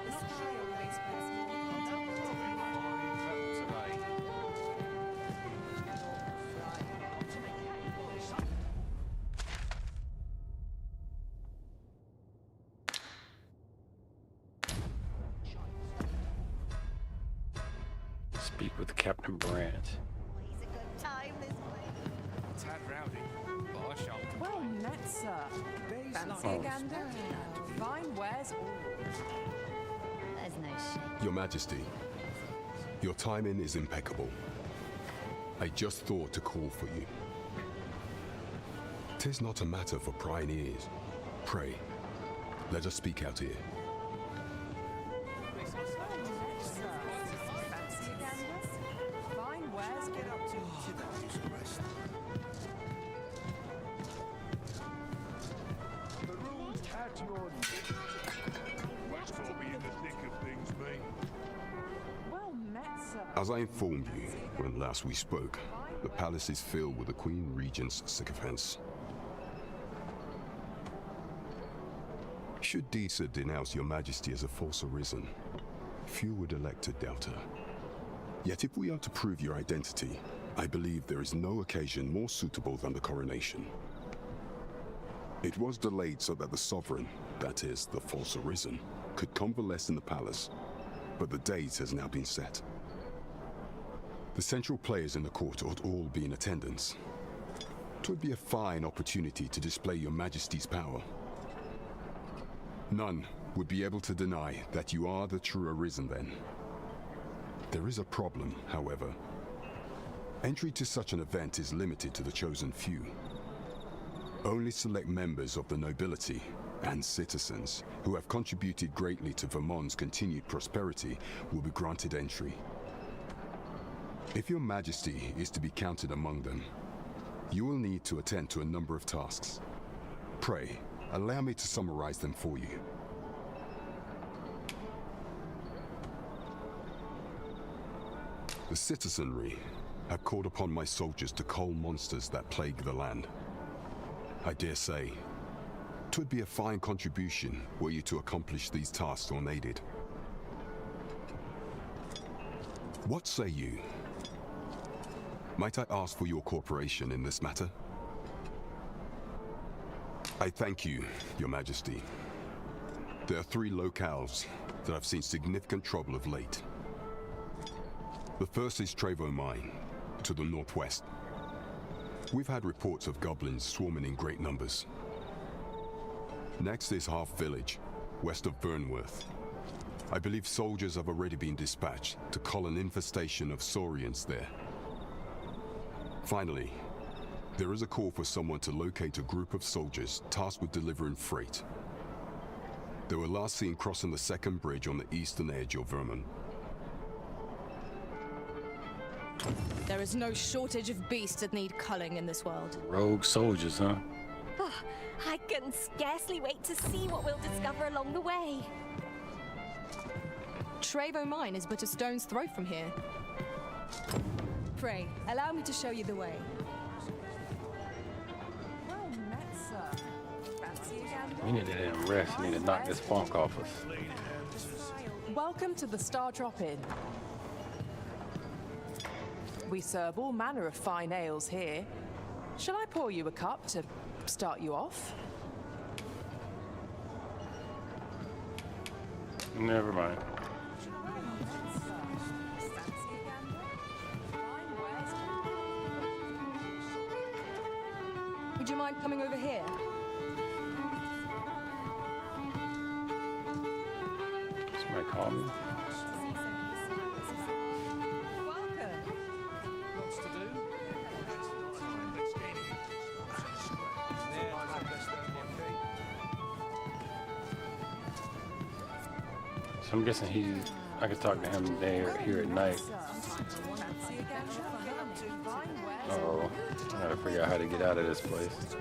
B: The sky always puts
A: Speak with Captain Brandt.
H: Always a good time this way.
P: Tad rowdy, but I shall complain.
C: Well met, sir. Fancy a gander? Fine wares all.
H: There's no shame.
K: Your Majesty, your timing is impeccable. I just thought to call for you. 'Tis not a matter for prying ears. Pray, let us speak out here.
C: Fancy a gander? Fine wares get up to
P: The room's at your West will be in the thick of things, mate.
C: Well met, sir.
K: As I informed you when last we spoke, the palace is filled with the Queen Regent's sycophants. Should Disa denounce your Majesty as a false arisen, few would elect to doubt her. Yet if we are to prove your identity, I believe there is no occasion more suitable than the coronation. It was delayed so that the sovereign, that is, the false arisen, could convalesce in the palace, but the date has now been set. The central players in the court ought all be in attendance. 'Twould be a fine opportunity to display your majesty's power. None would be able to deny that you are the true arisen then. There is a problem, however. Entry to such an event is limited to the chosen few. Only select members of the nobility and citizens who have contributed greatly to Vermont's continued prosperity will be granted entry. If your majesty is to be counted among them, you will need to attend to a number of tasks. Pray, allow me to summarize them for you. The citizenry have called upon my soldiers to cull monsters that plague the land. I dare say, 'twould be a fine contribution were you to accomplish these tasks unaided. What say you? Might I ask for your cooperation in this matter? I thank you, Your Majesty. There are 3 locales that have seen significant trouble of late. The first is Trevo Mine, to the northwest. We've had reports of goblins swarming in great numbers. Next is Half Village, west of Burnworth. I believe soldiers have already been dispatched to cull an infestation of saurians there. Finally, there is a call for someone to locate a group of soldiers tasked with delivering freight. They were last seen crossing the second bridge on the eastern edge of Vermont.
I: There is no shortage of beasts that need culling in this world.
A: Rogue soldiers, huh?
G: Oh, I can scarcely wait to see what we'll discover along the way.
I: Trevo Mine is but a stone's throw from here. Pray, allow me to show you the way.
C: Well met, sir. Fancy again?
A: We need to let him rest. We need to knock this funk off us.
C: Welcome to the Star Drop Inn. We serve all manner of fine ales here. Shall I pour you a cup to start you off?
A: Never mind.
I: Would you mind coming over here?
A: Somebody call me? So I'm guessing I could talk to him there, here at night. Uh-oh, I gotta figure out how to get out of this place.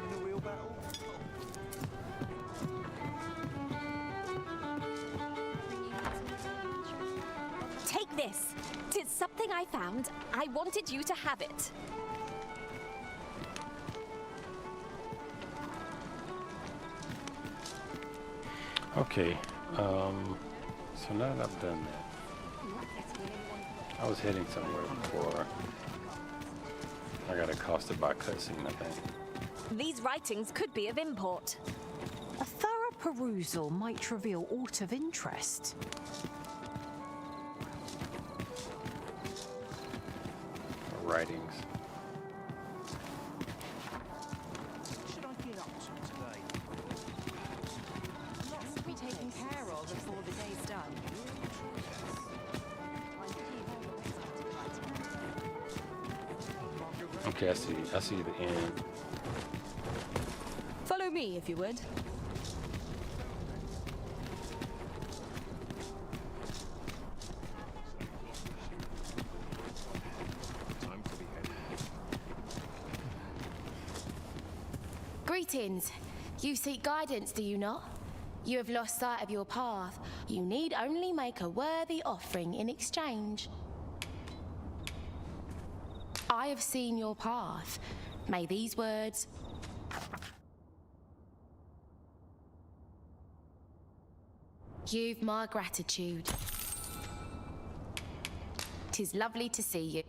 G: Take this. 'Tis something I found. I wanted you to have it.
A: Okay, so now that I've done that, I was heading somewhere before I got accosted by a cutscene, I think.
G: These writings could be of import.
T: A thorough perusal might reveal aught of interest.
A: Writings.
C: What should I get up to today?
B: Lots to be taken care of before the day's done.
A: Okay, I see the end.
I: Follow me, if you would.
N: Greetings. You seek guidance, do you not? You have lost sight of your path. You need only make a worthy offering in exchange. I have seen your path. May these words... You've my gratitude. 'Tis lovely to see you.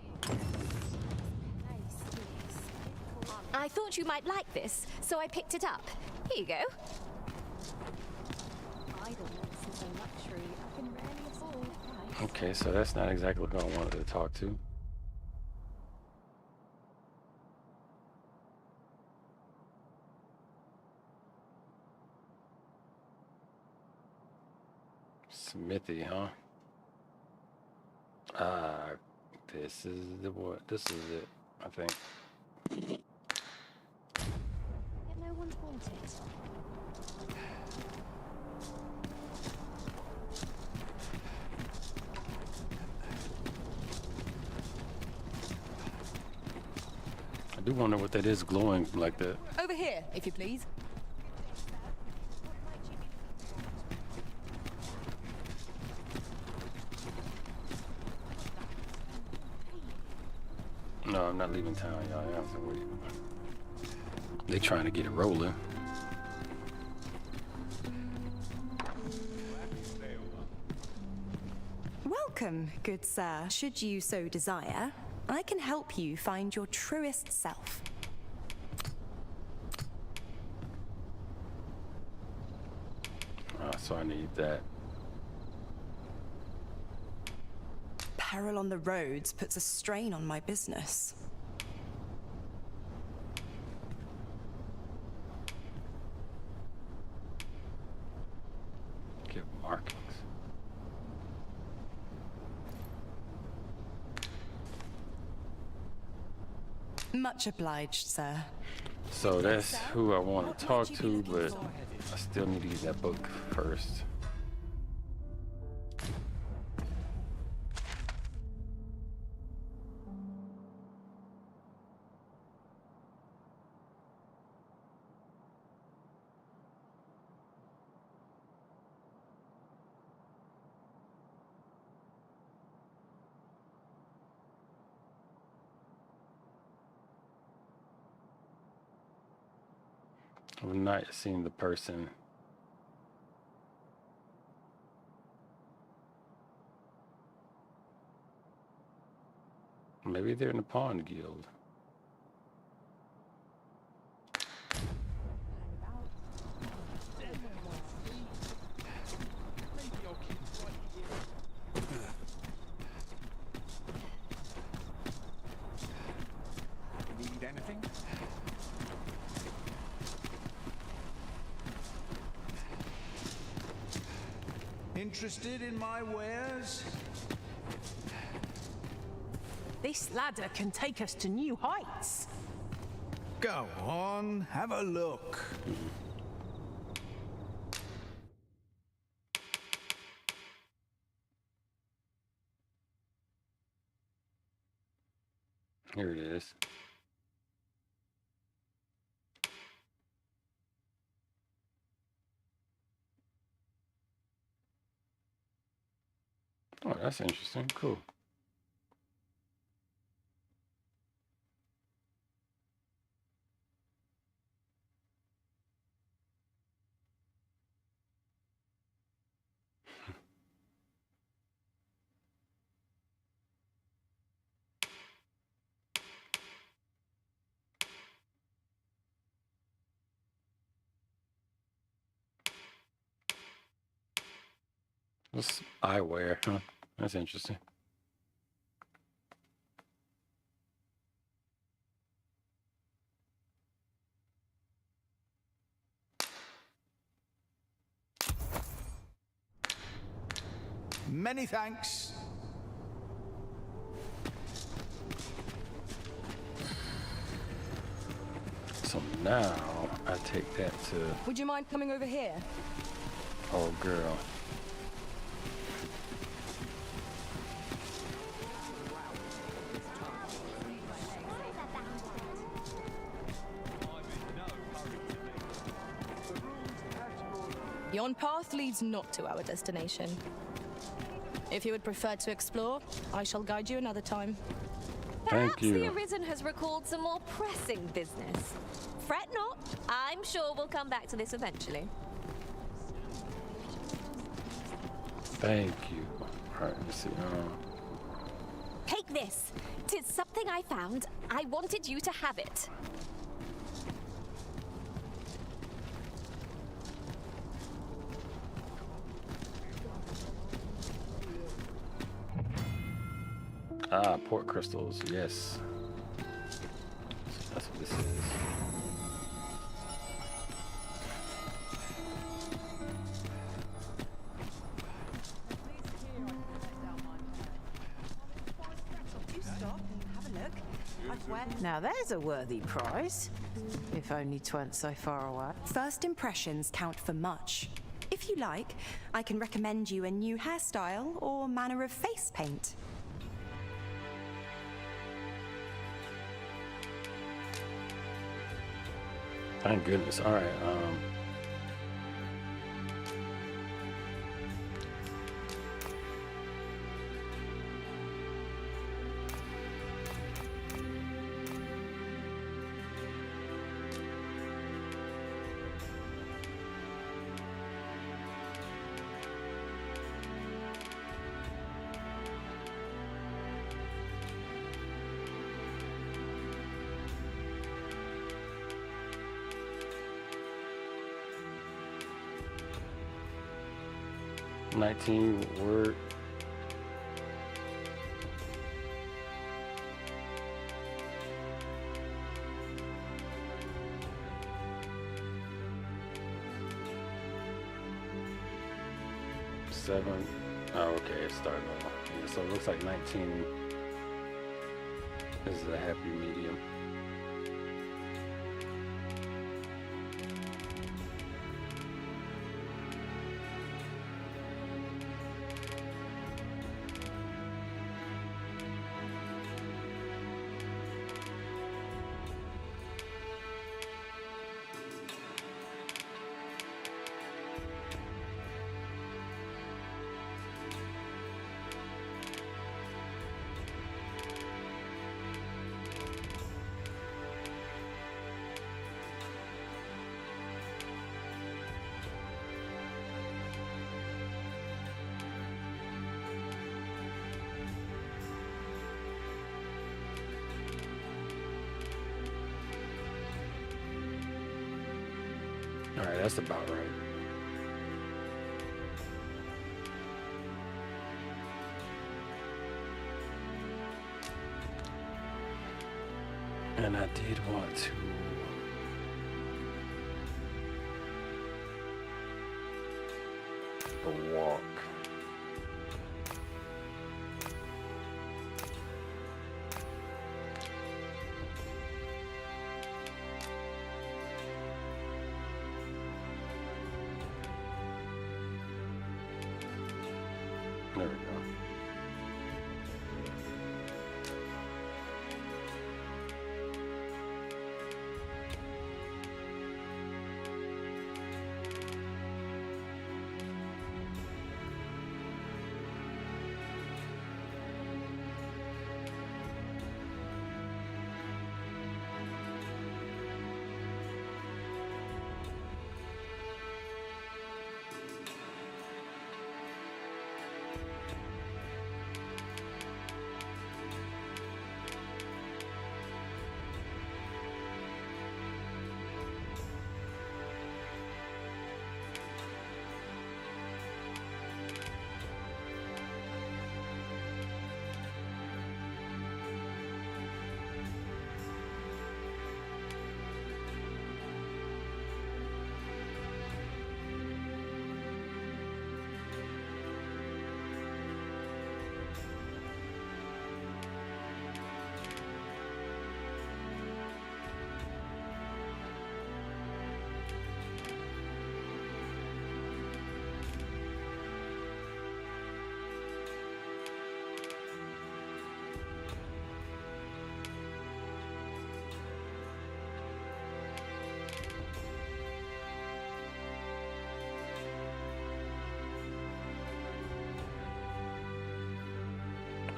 G: I thought you might like this, so I picked it up. Here you go. Idleness is a luxury I can rarely afford.
A: Okay, so that's not exactly who I wanted to talk to. Smithy, huh? This is the what? This is it, I think.
G: Yet no one's wanted.
A: I do wonder what that is glowing like that.
I: Over here, if you please.
A: No, I'm not leaving town, y'all. They trying to get it rolling.
D: Welcome, good sir. Should you so desire, I can help you find your truest self.
A: So I need that.
D: Peril on the roads puts a strain on my business.
A: Get markings.
D: Much obliged, sir.
A: So that's who I want to talk to, but I still need to get that book first. I've not seen the person. Maybe they're in the Pawn Guild.
P: Need anything? Interested in my wares?
F: This ladder can take us to new heights.
P: Go on, have a look.
A: Here it is. Oh, that's interesting. Cool. What's eyewear? Huh? That's interesting.
P: Many thanks.
A: So now I take that to
I: Would you mind coming over here?
A: old girl.
I: Yon path leads not to our destination. If you would prefer to explore, I shall guide you another time.
G: Perhaps the Arisen has recalled some more pressing business. Fret not. I'm sure we'll come back to this eventually.
A: Thank you. All right, let's see.
G: Take this. 'Tis something I found. I wanted you to have it.
A: Ah, port crystals, yes. That's what this is.
F: Now there's a worthy prize. If only 'tweren't so far away.
D: First impressions count for much. If you like, I can recommend you a new hairstyle or manner of face paint.
A: Thank goodness. All right. Um, 19 word. Seven. Oh, okay, it started off. Yeah, so it looks like 19 is a happy medium. All right, that's about right. And I did want to walk. There we go.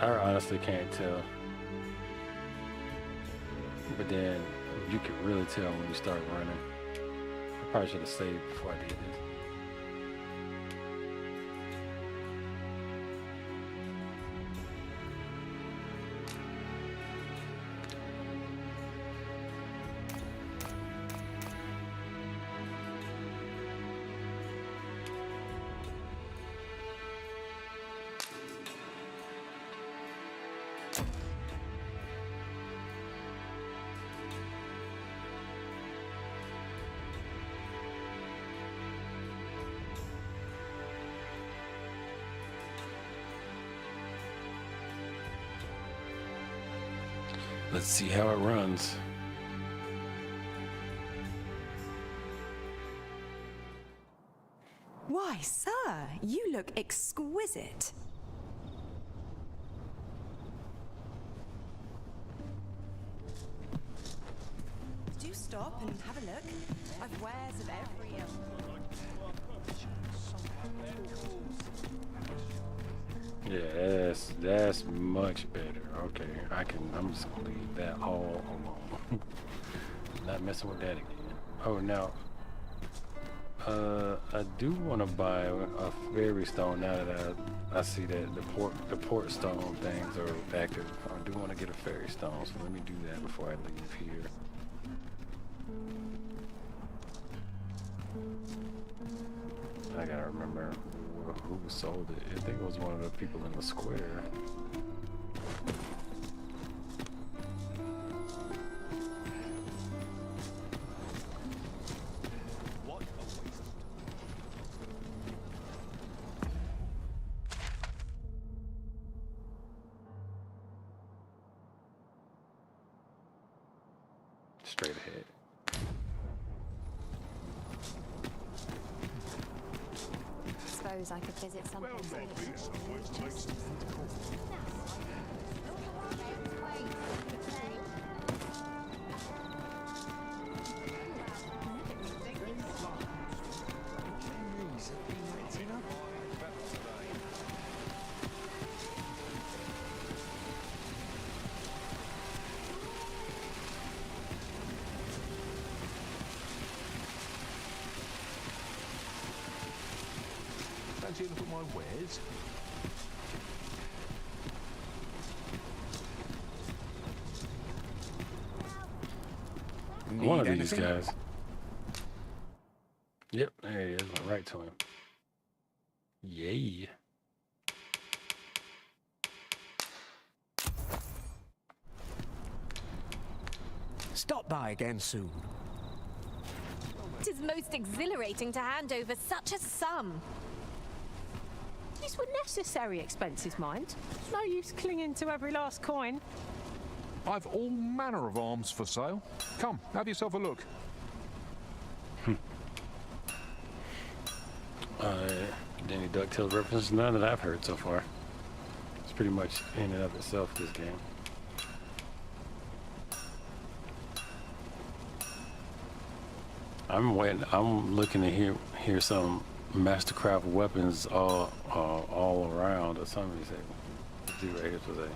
A: I honestly can't tell. But then you can really tell when you start running. I probably should have saved before I did this. Let's see how it runs.
D: Why, sir, you look exquisite. Do stop and have a look. I've wares of every ilk.
A: Yeah, that's much better. Okay, I'm just gonna leave that all alone. Not messing with that again. Oh, now, I do want to buy a fairy stone now that I see that the port stone things are active. I do want to get a fairy stone, so let me do that before I leave here. I gotta remember who sold it. I think it was one of the people in the square. Straight ahead.
G: Suppose I could visit something.
R: Fancy a look at my wares?
A: One of these guys. Yep, there he is. Went right to him. Yay.
M: Stop by again soon.
G: 'Tis most exhilarating to hand over such a sum.
F: These were necessary expenses, mind. No use clinging to every last coin.
R: I've all manner of arms for sale. Come, have yourself a look.
A: Any DuckTales references? None that I've heard so far. It's pretty much in and of itself, this game. I'm looking to hear some Mastercraft weapons all around, or something. You say, let's do right here was a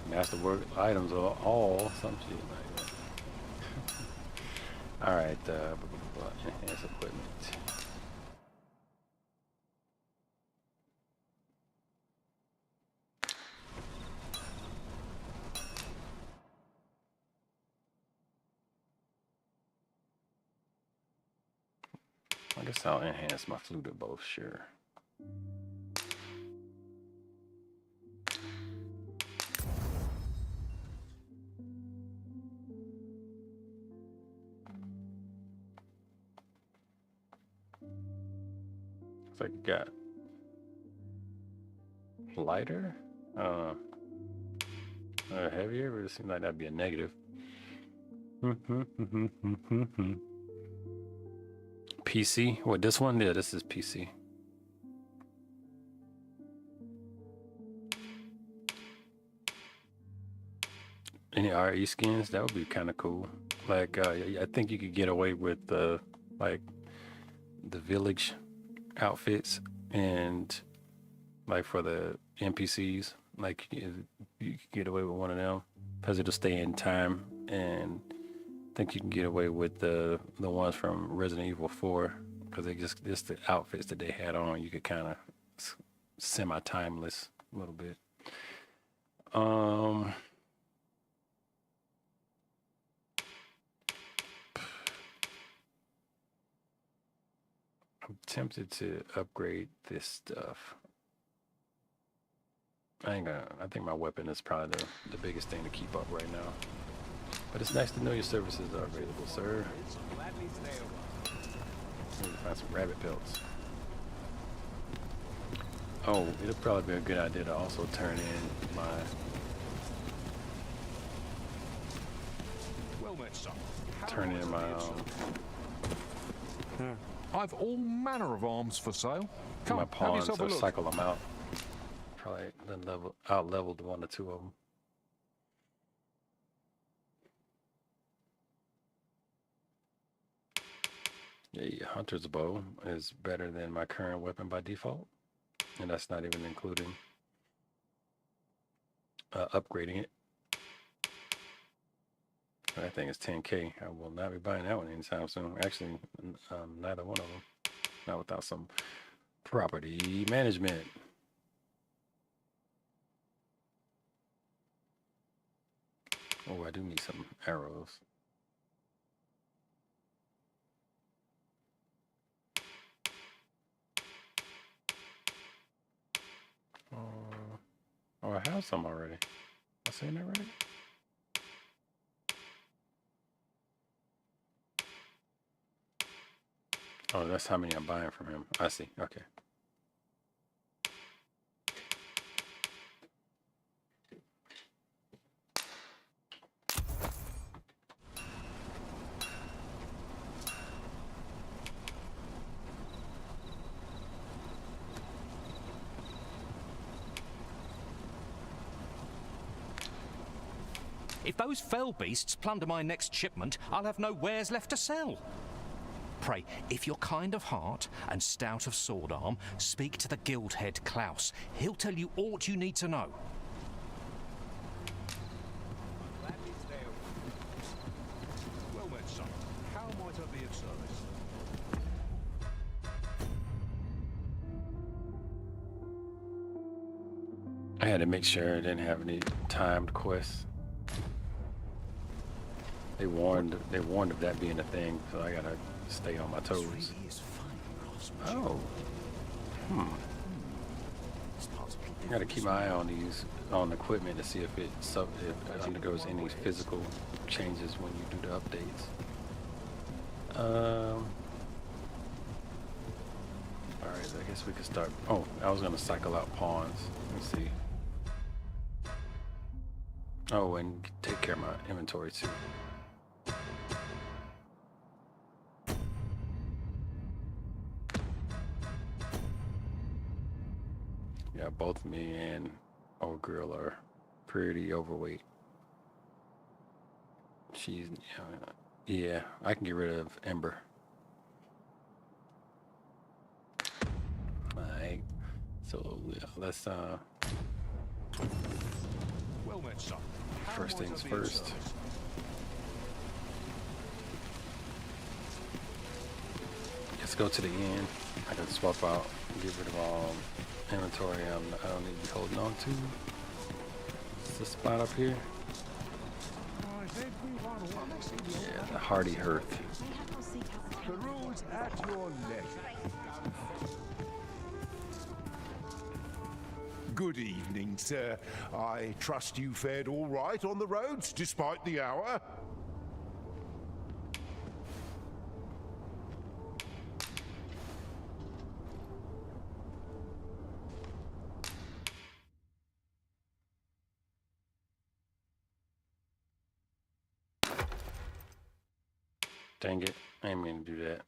A: Masterwork items or all some shit like that. All right, enhance equipment. I guess I'll enhance my fluted bow, sure. Looks like you got lighter, heavier, but it seems like that'd be a negative. PC? What, this one? Yeah, this is PC. Any RE skins? That would be kind of cool. Like, I think you could get away with like the village outfits and like for the NPCs, like you could get away with one of them because it'll stay in time, and I think you can get away with the ones from Resident Evil 4 because they just the outfits that they had on. You could kind of semi-timeless a little bit. I'm tempted to upgrade this stuff. I think my weapon is probably the biggest thing to keep up right now. But it's nice to know your services are available, sir. Need to find some rabbit pelts. Oh, it'll probably be a good idea to also turn in my turn in my
R: I've all manner of arms for sale. Come,
A: my
R: have
A: pawns
R: yourself a
A: or
R: look.
A: cycle them out. Probably then out leveled one or two of them. Yeah, Hunter's bow is better than my current weapon by default, and that's not even including upgrading it. That thing is 10K. I will not be buying that one anytime soon. Actually, neither one of them. Not without some property management. Oh, I do need some arrows. Oh, I have some already. I seen that right? Oh, that's how many I'm buying from him. I see. Okay.
Q: If those fell beasts plunder my next shipment, I'll have no wares left to sell. Pray, if you're kind of heart and stout of sword arm, speak to the guild head Klaus. He'll tell you aught you need to know.
P: Well met, son. How might I be of service?
A: I had to make sure I didn't have any timed quests. They warned of that being a thing, so I gotta stay on my toes. Oh. I gotta keep my eye on on equipment to see if it undergoes any physical changes when you do the updates. Alright, I guess we could start. Oh, I was gonna cycle out pawns. Let's see. Oh, and take care of my inventory too. Yeah, both me and old girl are pretty overweight. She's, yeah, I can get rid of Ember. Alright, so let's
P: Well met, son.
A: first things first. Let's go to the end. I can swap out, get rid of all inventory I don't need to be holding on to. It's the spot up here. Yeah, the hardy hearth.
P: The rules at your leisure. Good evening, sir. I trust you fared all right on the roads, despite the hour?
A: Dang it, I didn't mean to do that.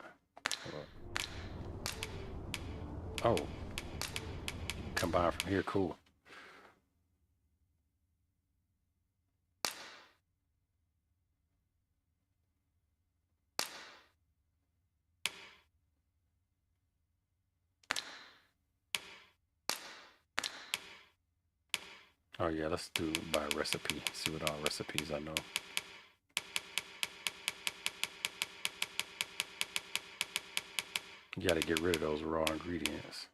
A: Oh. Come by from here, cool. Oh yeah, let's do by recipe. See what all recipes I know. You gotta get rid of those raw ingredients.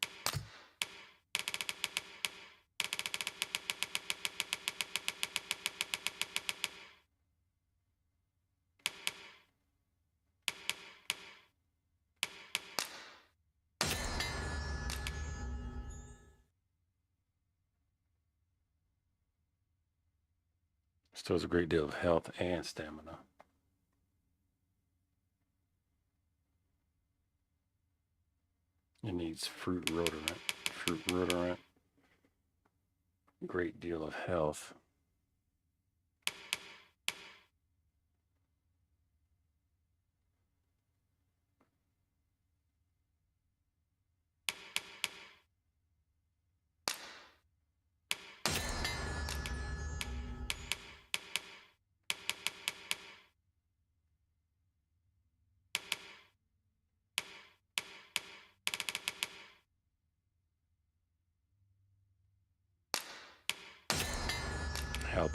A: Still has a great deal of health and stamina. It needs fruit rhodorant. Great deal of health.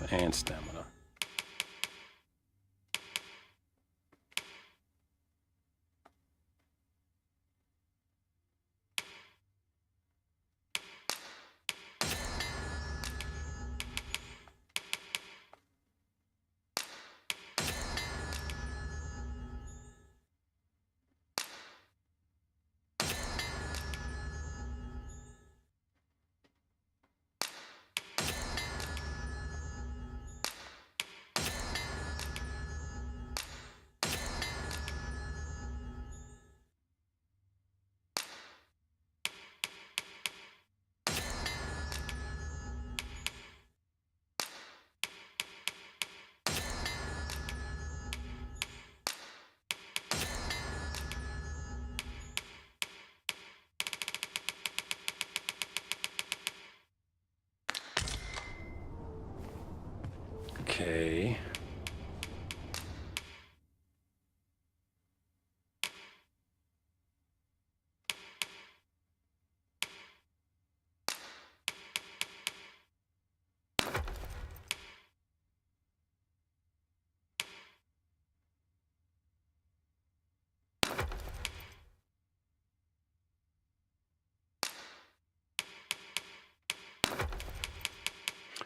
A: health and stamina. Okay.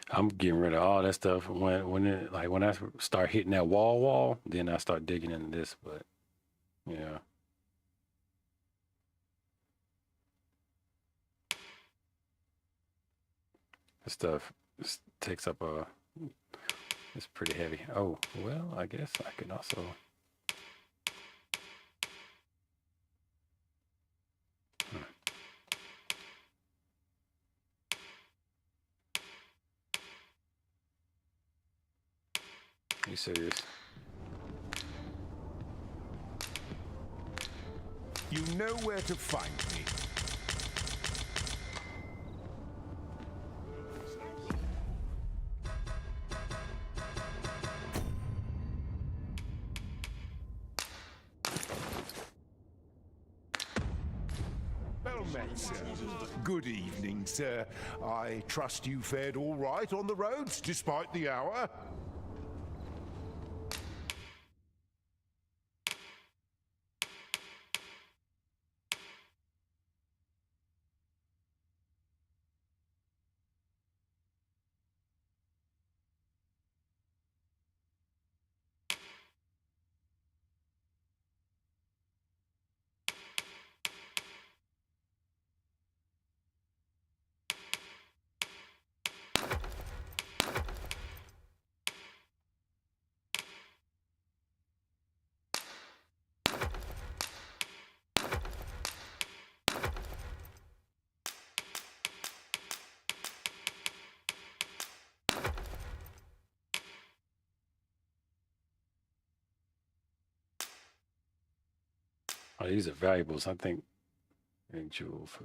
A: I'm getting rid of all that stuff when I start hitting that wall, then I start digging into this, but yeah. This stuff takes up it's pretty heavy. Oh, well, I guess I can also Are you serious?
P: You know where to find me. Well met, sir. Good evening, sir. I trust you fared all right on the roads, despite the hour?
A: Oh, these are valuables. I think jewel for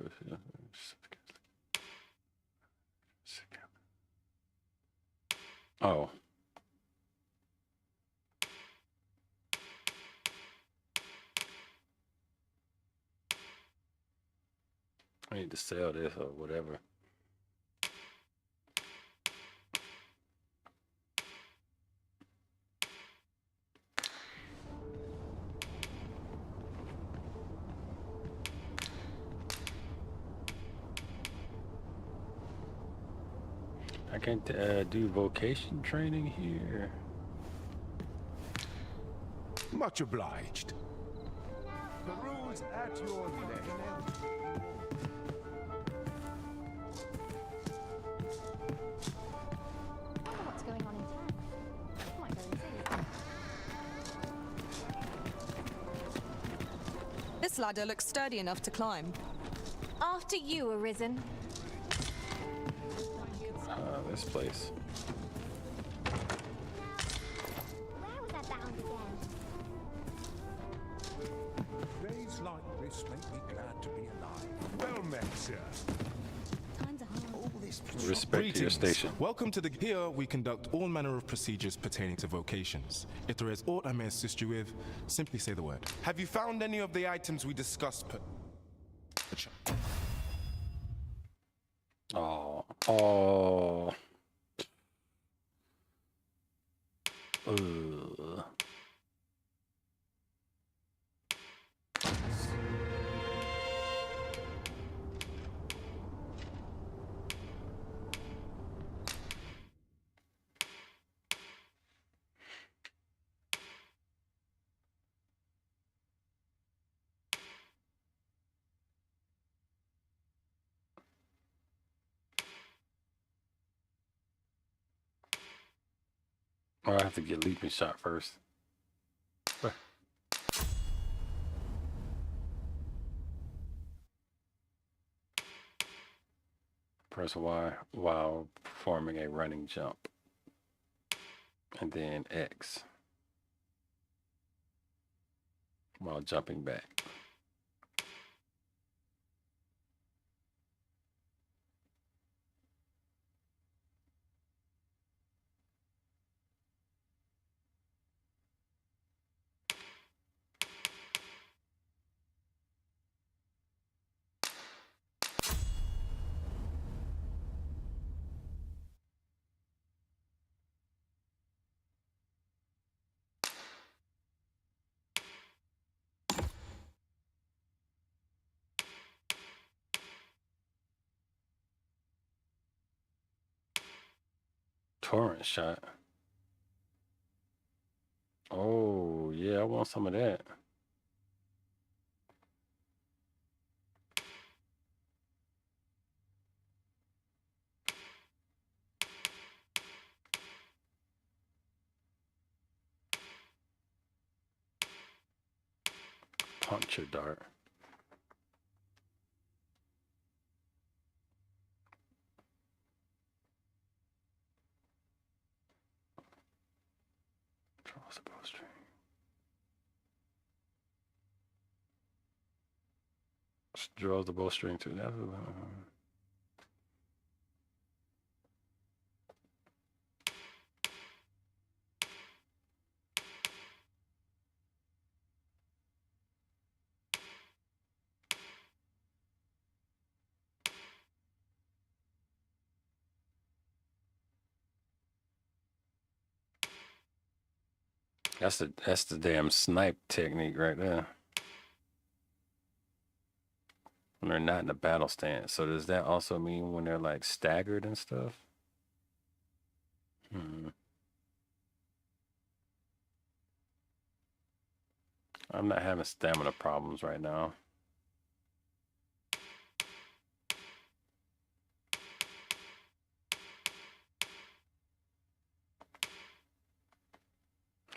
A: oh. I need to sell this or whatever. I can't do vocation training here.
P: Much obliged. The rules at your neck.
H: I wonder what's going on in town. I might go and see.
O: This ladder looks sturdy enough to climb.
G: After you, Arisen.
A: This place.
H: Where was I bound again?
P: Days like this make me glad to be alive. Well met, sir.
H: Times are hard.
P: All this
A: Respect to your station.
V: Welcome to the... Here, we conduct all manner of procedures pertaining to vocations. If there is aught I may assist you with, simply say the word.
W: Have you found any of the items we discussed?
A: Oh. Or I have to get leaping shot first. Press Y while performing a running jump. And then X while jumping back. Torrent shot. Oh, yeah, I want some of that. Puncture dart. Draws the bowstring. Draws the bowstring too. That's That's the damn snipe technique right there. When they're not in a battle stance. So does that also mean when they're like staggered and stuff? I'm not having stamina problems right now.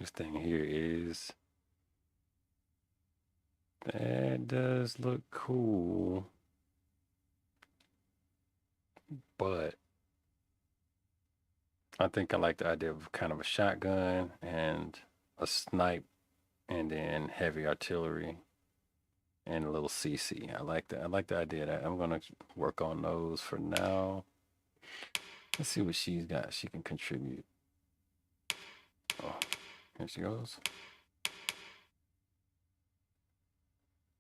A: This thing here is... That does look cool. But I think I like the idea of kind of a shotgun and a snipe and then heavy artillery and a little CC. I like that. I like the idea of that. I'm gonna work on those for now. Let's see what she's got. She can contribute. Oh, here she goes.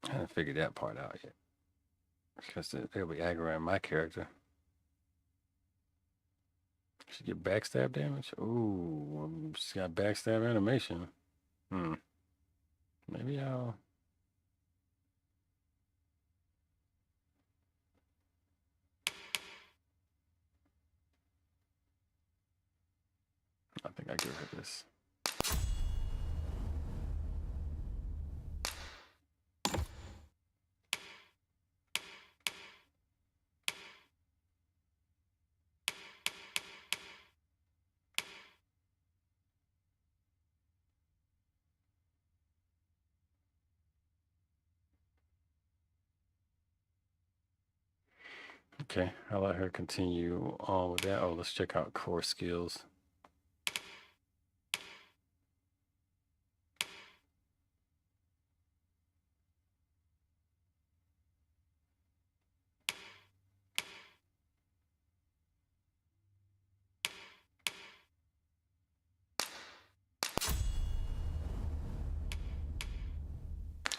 A: I haven't figured that part out yet. Because they'll be aggroing my character. She get backstab damage? Ooh, she's got backstab animation. Maybe I'll... I think I give her this. Okay, I'll let her continue on with that. Oh, let's check out core skills.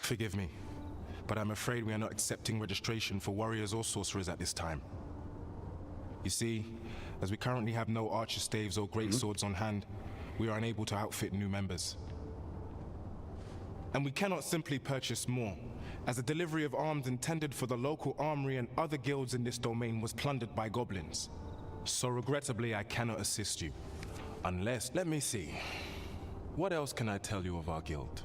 V: Forgive me, but I'm afraid we are not accepting registration for warriors or sorcerers at this time. You see, as we currently have no archer staves or great swords on hand, we are unable to outfit new members. And we cannot simply purchase more, as the delivery of arms intended for the local armory and other guilds in this domain was plundered by goblins. So regrettably, I cannot assist you. Unless, let me see. What else can I tell you of our guild?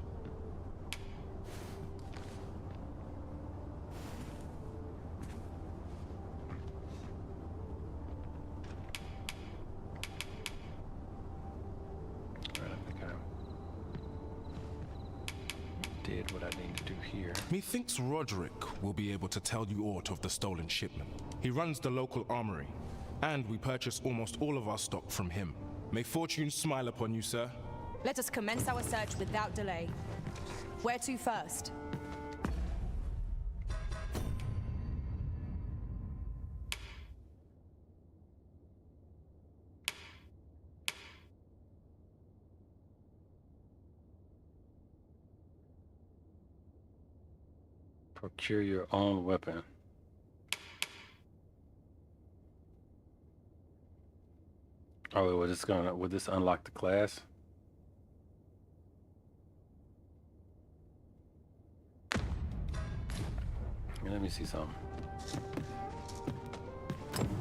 A: Did what I need to do here.
V: Methinks Roderick will be able to tell you aught of the stolen shipment. He runs the local armory, and we purchase almost all of our stock from him. May fortune smile upon you, sir.
O: Let us commence our search without delay. Where to first?
A: Procure your own weapon. Oh, would this unlock the class? Let me see something.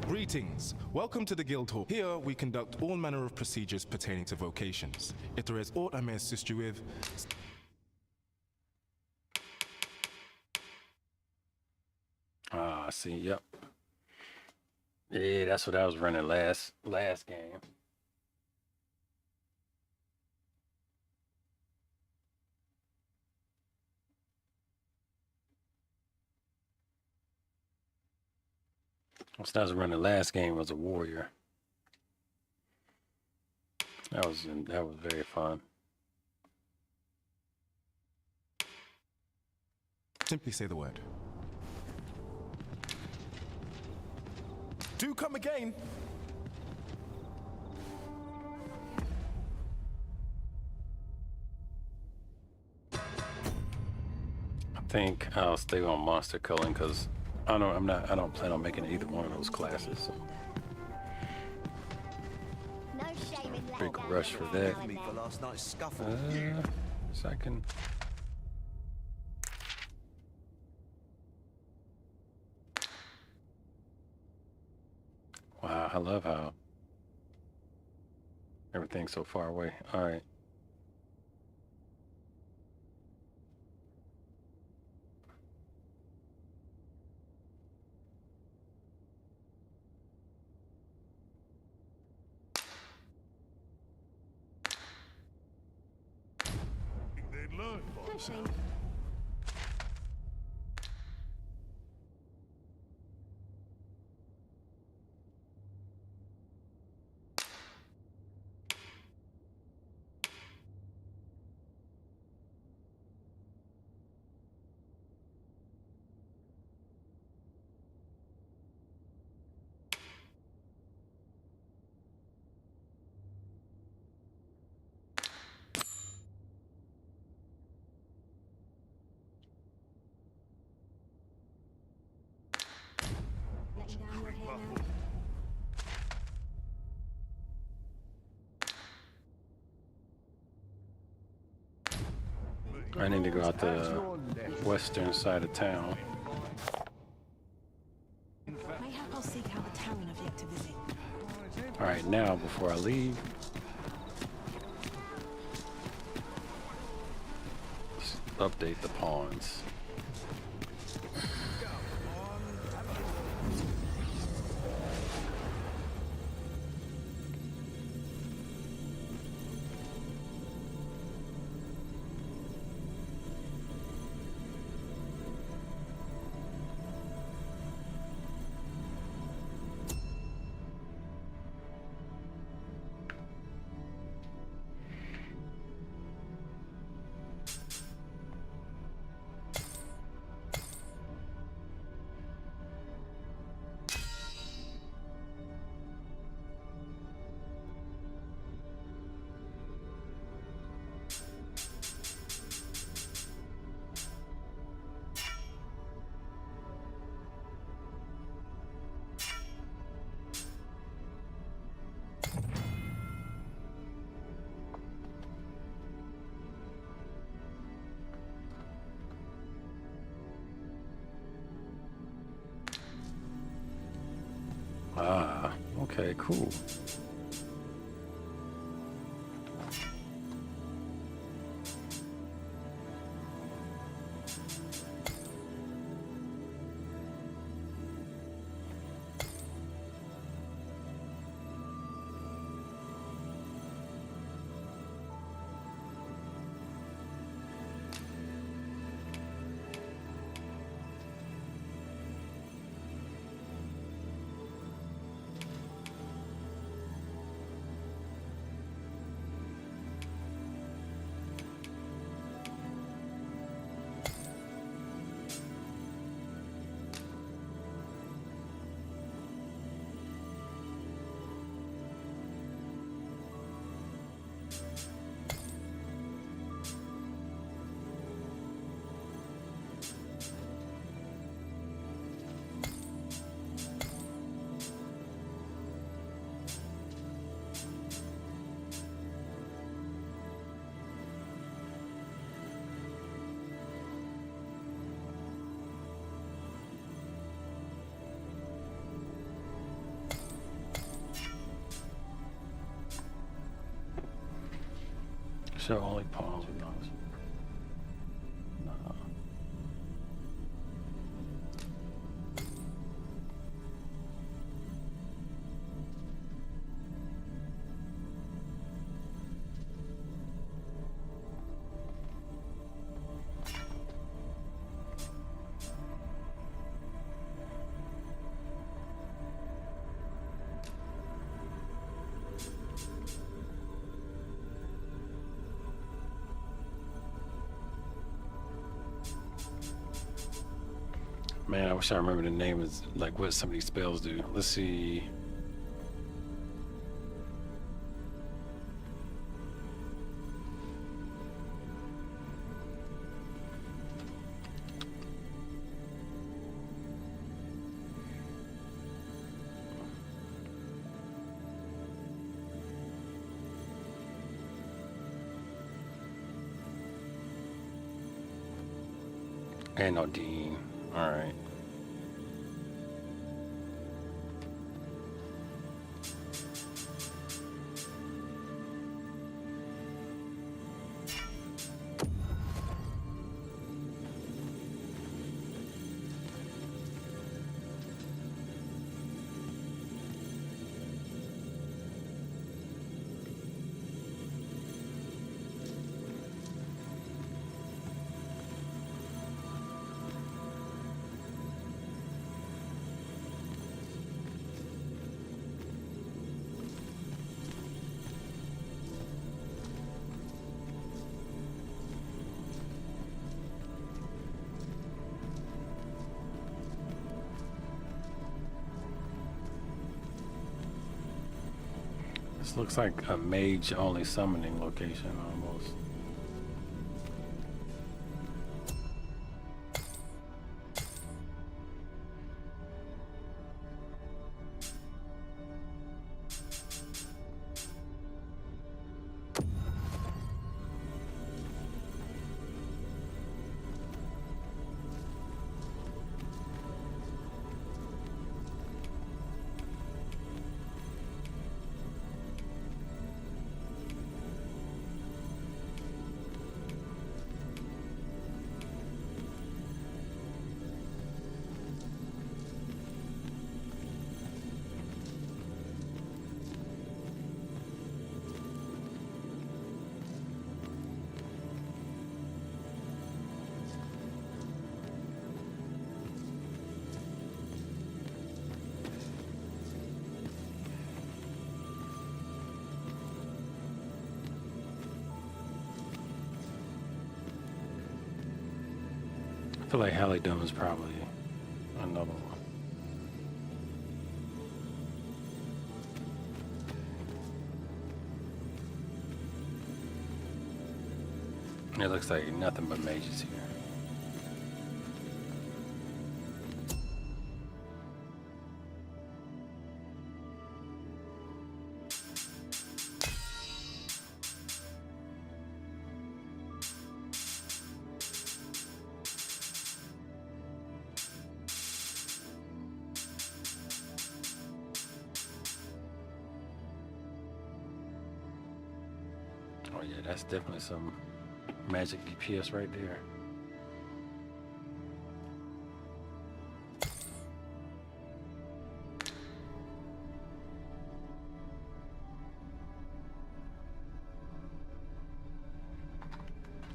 V: Greetings. Welcome to the Guild Hall. Here, we conduct all manner of procedures pertaining to vocations. If there is aught I may assist you with...
A: Ah, see, yep. Yeah, that's what I was running last game. What I was running last game was a warrior. That was very fun.
V: Simply say the word.
S: Do come again!
A: I think I'll stay on monster culling because I don't plan on making either one of those classes. So.
H: No shame in
A: Big rush for that.
J: For last night's scuffle.
A: So I can. Wow, I love how everything's so far away. All right.
H: No shame.
A: I need to go out the western side of town.
D: Mayhap I'll seek out a town I've yet to visit.
A: All right, now before I leave, let's update the pawns. Okay, cool. Show only pawns with those. Man, I wish I remember the name is like what some of these spells do. Let's see. And Odin. All right. This looks like a mage-only summoning location, almost. I feel like Halidom is probably another one. It looks like nothing but mages here. Oh yeah, that's definitely some magic DPS right there.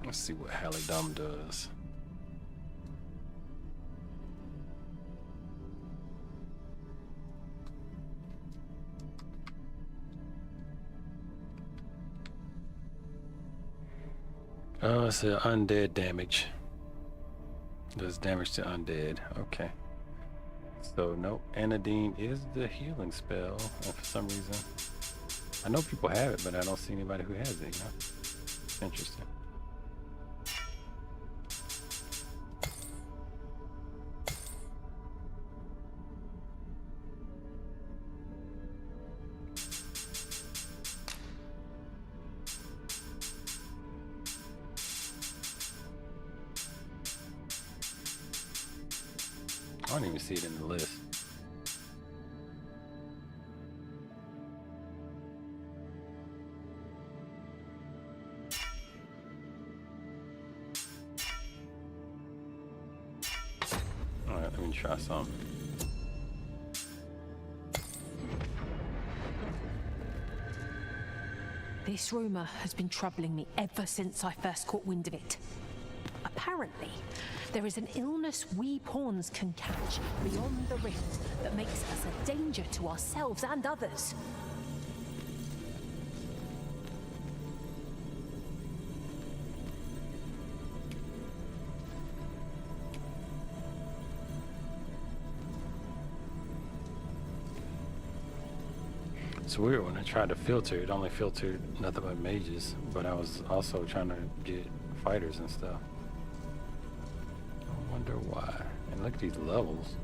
A: Let's see what Halidom does. Oh, it's an undead damage. Does damage to undead. Okay. So, nope. Anodine is the healing spell. And for some reason, I know people have it, but I don't see anybody who has it, you know? Interesting. I don't even see it in the list. All right, let me try some.
T: This rumor has been troubling me ever since I first caught wind of it. Apparently, there is an illness we pawns can catch beyond the rift that makes us a danger to ourselves and others.
A: It's weird, when I tried to filter, it only filtered nothing but mages, but I was also trying to get fighters and stuff. I wonder why. And look at these levels.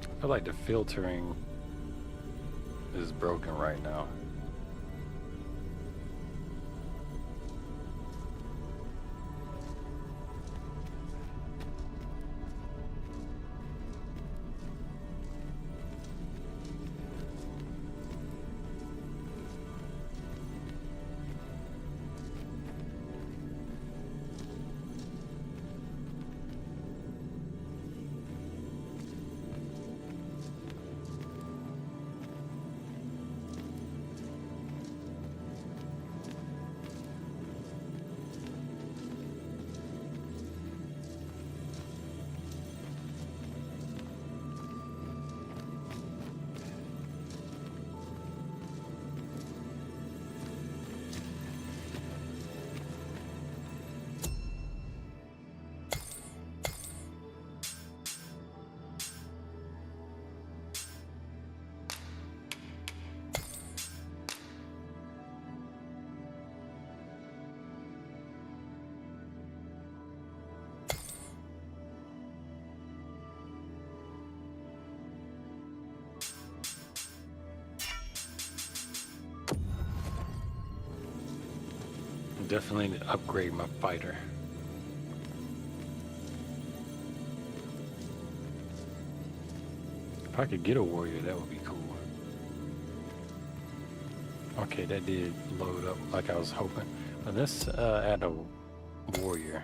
A: I feel like the filtering is broken right now. Definitely need to upgrade my fighter. If I could get a warrior, that would be cool. Okay, that did load up like I was hoping. But let's add a warrior.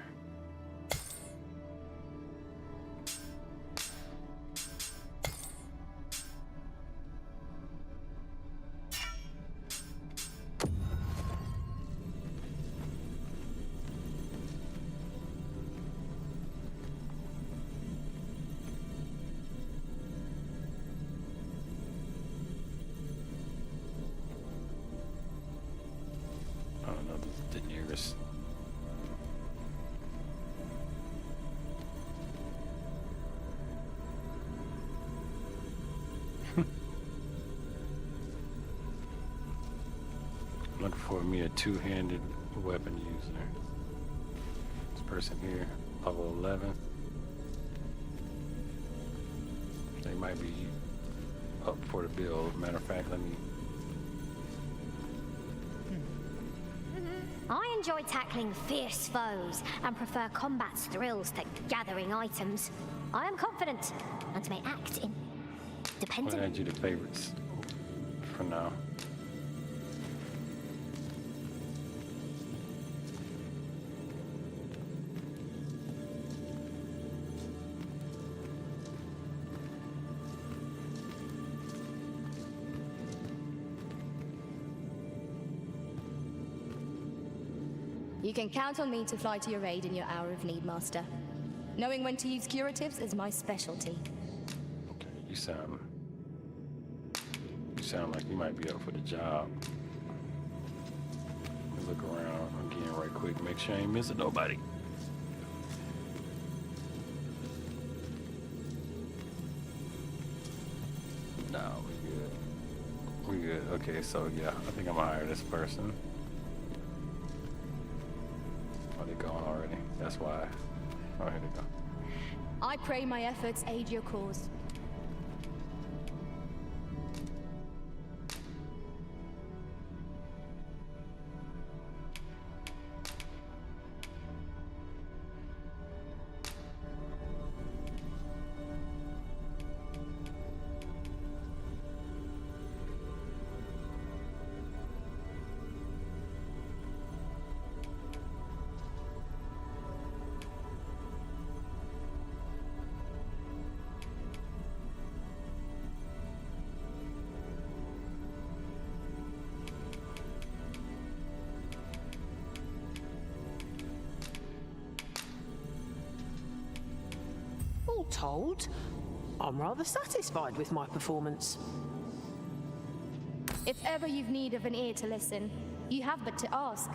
A: Looking for me a two-handed weapon user. This person here, level 11. They might be up for the build. Matter of fact, let me...
H: I enjoy tackling fierce foes and prefer combat's thrills to gathering items. I am confident and may act
A: I'm gonna
H: independently.
A: add you to favorites for now.
H: You can count on me to fly to your aid in your hour of need, Master. Knowing when to use curatives is my specialty.
A: Okay, you sound like you might be up for the job. Let me look around again right quick, make sure I ain't missing nobody. No, we good. Okay, so yeah, I think I'm gonna hire this person. Oh, they're gone already. That's why. Oh, here they go.
H: I pray my efforts aid your cause.
F: All told, I'm rather satisfied with my performance.
H: If ever you've need of an ear to listen, you have but to ask.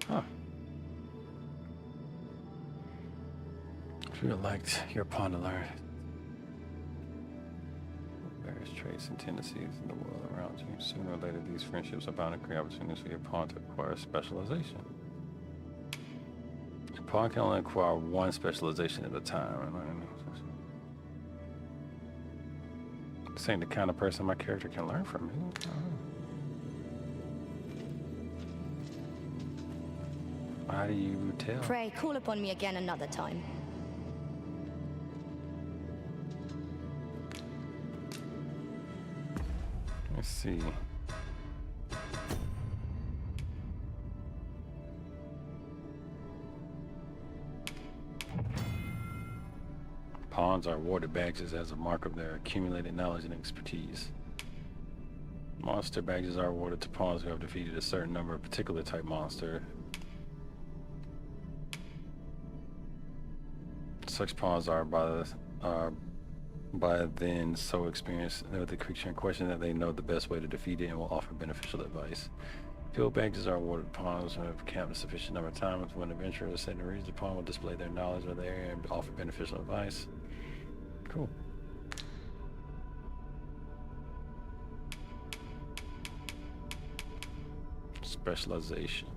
A: Huh. If you liked your pawn to learn various traits and tendencies in the world around you, sooner or later these friendships are bound to create opportunities for your pawn to acquire specialization. Your pawn can only acquire one specialization at a time. This ain't the kind of person my character can learn from. How do you tell?
H: Pray, call upon me again another time.
A: Let's see. Pawns are awarded badges as a mark of their accumulated knowledge and expertise. Monster badges are awarded to pawns who have defeated a certain number of particular type monster. Such pawns are by then so experienced with the creature in question that they know the best way to defeat it and will offer beneficial advice. Field badges are awarded to pawns who have camped a sufficient number of times. When adventurers are set to reach, the pawn will display their knowledge of the area and offer beneficial advice. Cool. Specialization.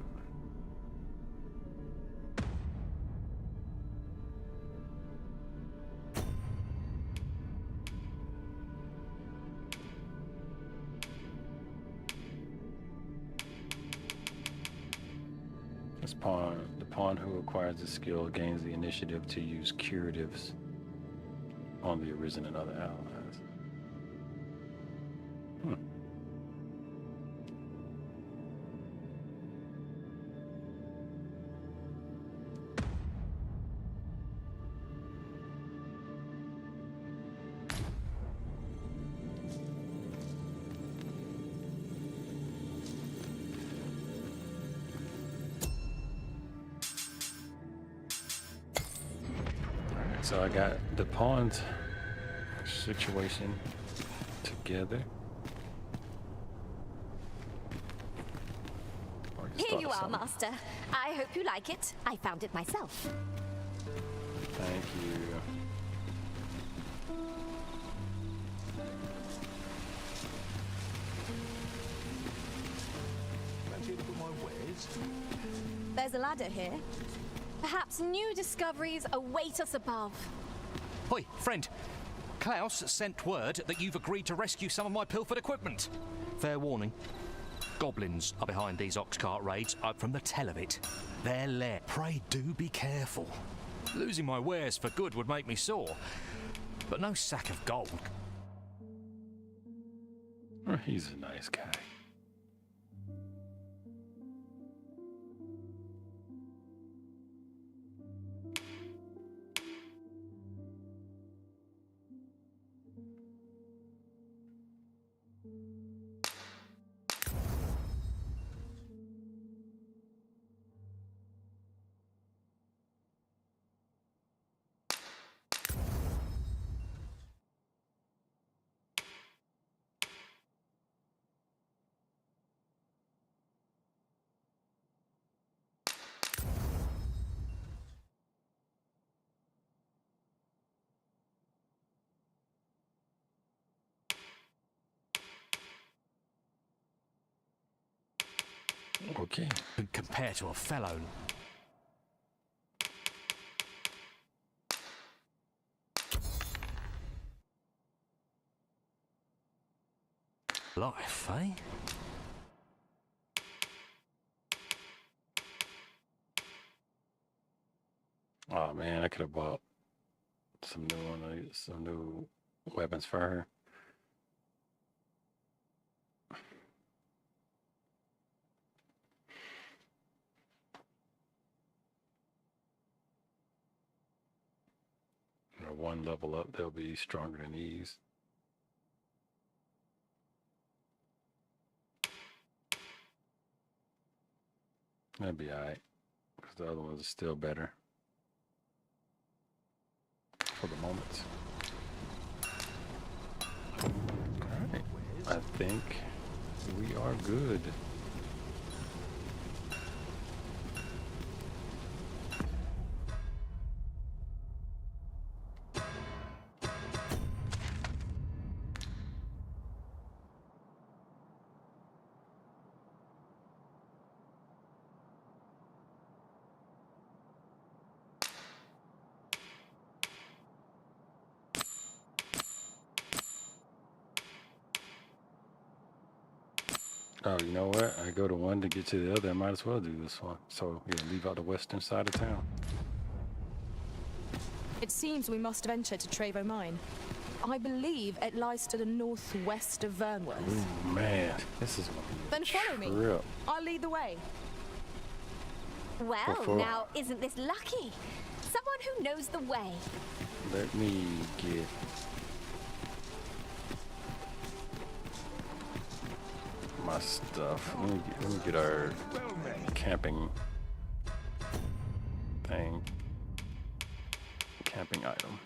A: The pawn who acquires the skill gains the initiative to use curatives on the arisen and other allies. So I got the pawns situation together.
G: Here you are, Master. I hope you like it. I found it myself.
A: Thank you.
G: There's a ladder here. Perhaps new discoveries await us above.
Q: Hoi, friend. Klaus sent word that you've agreed to rescue some of my pilfered equipment. Fair warning. Goblins are behind these ox cart raids from the tell of it. Their lair. Pray do be careful. Losing my wares for good would make me sore. But no sack of gold.
A: He's a nice guy. Okay.
Q: Compared to a fellow. Life, eh?
A: Oh man, I could have bought some new weapons for her. Or one level up, they'll be stronger than these. That'd be alright, because the other ones are still better for the moment. Alright, I think we are good. Oh, you know what? I go to one to get to the other. I might as well do this one. So, yeah, leave out the western side of town.
O: It seems we must venture to Trevo Mine. I believe it lies to the northwest of Vernworth.
A: Ooh, man, this is
O: Then follow me.
A: trip.
O: I'll lead the way.
G: Well, now isn't this lucky? Someone who knows the way.
A: Let me get my stuff. Let me get our camping thing. Camping item.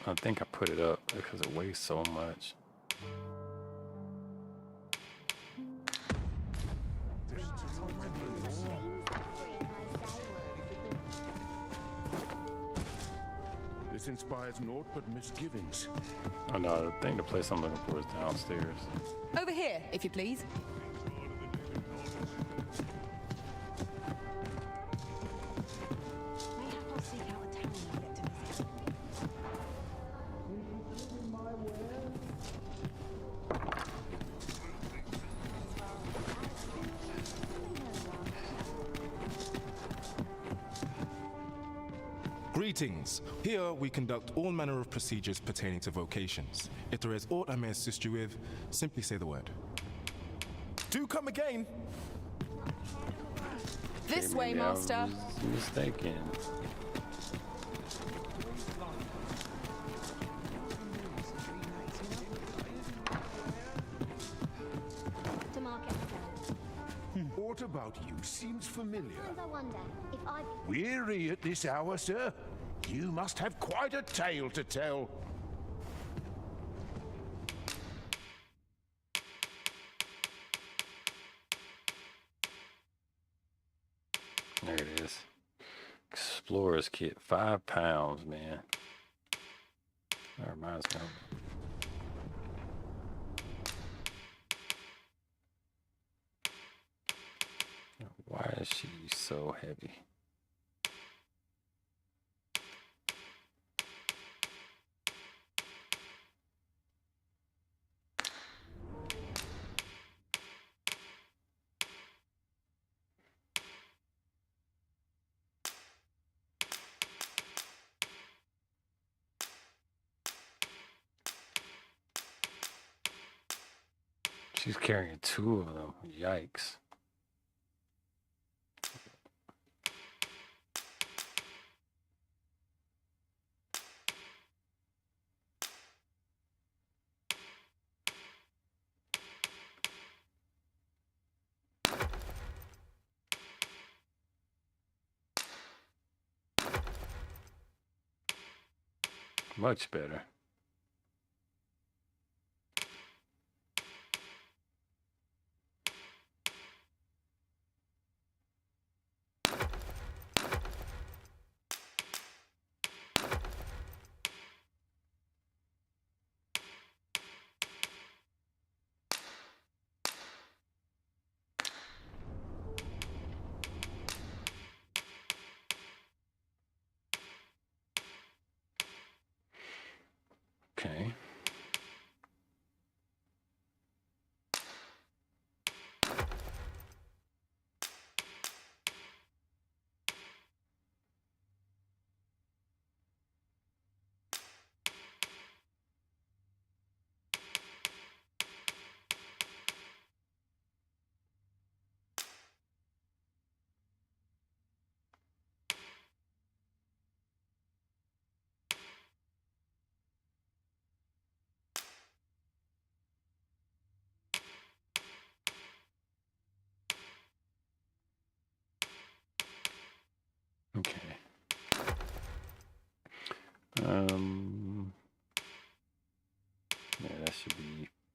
A: I think I put it up because it weighs so much.
P: This inspires naught but misgivings.
A: Oh no, the thing, the place I'm looking for is downstairs.
O: Over here, if you please.
V: Greetings. Here we conduct all manner of procedures pertaining to vocations. If there is aught I may assist you with, simply say the word.
S: Do come again.
O: This way,
A: Maybe
O: Master.
A: I was mistaken.
H: To market
P: What about you seems familiar.
H: I wonder if I...
P: Weary at this hour, sir? You must have quite a tale to tell.
A: There it is. Explorer's kit, £5, man. That reminds me of. Why is she so heavy? She's carrying 2 of them. Yikes. Much better.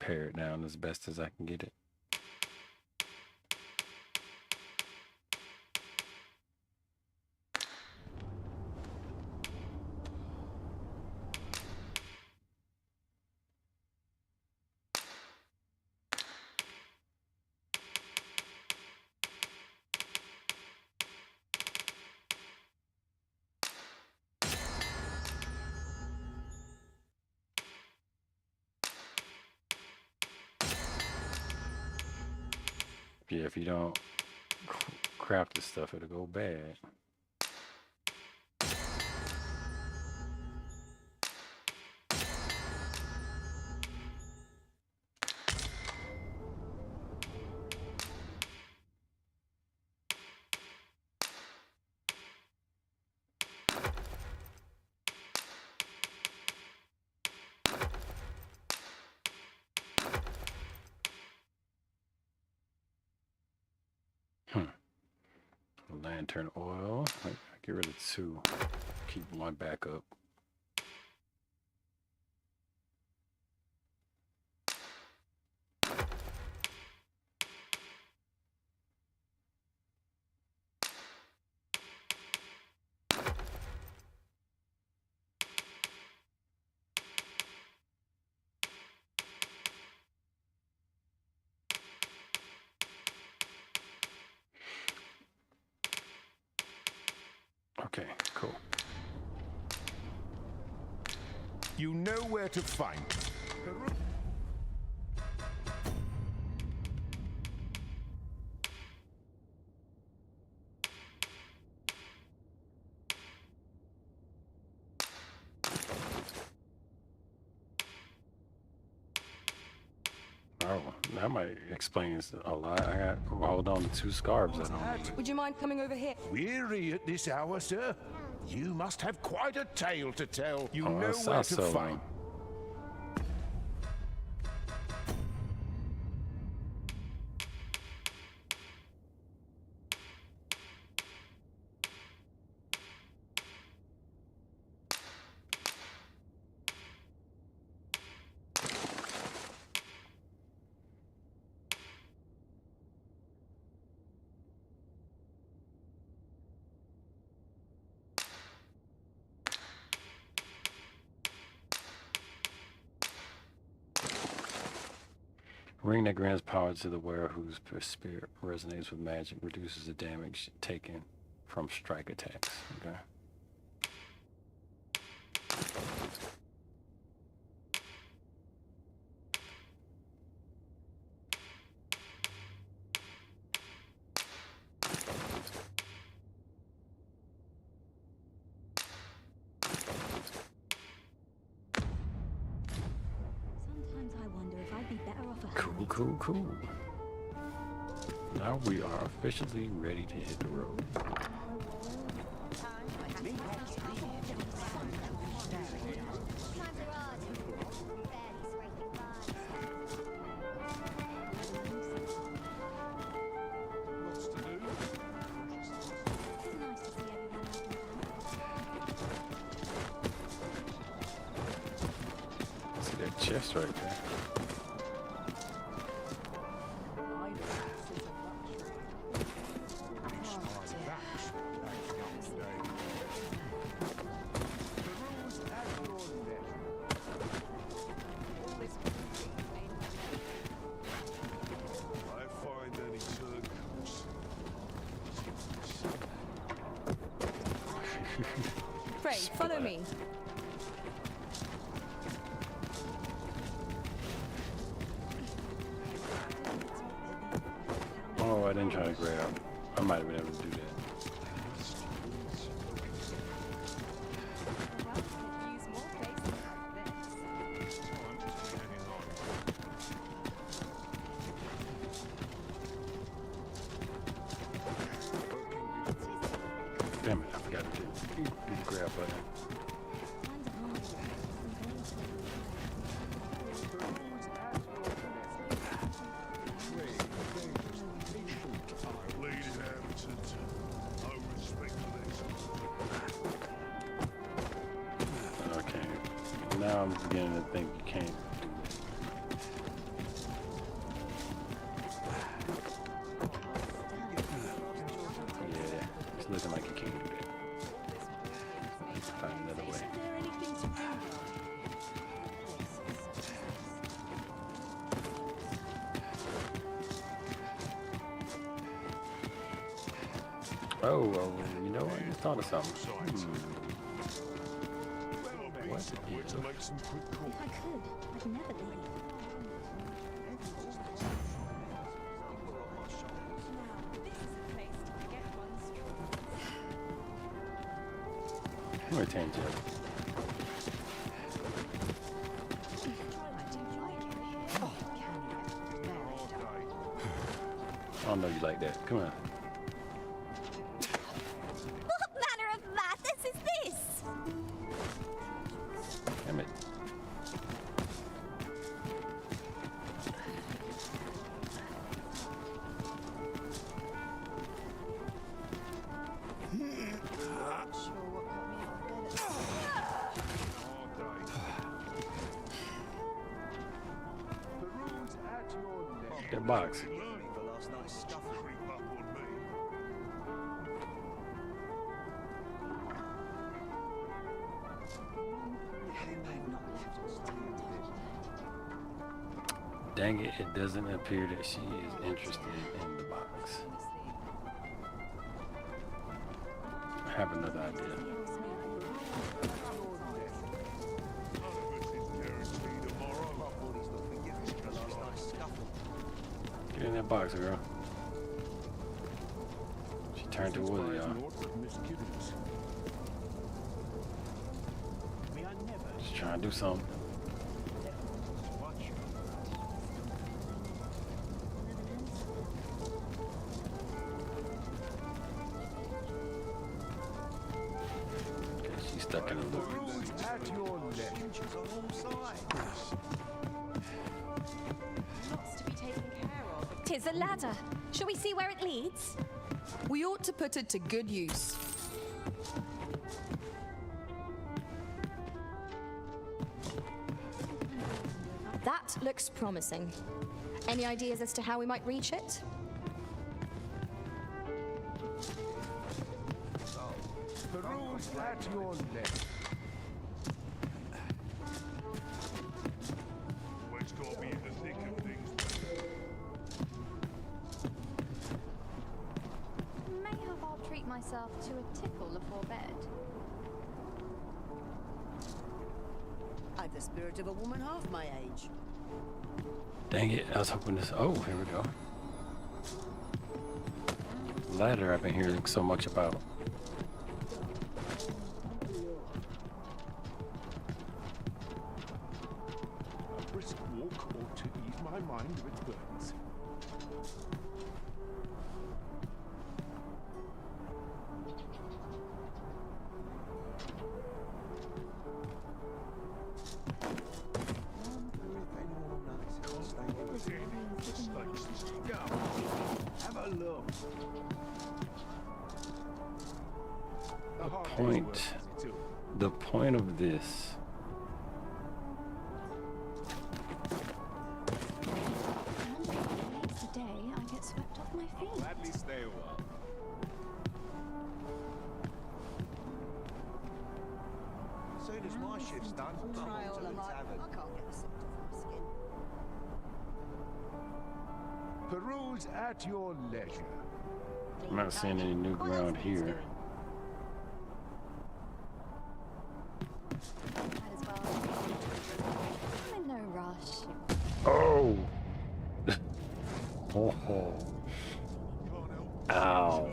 A: pare it down as best as I can get it. Yeah, if you don't craft this stuff, it'll go bad. Lantern oil. Get rid of 2. Keep 1 back up. Okay, cool.
P: You know where to find me.
A: Oh, that might explain a lot. I got to hold on to 2 scarves I don't need.
I: Would you mind coming over here?
P: Weary at this hour, sir? You must have quite a tale to tell. You
A: Oh,
P: know
A: that's
P: where
A: not
P: to
A: so
P: find.
A: long. Ring that grants power to the wearer whose spirit resonates with magic, reduces the damage taken from strike attacks. Okay.
G: Sometimes I wonder if I'd be better off a
A: Cool, cool, cool. Now we are officially ready to hit the road. See that chest right there.
O: Frey, follow me.
A: Oh, I didn't try to grab. I might have been able to do that. Damn it, I forgot to do the grab button. Okay, now I'm beginning to think you can't do that. Oh, well, you know what? I just thought of something. What is...
H: If I could, I'd never leave.
A: I'm gonna change it. I don't know you like that. Come on.
G: What manner of madness is this?
A: Damn it. That box. Dang it, it doesn't appear that she is interested in the box. I have another idea. Get in that box, girl. She turned to Willie, y'all. Just trying to do something. She's stuck in a loop.
G: Tis a ladder. Shall we see where it leads?
O: We ought to put it to good use.
I: That looks promising. Any ideas as to how we might reach it?
P: The rules at your left. Always gotta be in the thick of things.
B: May have I'll treat myself to a tickle before bed.
J: I've the spirit of a woman half my age.
A: Dang it, I was hoping this. Oh, here we go. Ladder I've been hearing so much about.
P: A brisk walk ought to ease my mind of its burdens. Have a look.
A: The point of this.
B: It's the day I get swept off my feet.
S: Gladly stay a while.
J: As soon as my shift's done, I'm off to the tavern. I can't get the salt off my skin.
P: Peruse at your leisure.
A: I'm not seeing any new ground here.
B: Might as well. I'm in no rush.
A: Oh! Oh! Ow!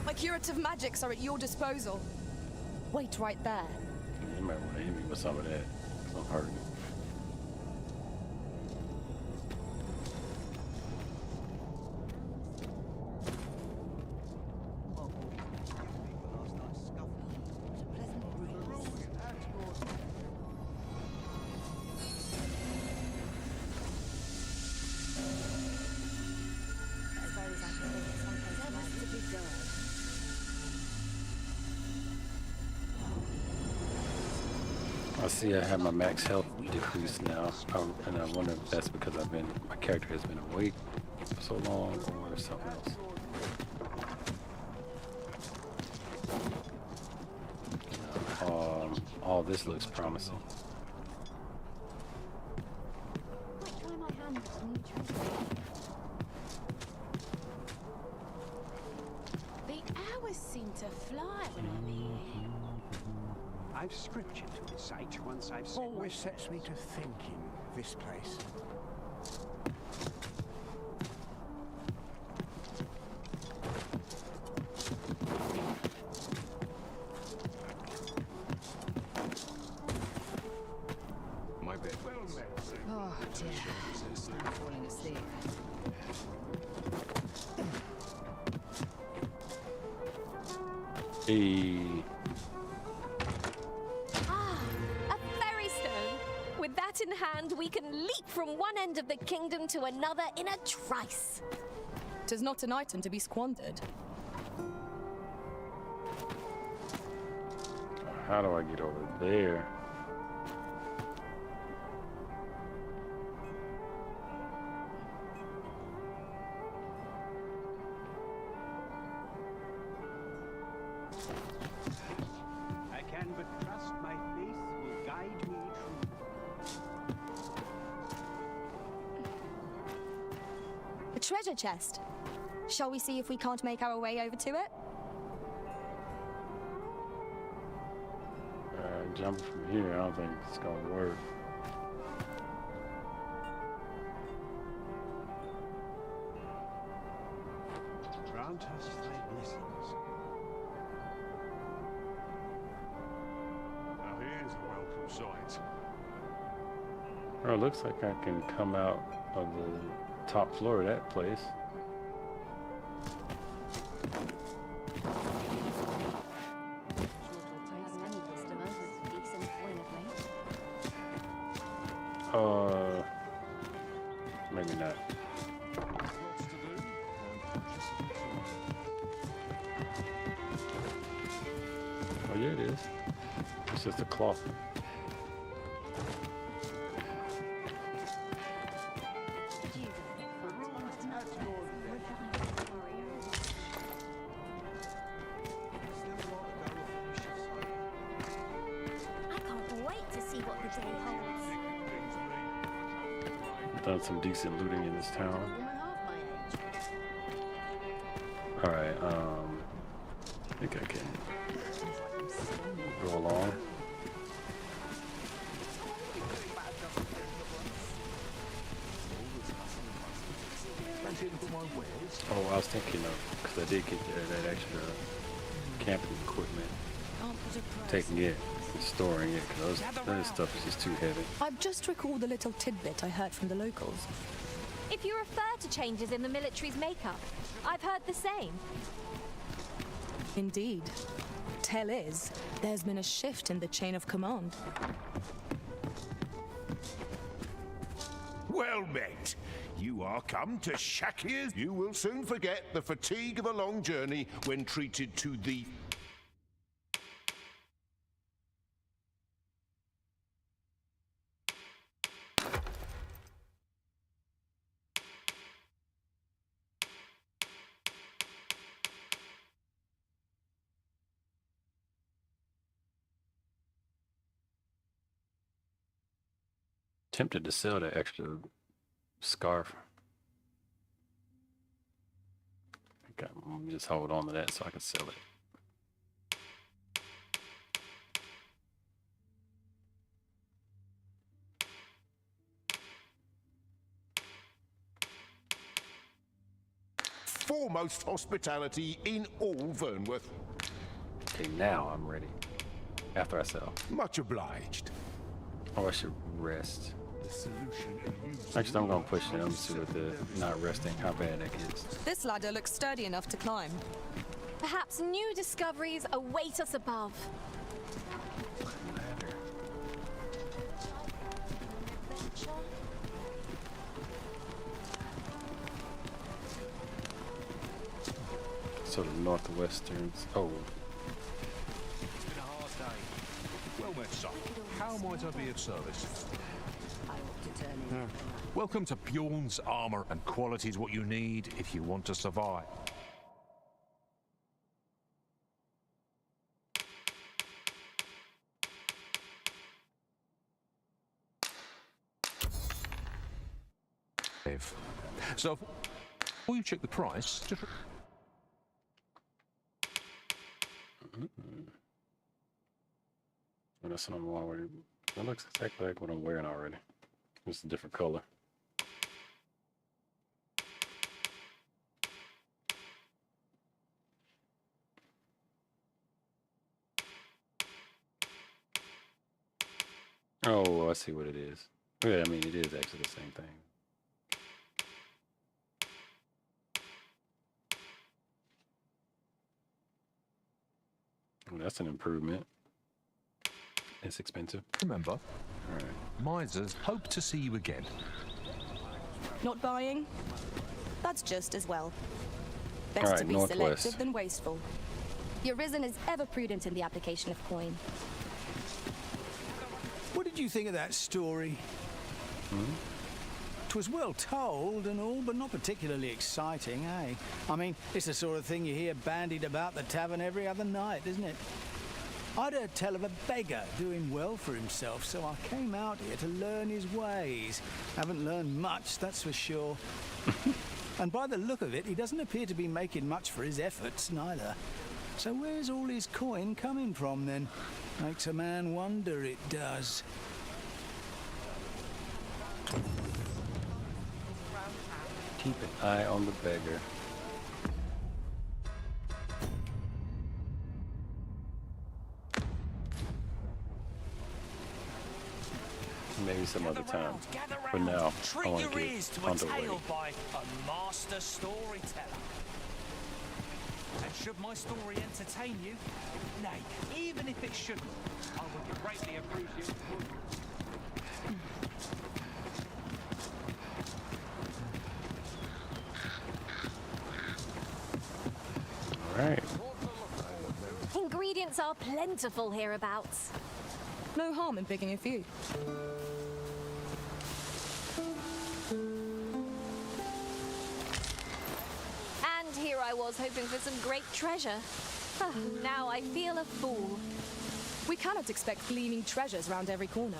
O: My curative magics are at your disposal. Wait right there.
A: You might want to hit me with some of that. 'Cause I'm hurting. I see I have my max health decreased now, and I wonder if that's because my character has been awake for so long, or something else. All this looks promising.
E: I've scripture to recite once I've said
M: Always sets me to thinking, this place.
E: my bed.
C: Oh dear. I'm falling asleep.
A: Hey.
G: Ah, a fairy stone. With that in hand, we can leap from one end of the kingdom to another in a trice.
O: 'Tis not an item to be squandered.
A: How do I get over there?
E: I can but trust my faith will guide me true.
L: A treasure chest. Shall we see if we can't make our way over to it?
A: Jumping from here, I don't think it's gonna work.
E: Grant us thy blessings.
P: Now here's a welcome sight.
A: Oh, it looks like I can come out of the top floor of that place. Maybe not. Oh yeah, it is. It's just a cloth.
H: I can't wait to see what the day holds.
A: Done some decent looting in this town. Alright, I think I can go along. Oh, I was thinking of, because I did get that extra camping equipment. Taking it and storing it, because that stuff is just too heavy.
O: I've just recalled a little tidbit I heard from the locals.
G: If you refer to changes in the military's makeup, I've heard the same.
O: Indeed. Tell is, there's been a shift in the chain of command.
P: Well met. You are come to Shakir. You will soon forget the fatigue of a long journey when treated to the...
A: Tempted to sell that extra scarf. I think I'm gonna just hold on to that so I can sell it.
P: Foremost hospitality in all Vernworth.
A: Okay, now I'm ready. After I sell.
P: Much obliged.
A: Oh, I should rest. Actually, I'm gonna push it. I'm gonna see what the not resting, how bad that gets.
O: This ladder looks sturdy enough to climb.
G: Perhaps new discoveries await us above.
A: So the northwesterns. Oh.
R: It's been a hard day. Well met, son. How might I be of service? Welcome to Bjorn's armor, and quality is what you need if you want to survive. So, before you check the price, just...
A: Well, that's what I'm already. That looks exactly like what I'm wearing already. It's a different color. Oh, I see what it is. Yeah, I mean, it is actually the same thing. Well, that's an improvement. It's expensive.
R: Remember,
A: all right.
R: Misers hope to see you again.
O: Not buying? That's just as well.
L: Better
A: All right,
L: to be
A: Northwest.
L: selective than wasteful. Your Risen is ever prudent in the application of coin.
K: What did you think of that story?
A: Hmm?
K: 'Twas well told and all, but not particularly exciting, eh? I mean, it's the sort of thing you hear bandied about the tavern every other night, isn't it? I'd heard tell of a beggar doing well for himself, so I came out here to learn his ways. Haven't learned much, that's for sure. And by the look of it, he doesn't appear to be making much for his efforts, neither. So where's all his coin coming from, then? Makes a man wonder, it does.
A: Keep an eye on the beggar. Maybe some other time. For now, I want to get on the way.
Q: By a master storyteller. And should my story entertain you, nay, even if it shouldn't, I would greatly appreciate it.
A: All right.
G: Ingredients are plentiful hereabouts.
O: No harm in picking a few.
G: And here I was hoping for some great treasure. Now I feel a fool.
O: We cannot expect gleaming treasures round every corner.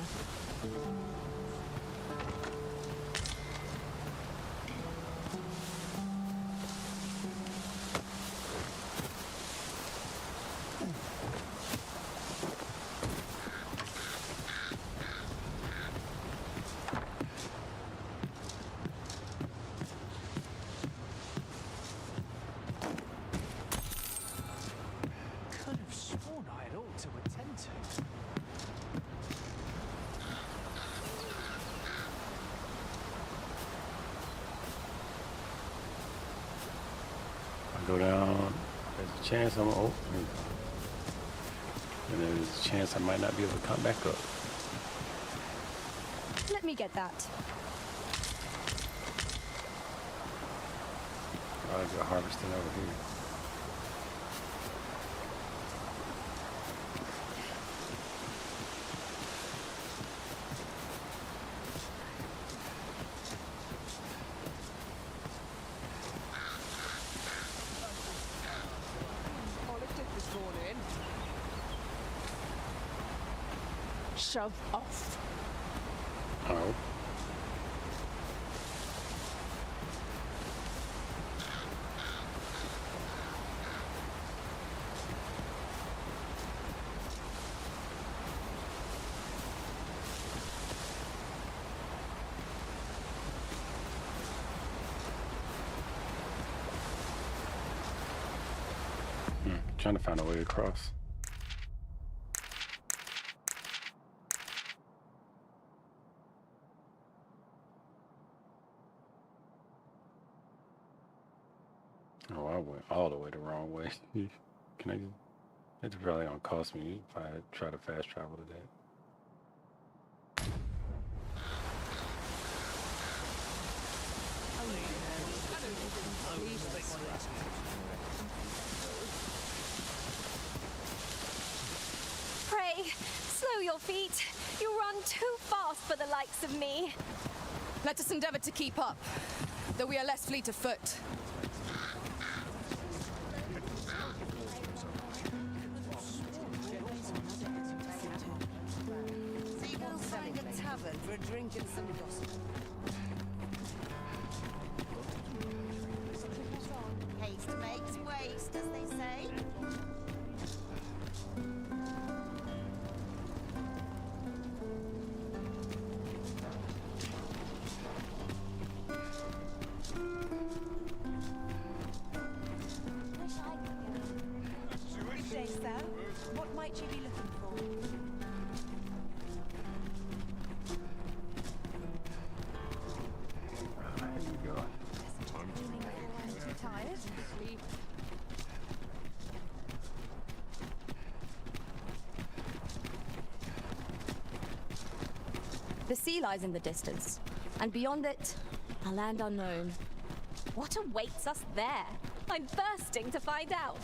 Q: Could have sworn I had ought to attend to.
A: I go down. There's a chance I'm and there's a chance I might not be able to come back up.
L: Let me get that.
A: I'll go harvesting over here.
O: Shove off.
A: Oh. Trying to find a way across. Oh, I went all the way the wrong way. Can I? It's probably gonna cost me if I try to fast travel to that.
G: Pray, slow your feet. You run too fast for the likes of me.
O: Let us endeavor to keep up, though we are less fleet of foot.
N: Find a tavern for a drink and some gossip. Haste makes waste, as they say.
B: be looking for?
A: Here we go.
B: Too tired? Sleep.
L: The sea lies in the distance, and beyond it, a land unknown.
G: What awaits us there? I'm bursting to find out.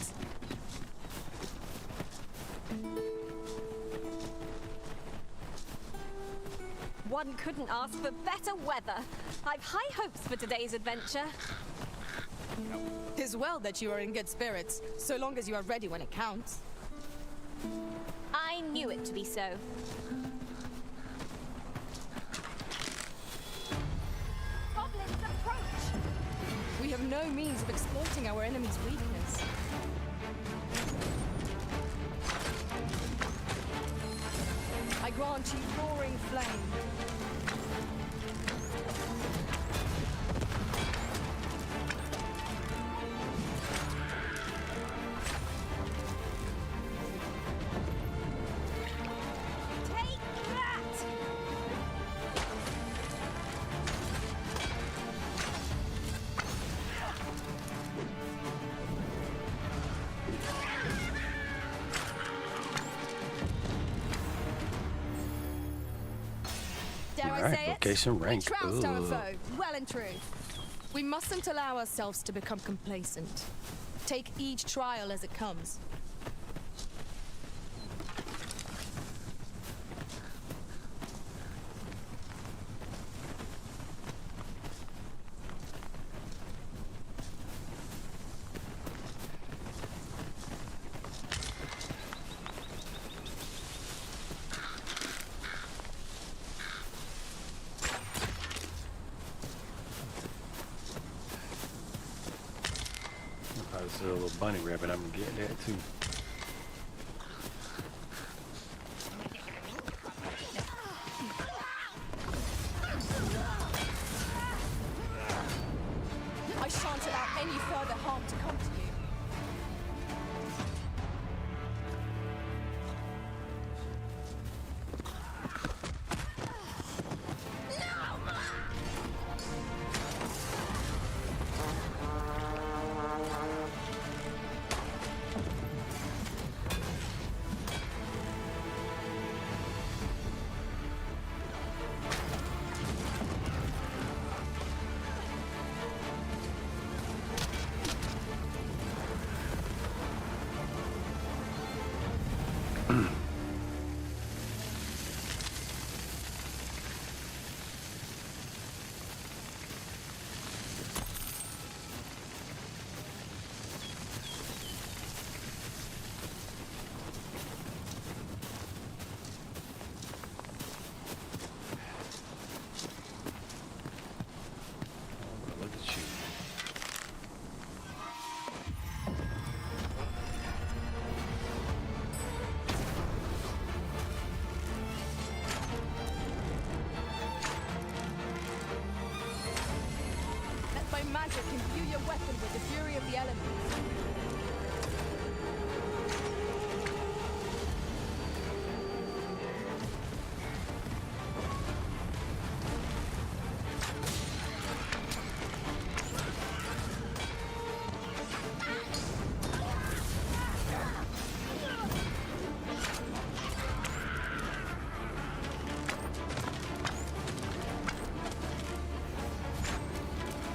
G: One couldn't ask for better weather. I've high hopes for today's adventure.
I: 'Tis well that you are in good spirits, so long as you are ready when it counts.
G: I knew it to be so. Goblins approach!
I: We have no means of exploiting our enemy's weakness. I grant you roaring flame.
G: Take that!
L: Dare I
A: Alright,
L: say it?
A: location rank.
L: We trounced our
A: Ugh.
L: foe, well and true.
I: We mustn't allow ourselves to become complacent. Take each trial as it comes.
A: There's a little bunny rabbit. I'm gonna get that too.
I: I shan't allow any further harm to come to you.
A: Look at you.
I: Let my magic imbue your weapon with the fury of the elements.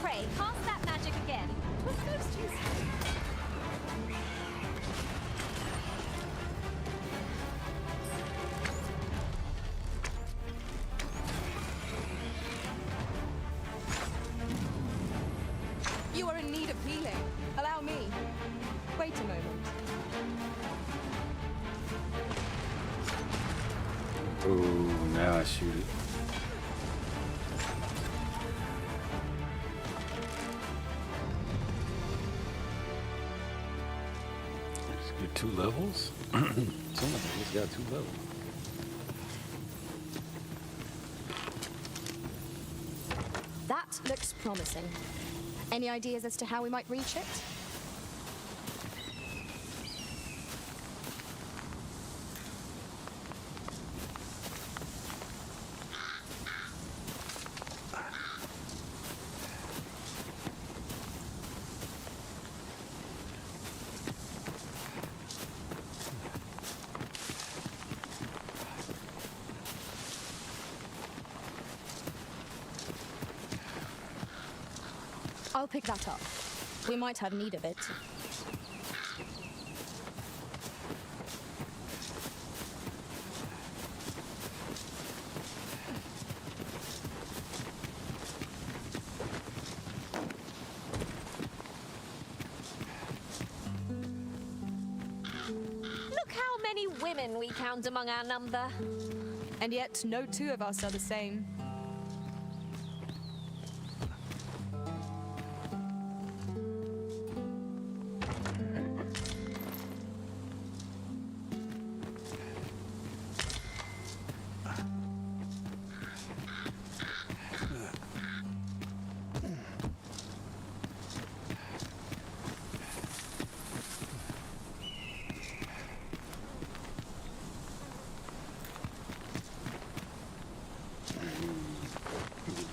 G: Pray, cast that magic again. 'Twas most useful.
I: You are in need of healing. Allow me. Wait a moment.
A: Ooh, now I shoot it. Just get 2 levels? Someone just got 2 levels.
L: That looks promising. Any ideas as to how we might reach it? I'll pick that up. We might have need of it.
G: Look how many women we count among our number.
O: And yet, no two of us are the same.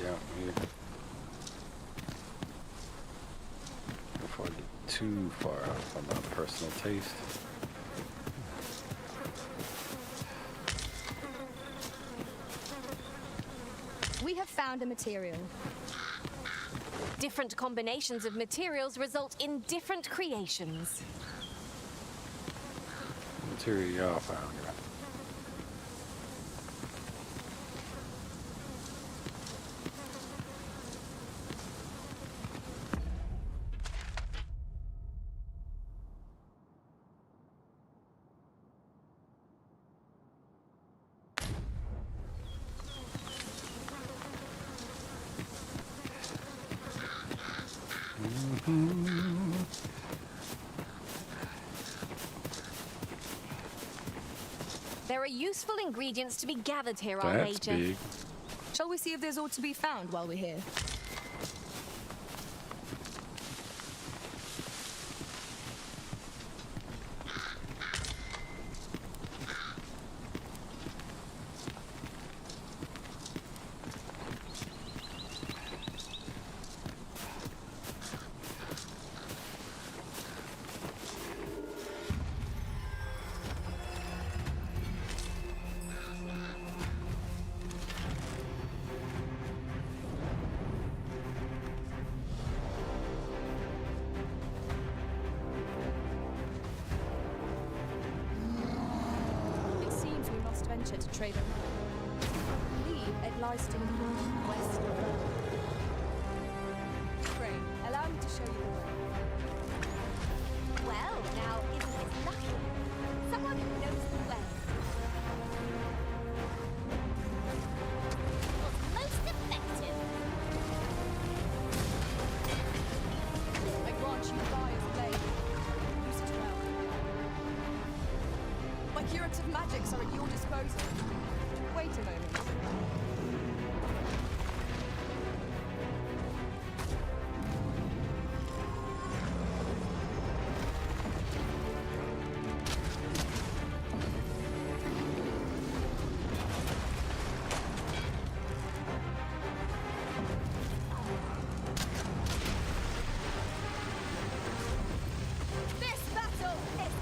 A: Down here before I get too far out from my personal taste.
L: We have found a material.
G: Different combinations of materials result in different creations.
A: Material y'all found, right?
G: There are useful ingredients to be gathered here, our
A: That's
G: Major.
A: big.
O: Shall we see if there's aught to be found while we're here? It seems we must venture to trade a I believe it lies to the northwest of Rome. Pray, allow me to show you the way.
G: Well, now, isn't this lucky? Someone who knows the way. Was most effective.
O: I grant you fire's blade. Use it well. My curative magics are at your disposal. Wait a moment.
I: This battle is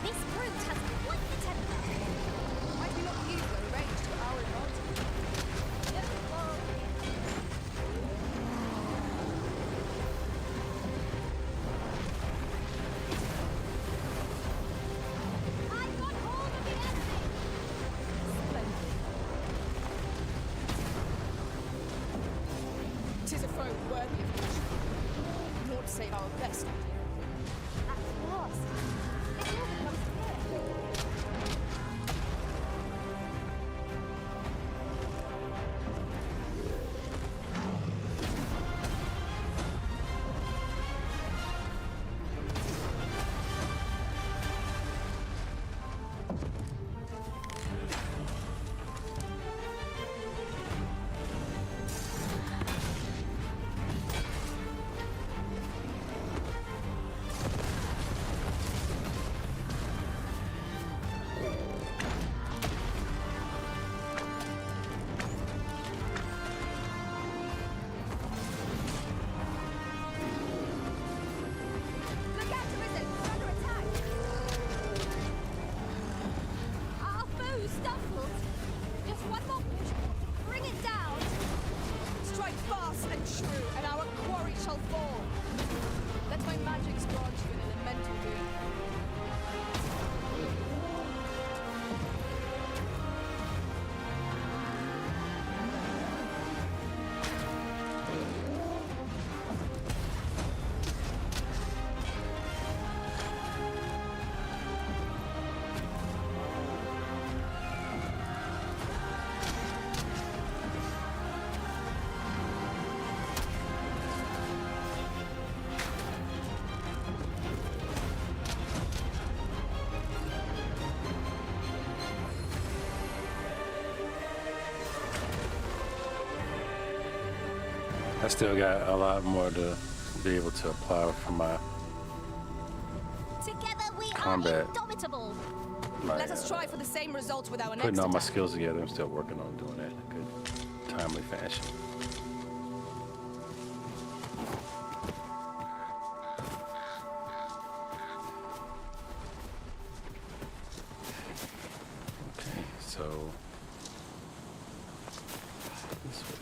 G: This brute
A: I still got a lot more to be able to apply for my
G: Together we
A: combat.
G: are indomitable.
A: My,
I: Let us try for the same result with our next
A: putting all my
I: attack.
A: skills together. I'm still working on doing that in a good, timely fashion. Okay, so this way.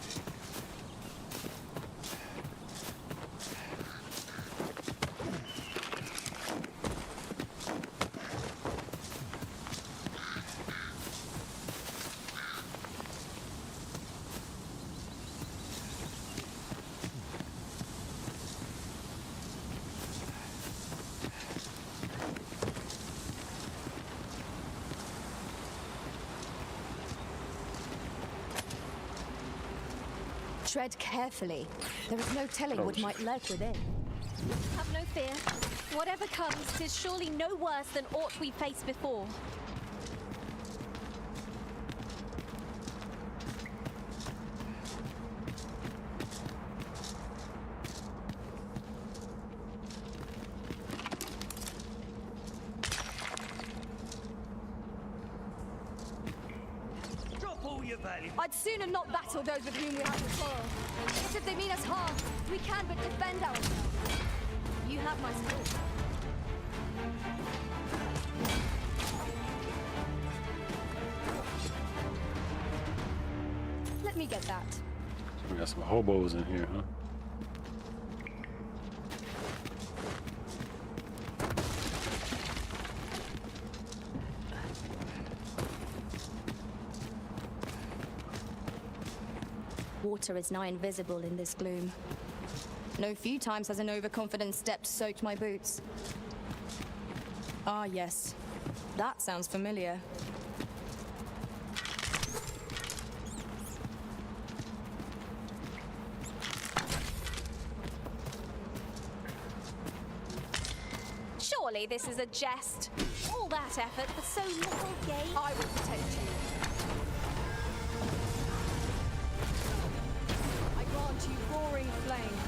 L: Tread carefully. There is no telling what might lurk within.
G: Have no fear. Whatever comes, 'tis surely no worse than aught we faced before.
I: I'd sooner not battle those with whom we have to quarrel. Yet if they mean us harm, we can but defend ourselves. You have my support. Let me get that.
A: We got some hobos in here, huh?
L: Water is nigh invisible in this gloom.
I: No few times has an overconfident step soaked my boots. Ah, yes. That sounds familiar.
G: Surely this is a jest. All that effort for so little gain.
I: I will protect you. I grant you roaring flame.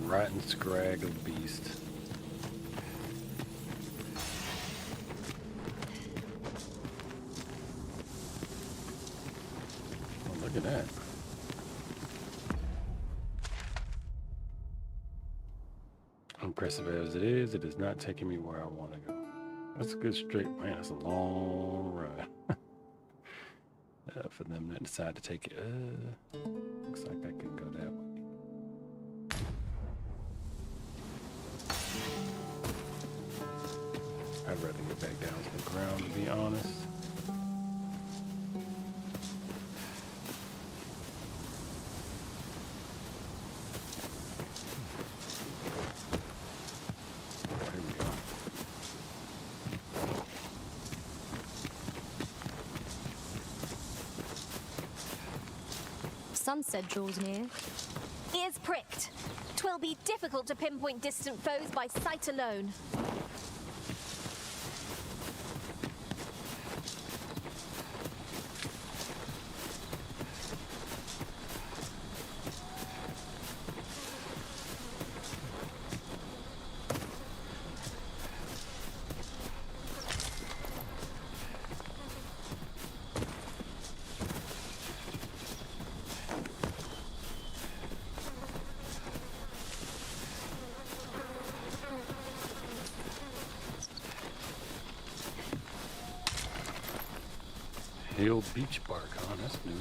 A: Rotten scrag of beast. Oh, look at that. Impressive as it is not taking me where I want to go. That's a good straight, man, that's a long run. For them to decide to take it. Looks like I can go that way. I'd rather get back down to the ground, to be honest. There we go.
L: Sunset draws near.
G: Ears pricked. 'Twill be difficult to pinpoint distant foes by sight alone.
A: Hill beach bark, huh? That's new.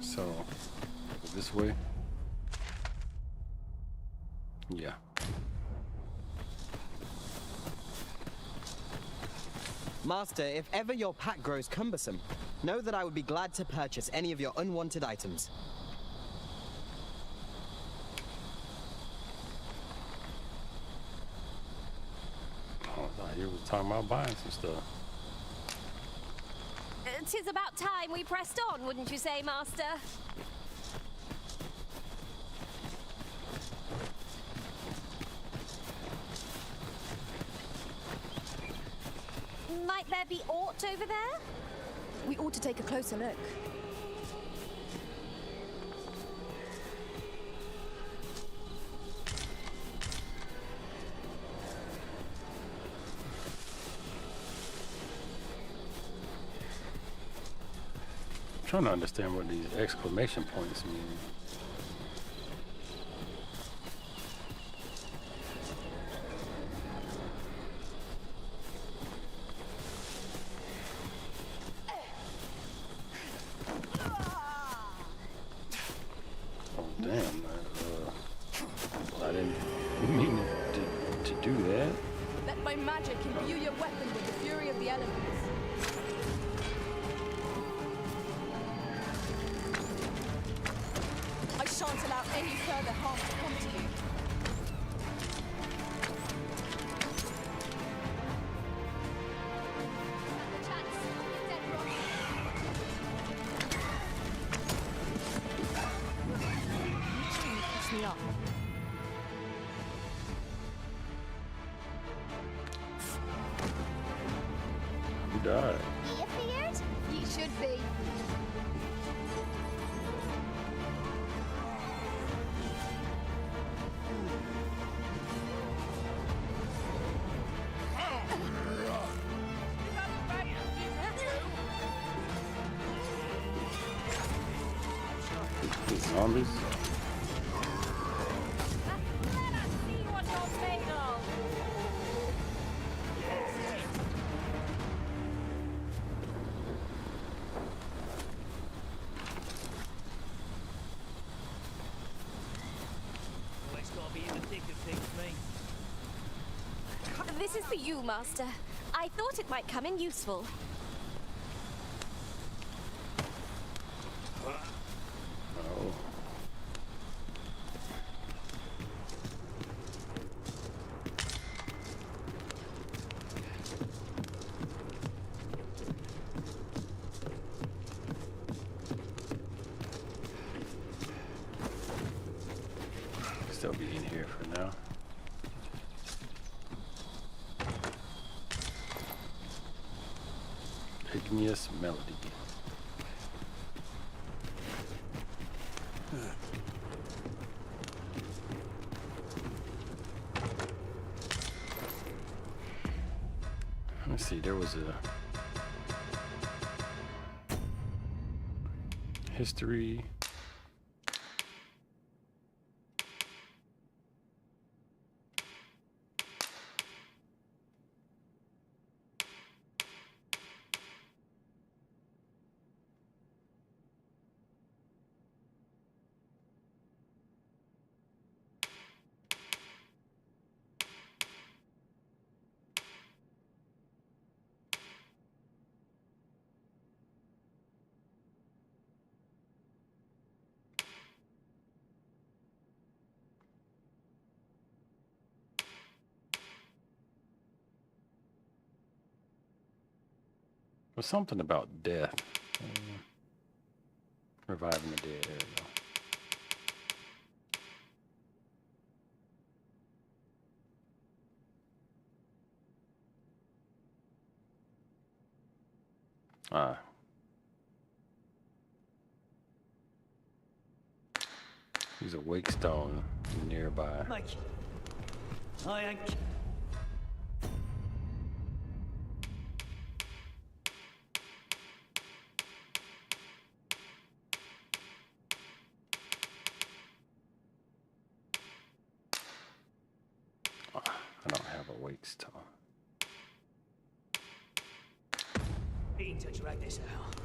A: So, this way? Yeah.
D: Master, if ever your pack grows cumbersome, know that I would be glad to purchase any of your unwanted items.
A: Oh, I thought you was talking about buying some stuff.
G: 'Tis about time we pressed on, wouldn't you say, Master? Might there be aught over there?
O: We ought to take a closer look.
A: I'm trying to understand what these exclamation points mean. Oh damn! I didn't mean to do that.
I: Let my magic imbue your weapon with the fury of the elements. I shan't allow any further harm to come to you.
O: Push me up.
A: You died.
H: You feared?
I: You should be.
A: These zombies.
G: This is for you, Master. I thought it might come in useful.
A: Oh. Still be in here for now. Igneous melody. Let me see, there was a history. There's something about death. Reviving the dead. There we go. Ah. There's a wake stone nearby.
U: Mike, I ain't.
A: I don't have a wake stone.
U: Need to drag this out.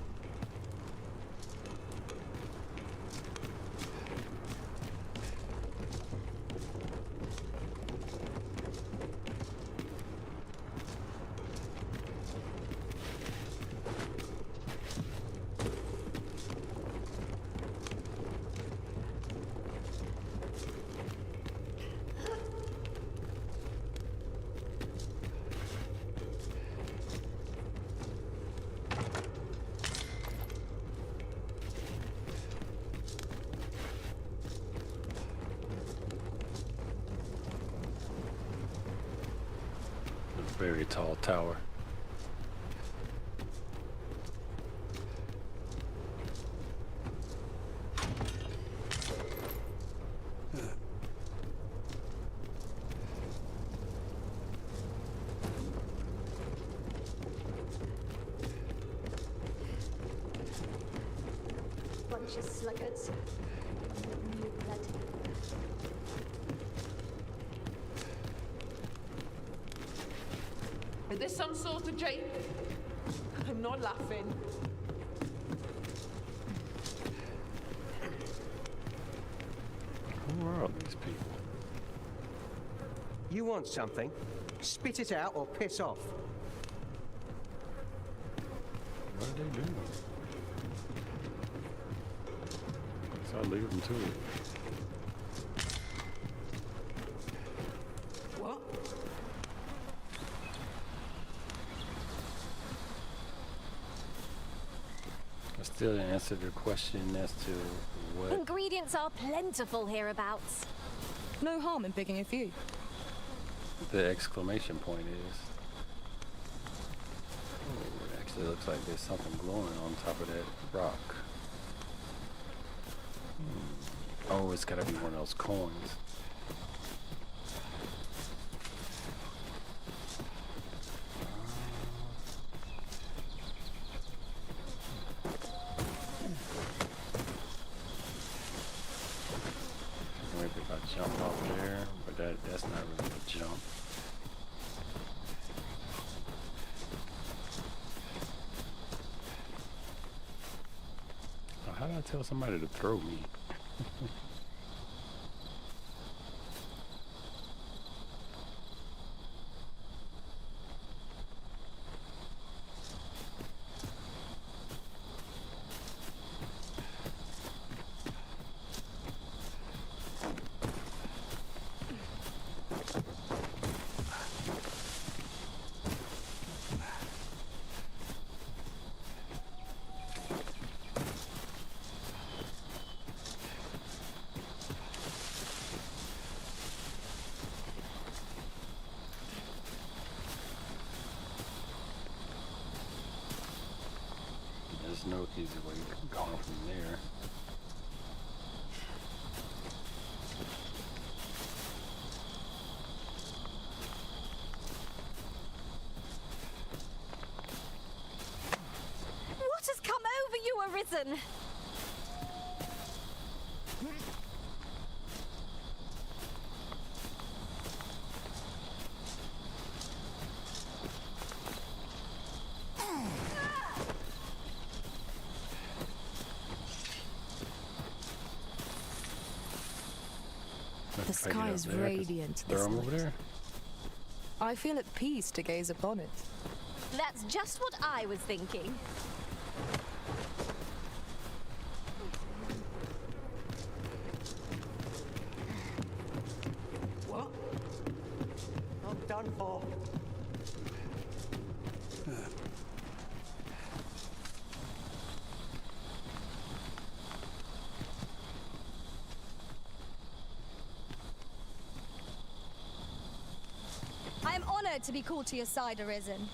A: Very tall tower.
H: Bunch of sluggards. New blood.
C: Is this some sort of joke? I'm not laughing.
A: Who are all these people?
J: You want something? Spit it out or piss off.
A: What are they doing? So I'll leave them to it.
C: What?
A: I still didn't answer the question as to what.
G: Ingredients are plentiful hereabouts.
C: No harm in picking a few.
A: The exclamation point is. Oh, it actually looks like there's something glowing on top of that rock. Oh, it's gotta be one of those coins. Maybe if I jump off there, but that's not really a jump. Oh, how do I tell somebody to throw me? There's no easy way of going from there.
G: What has come over you, Arisen?
C: The sky is radiant.
A: Throw them over there.
C: I feel at peace to gaze upon it.
G: That's just what I was thinking.
J: What? I'm done for.
L: I am honored to be called to your side, Arisen.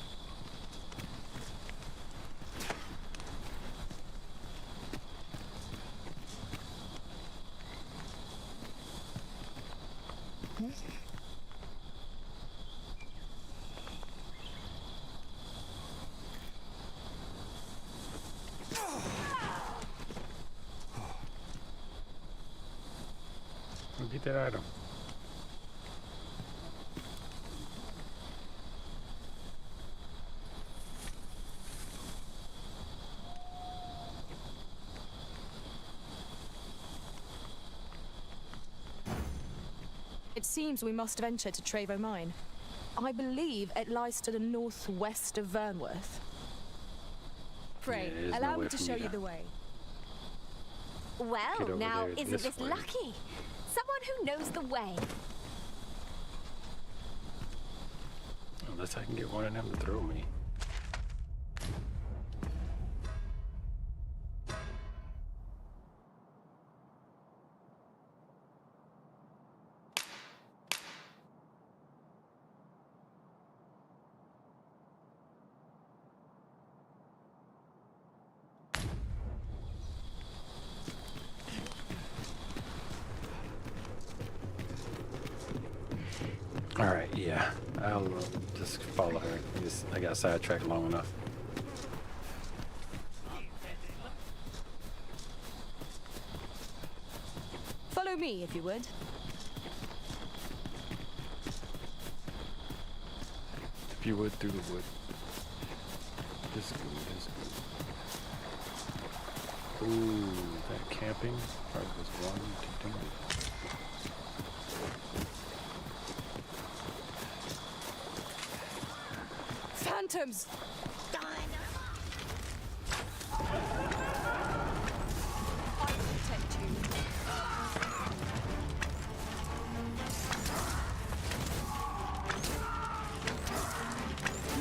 A: Go get that item.
C: It seems we must venture to Trevo Mine. I believe it lies to the northwest of Vernworth.
B: Pray,
A: Yeah, there's no
B: allow
A: way
B: me to
A: for
B: show
A: me
B: you
A: to-
B: the way.
A: Get
G: Well,
A: over
G: now
A: there
G: isn't
A: this
G: this
A: way.
G: lucky? Someone who knows the way.
A: Unless I can get one of them to throw me. Alright, yeah. I'll just follow her. I got sidetracked long enough.
C: Follow me, if you would.
A: If you would, through the wood. This is good, this is good. Ooh, that camping probably was one to do it.
C: Phantoms!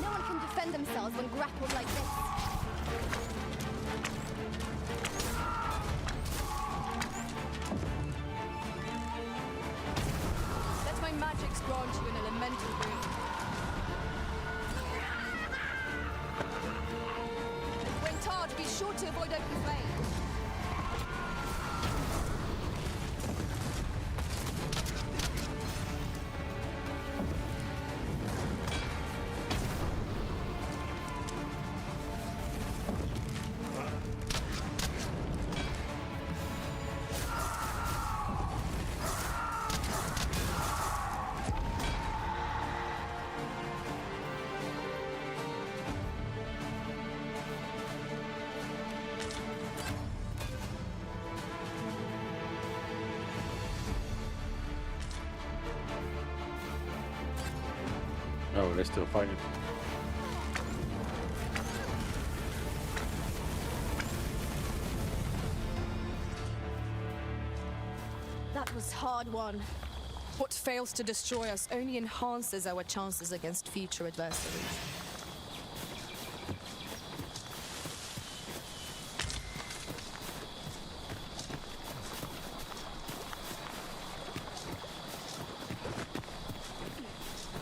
I: No one can defend themselves when grappled like this.
C: Let my magics grant you an elemental boon. When charged, be sure to avoid open flame.
A: Oh, they're still fighting.
C: That was hard won. What fails to destroy us only enhances our chances against future adversaries.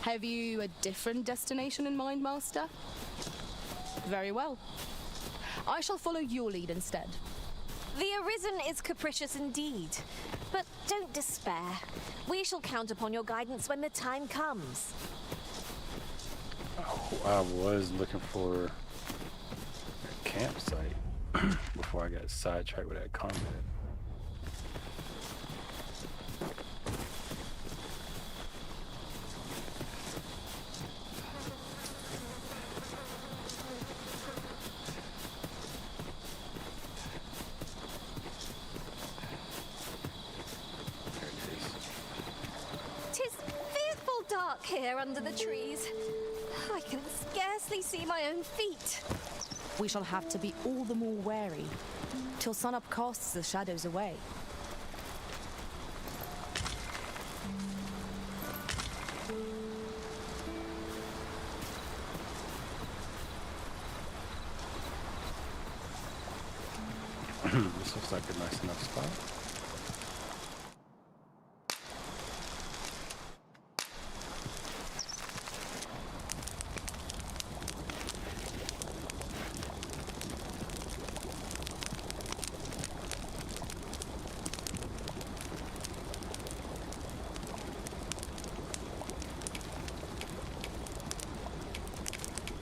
C: Have you a different destination in mind, Master? Very well. I shall follow your lead instead.
G: The Arisen is capricious indeed, but don't despair. We shall count upon your guidance when the time comes.
A: Oh, I was looking for a campsite before I got sidetracked with that combat.
G: Here under the trees. I can scarcely see my own feet.
C: We shall have to be all the more wary till sunup casts the shadows away.
A: This looks like a nice enough spot.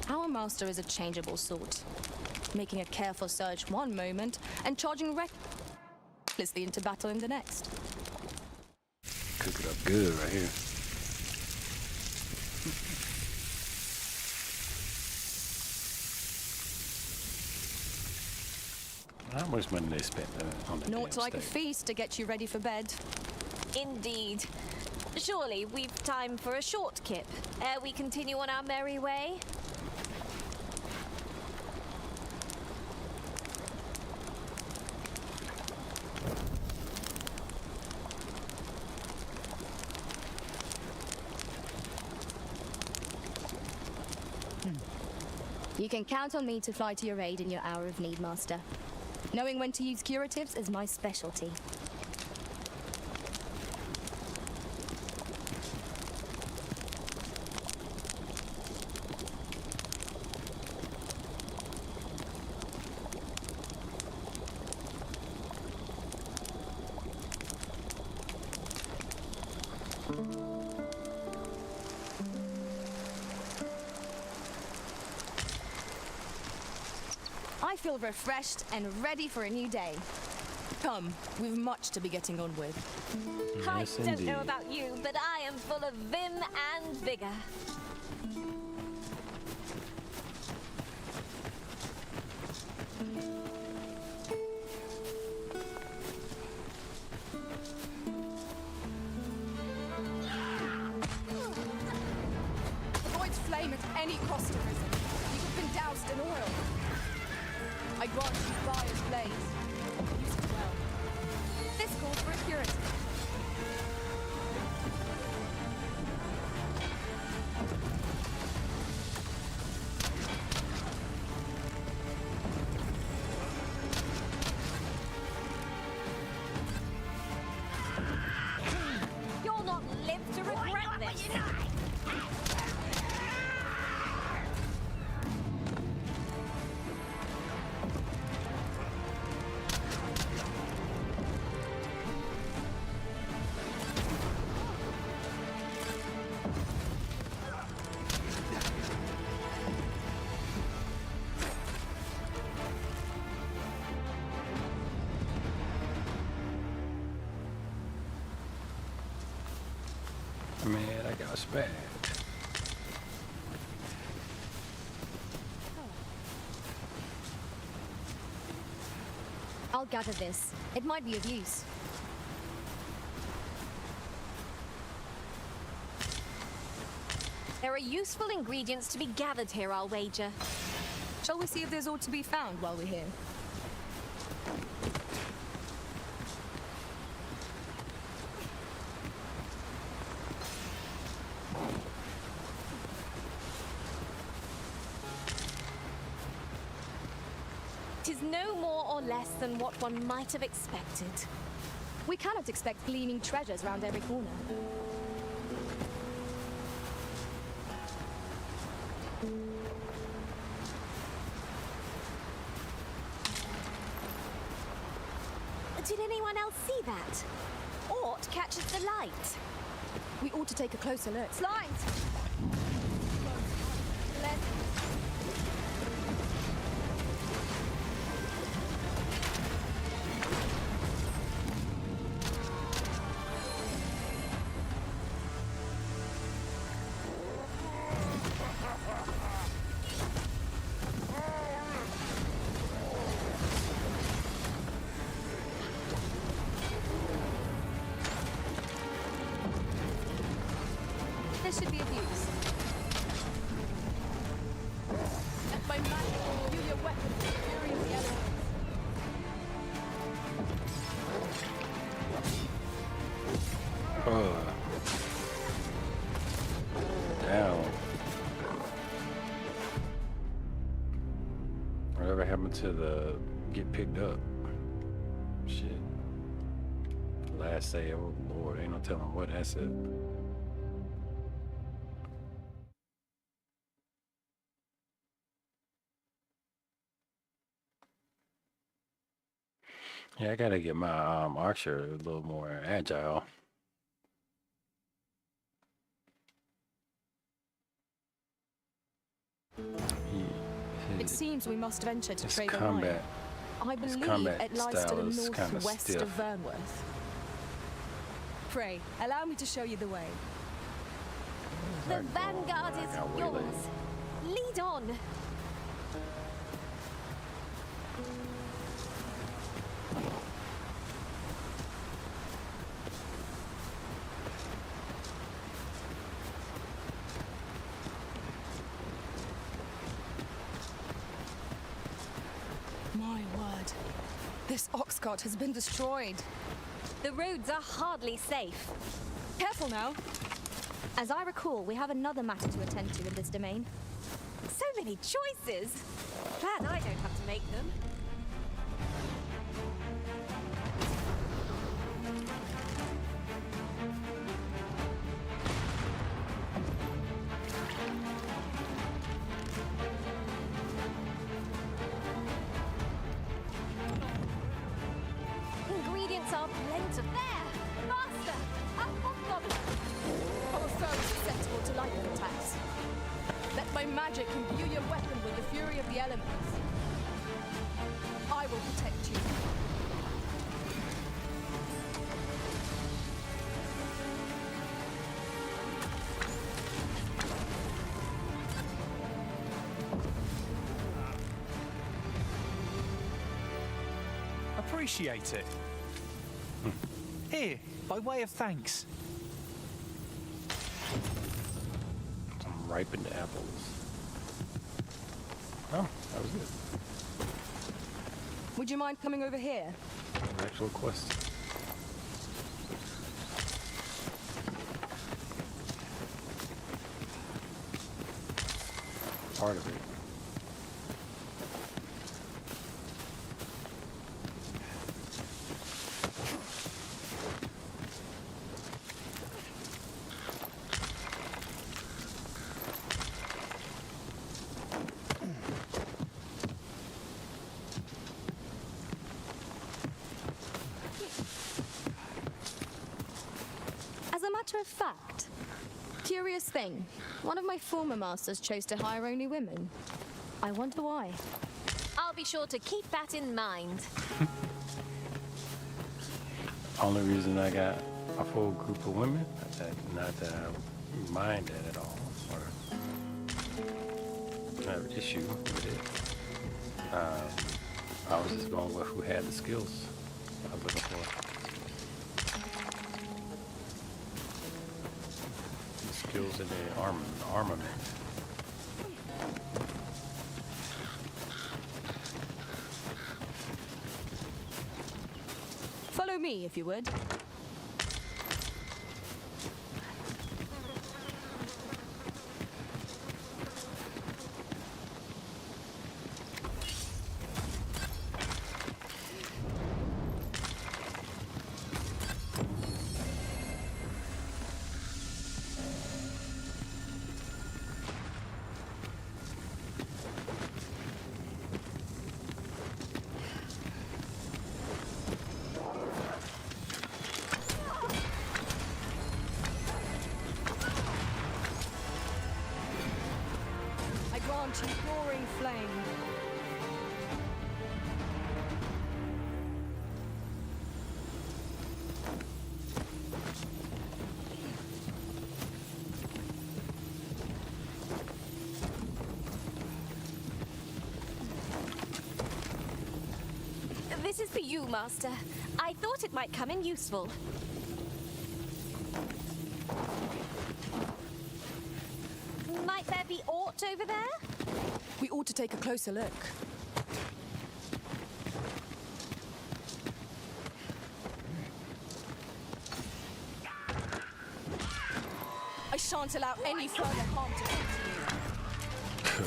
C: Our master is a changeable sort, making a careful search one moment and charging recklessly into battle in the next.
A: Cook it up good right here. How much money they spent on the
C: Not like a
A: steak?
C: feast to get you ready for bed.
G: Indeed. Surely we've time for a short kip ere we continue on our merry way.
L: You can count on me to fly to your aid in your hour of need, Master. Knowing when to use curatives is my specialty. feel refreshed and ready for a new day.
O: Come, we've much to be getting on with.
A: Yes,
G: I don't
A: indeed.
G: know about you, but I am full of vim and vigor.
O: Avoid flame at any cost, Arisen. You've been doused in oil. I grant you fire's blaze. Use it well.
L: This calls for a purity.
G: You'll not live to regret this.
A: Man, I got spanked.
L: I'll gather this. It might be of use.
G: There are useful ingredients to be gathered here, I'll wager.
O: Shall we see if there's aught to be found while we're here?
G: Tis no more or less than what one might have expected.
L: We cannot expect gleaming treasures round every corner.
G: Did anyone else see that? Aught catches the light.
O: We ought to take a closer look.
L: Slide! This should be of use.
O: Let my magic imbue your weapon with the fury of the elements.
A: Down. Whatever happened to the get picked up? Shit. Last say, oh Lord, ain't no telling what that's it. Yeah, I gotta get my archer a little more agile.
O: It seems we must venture to
A: His
O: trade
A: combat,
O: I
A: his
O: believe
A: combat
O: it lies to
A: style
O: the
A: is kinda
O: northwest
A: stiff.
O: of Vernworth. Pray, allow me to show you the way.
G: The vanguard is
A: got
G: yours.
A: waylaid.
G: Lead on.
O: My word. This ox cart has been destroyed.
G: The roads are hardly safe.
O: Careful now.
L: As I recall, we have another matter to attend to in this domain.
G: So many choices. Glad I don't have to make them. Ingredients are plentiful. There! Master! A hobgoblin!
O: Our foe is susceptible to lightning attacks. Let my magic imbue your weapon with the fury of the elements.
I: I will protect you.
F: Appreciate it. Here, by way of thanks.
A: Some ripened apples. Oh, that was good.
I: Would you mind coming over here?
A: An actual quest. Part of it.
L: As a matter of fact, curious thing, one of my former masters chose to hire only women. I wonder why.
G: I'll be sure to keep that in mind.
A: Only reason I got a full group of women, not that I mind that at all, or have an issue with it. I was just going with who had the skills I was looking for. The skills in the armament.
I: Follow me, if you would. Roaring flame.
G: This is for you, Master. I thought it might come in useful. Might there be aught over there?
I: We ought to take a closer look. I shan't allow any further harm to come to you.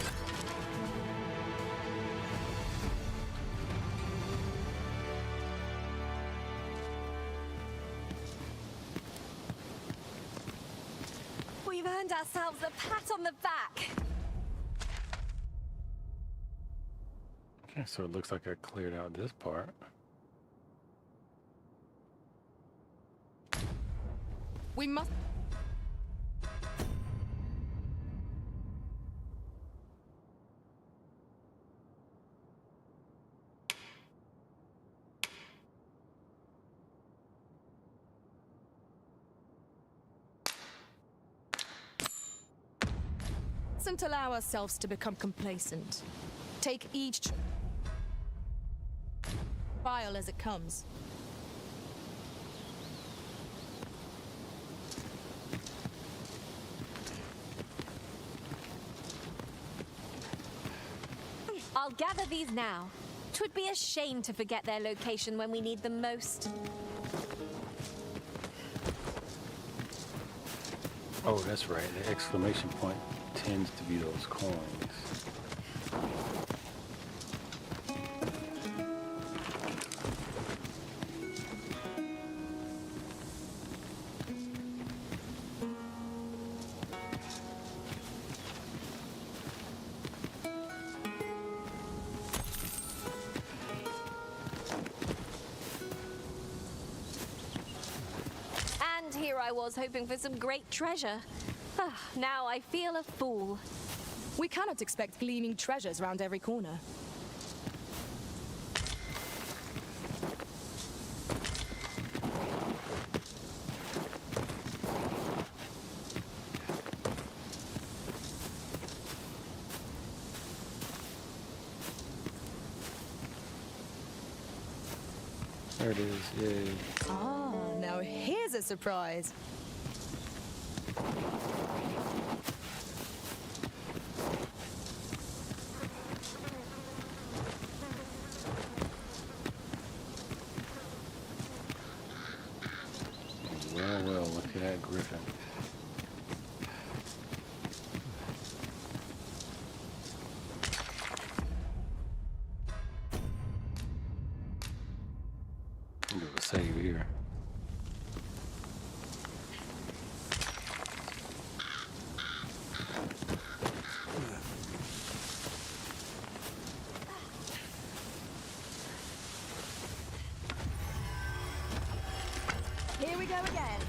G: We've earned ourselves a pat on the back.
A: Okay, so it looks like I cleared out this part.
I: We must... mustn't allow ourselves to become complacent. Take each trial as it comes.
G: I'll gather these now. 'Twould be a shame to forget their location when we need them most.
A: Oh, that's right. The exclamation point tends to be those coins.
G: And here I was hoping for some great treasure. Now I feel a fool.
I: We cannot expect gleaming treasures round every corner.
A: There it is. Yay.
O: Ah, now here's a surprise.
A: Well, look at that griffin. Do a save here.
O: Here we go again.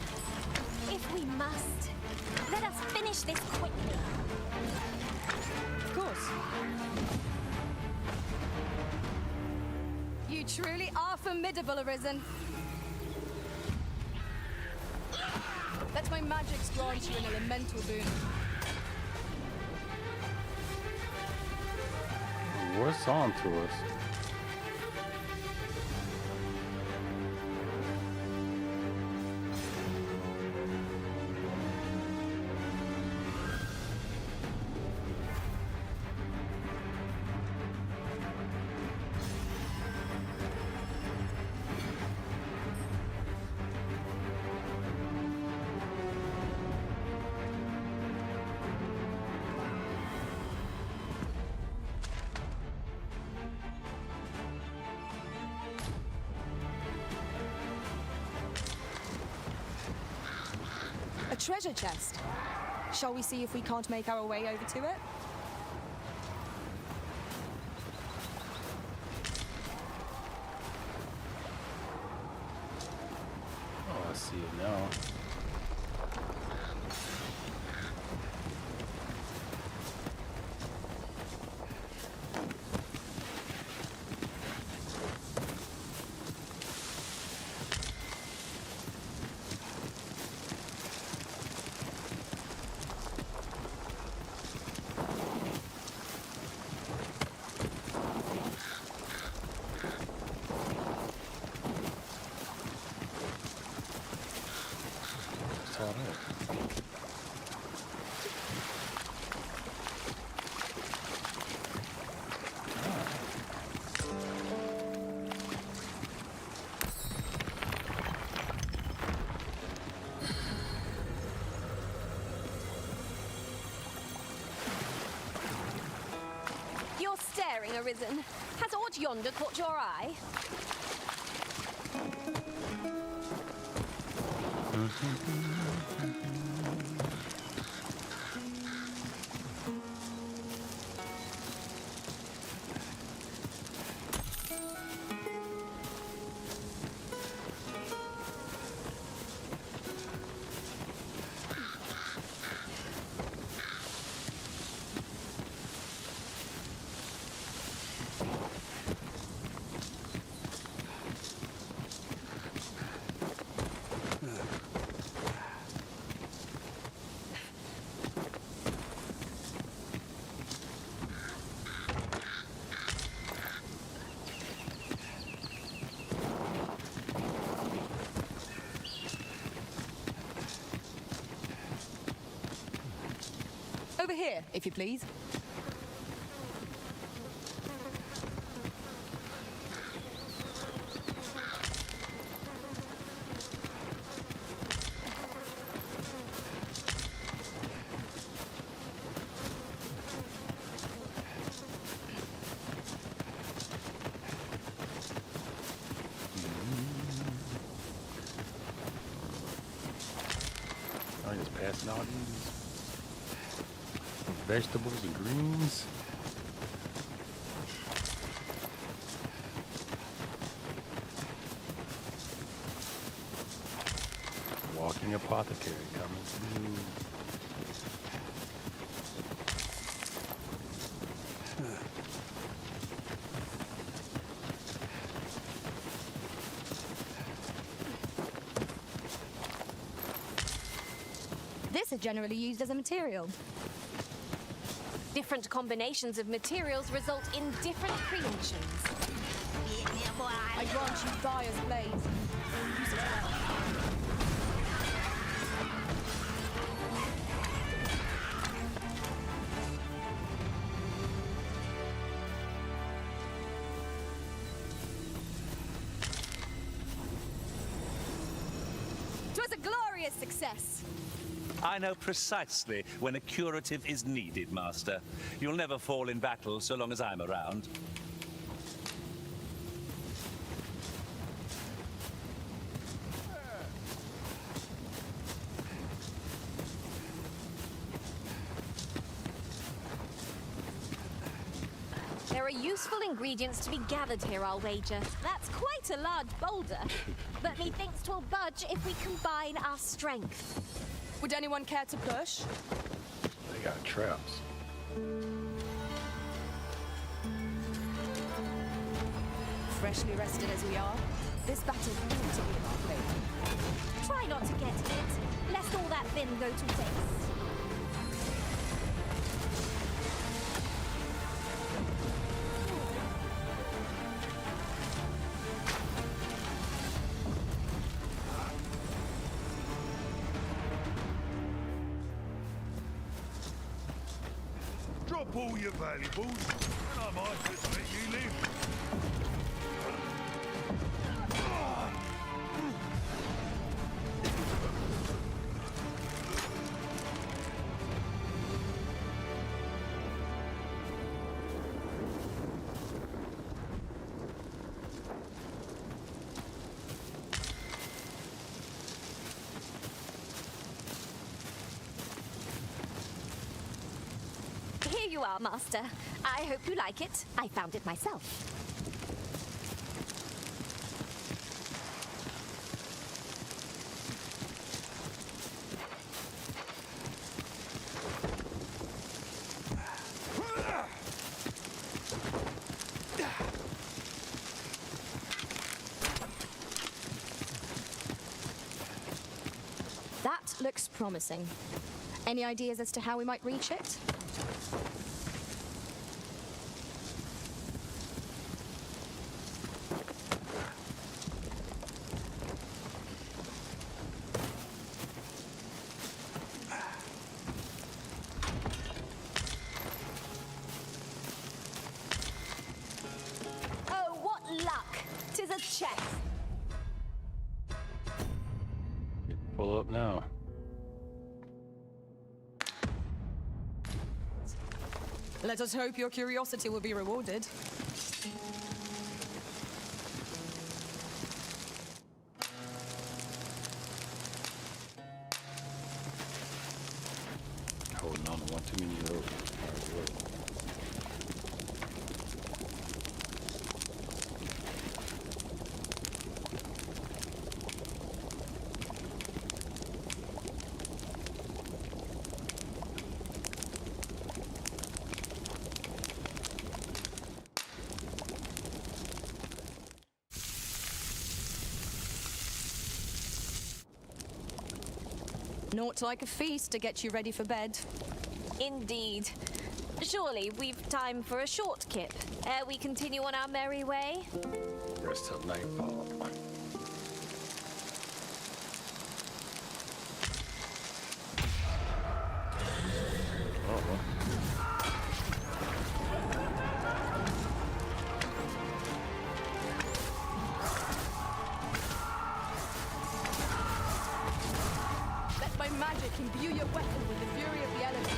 G: If we must, let us finish this quickly.
O: Of course. You truly are formidable, Arisen. Let my magics grant you an elemental boon.
A: What's on to us?
O: A treasure chest. Shall we see if we can't make our way over to it?
A: Oh, I see it now.
G: You're staring, Arisen. Has aught yonder caught your eye?
O: Over here, if you please.
A: I'm just passing all these vegetables and greens. Walking apothecary coming through.
C: This is generally used as a material.
G: Different combinations of materials result in different creations.
I: I grant you fire's blaze. Use it well. It was a glorious success.
U: I know precisely when a curative is needed, Master. You'll never fall in battle so long as I'm around.
G: There are useful ingredients to be gathered here, I'll wager. That's quite a large boulder, but methinks 'twill budge if we combine our strength.
I: Would anyone care to push?
A: They got traps.
I: Freshly rested as we are, this battle ought to be in our favour.
G: Try not to get hit, lest all that vim go to waste.
P: Drop all your valuables, and I might just let you live.
G: Here you are, Master. I hope you like it. I found it myself.
L: That looks promising. Any ideas as to how we might reach it?
G: Oh, what luck! 'Tis a chest.
A: Pull up now.
I: Let us hope your curiosity will be rewarded.
A: Holding on to one too many rope.
L: Naught like a feast to get you ready for bed.
G: Indeed. Surely we've time for a short kip, ere we continue on our merry way.
A: Rest till nightfall.
I: Let my magic imbue your weapon with the fury of the elements.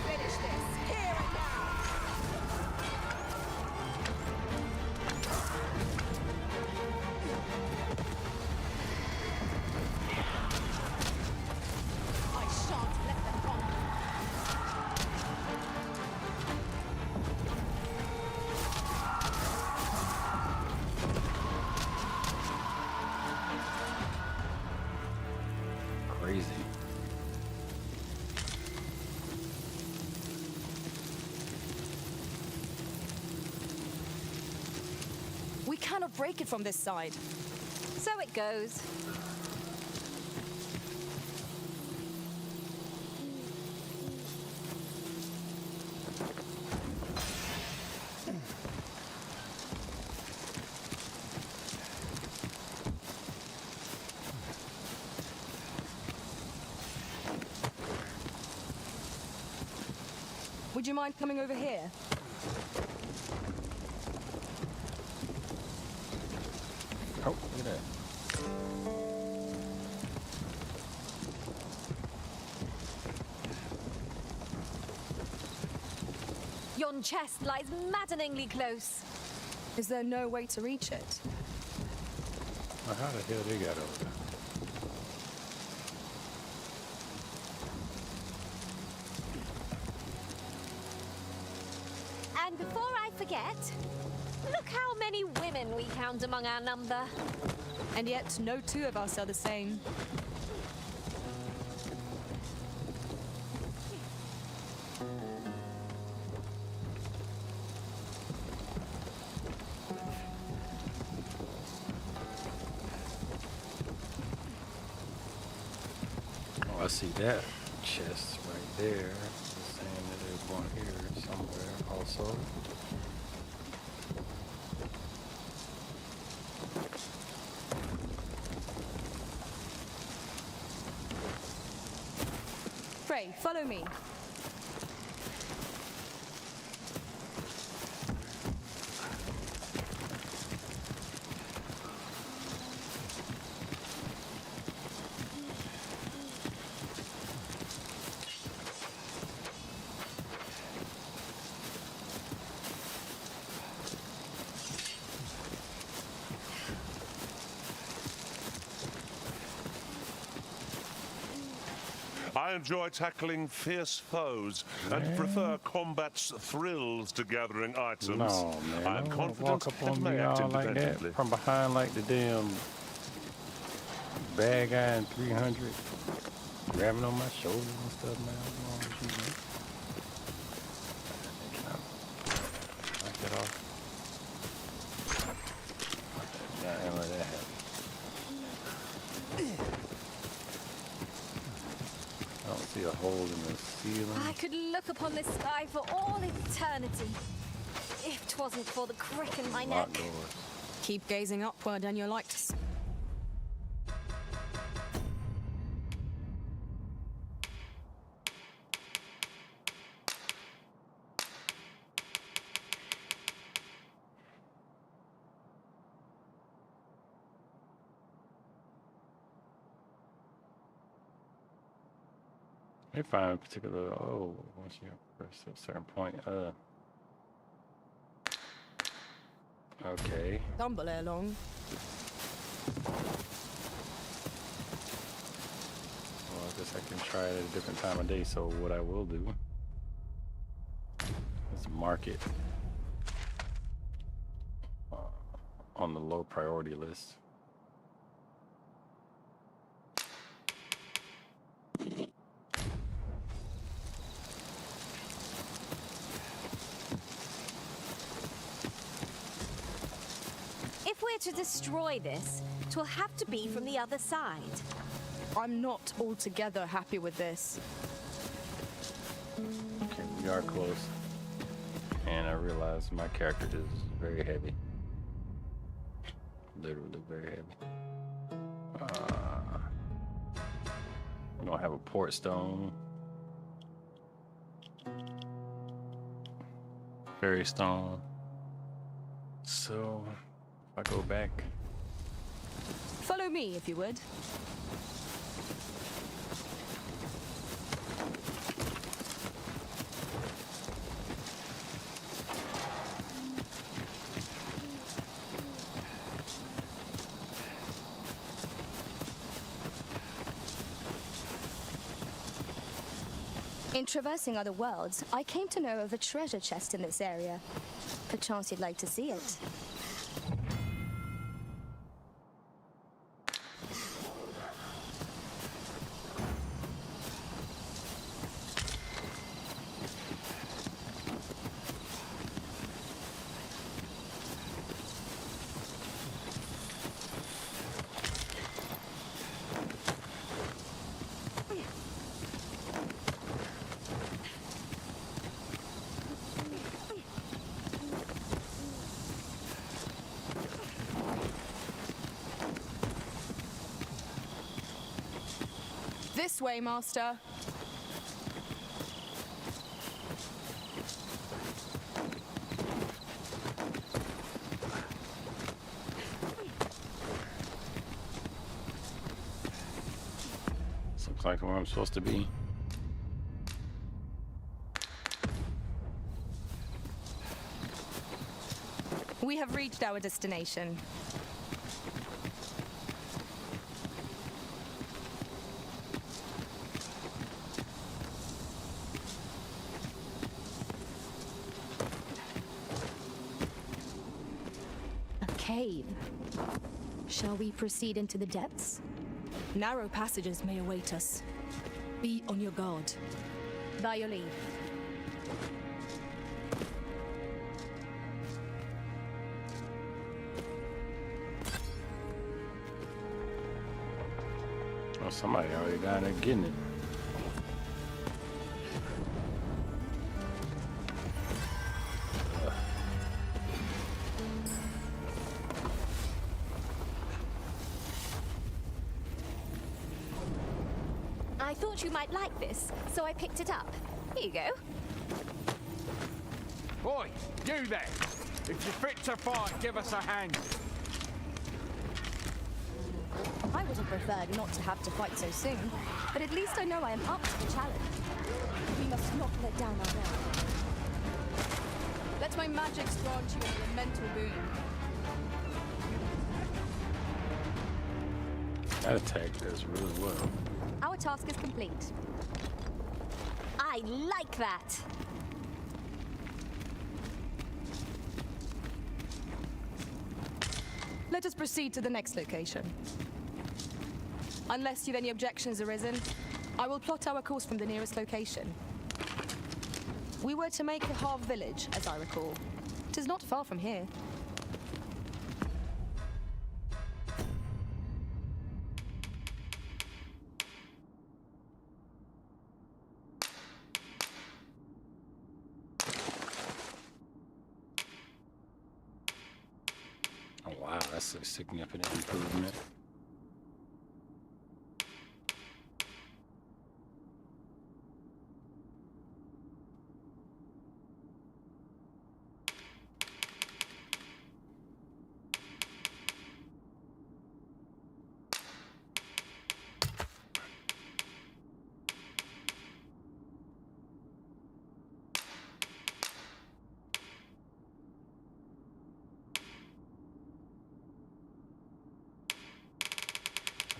I: Finish this, here and now! cannot break it from this side.
G: So it goes.
I: Would you mind coming over here?
A: Oh, look at that.
G: Yon chest lies maddeningly close.
I: Is there no way to reach it?
A: Well, how the hell they got over there?
G: And before I forget, look how many women we count among our number.
I: And yet, no two of us are the same.
A: Oh, I see that chest right there. It's saying that there's one here somewhere also.
I: Frey, follow me.
F: I enjoy tackling fierce foes and prefer combat's thrills to gathering items.
A: No, man.
F: I'm
A: Don't
F: confident
A: walk up on
F: and
A: me
F: may act
A: all like that
F: independently.
A: from behind like the damn bad guy in 300. Grabbing on my shoulders and stuff, man. What's wrong with you, man? Knock it off. Damn, let that happen. I don't see a hole in the ceiling.
G: I could look upon this sky for all eternity, if 'twasn't for the crick in my neck.
A: Locked doors.
I: Keep gazing upward and you'll like to see.
A: They find a particular, once you press a certain point, okay.
I: Stumble along.
A: Well, I guess I can try it at a different time of day, so what I will do is mark it on the low priority list.
G: If we're to destroy this, 'twill have to be from the other side.
I: I'm not altogether happy with this.
A: Okay, we are close. And I realize my character is very heavy. Literally very heavy. We don't have a port stone. Fairy stone. So, if I go back.
I: Follow me, if you would.
C: In traversing other worlds, I came to know of a treasure chest in this area. Perchance you'd like to see it.
I: This way, Master.
A: This looks like where I'm supposed to be.
C: We have reached our destination. A cave. Shall we proceed into the depths?
I: Narrow passages may await us. Be on your guard.
C: By your leave.
A: Oh, somebody already down there getting it.
G: I thought you might like this, so I picked it up. Here you go.
T: Boy, you there! If you're fit to fight, give us a hand.
C: I would have preferred not to have to fight so soon, but at least I know I am up to the challenge.
I: We must not let down our guard. Let my magics grant you an elemental boon.
A: That attack does really well.
C: Our task is complete.
G: I like that.
I: Let us proceed to the next location. Unless you've any objections arisen, I will plot our course from the nearest location. We were to make the Harv village, as I recall. 'Tis not far from here.
A: Oh wow, that's a significant improvement.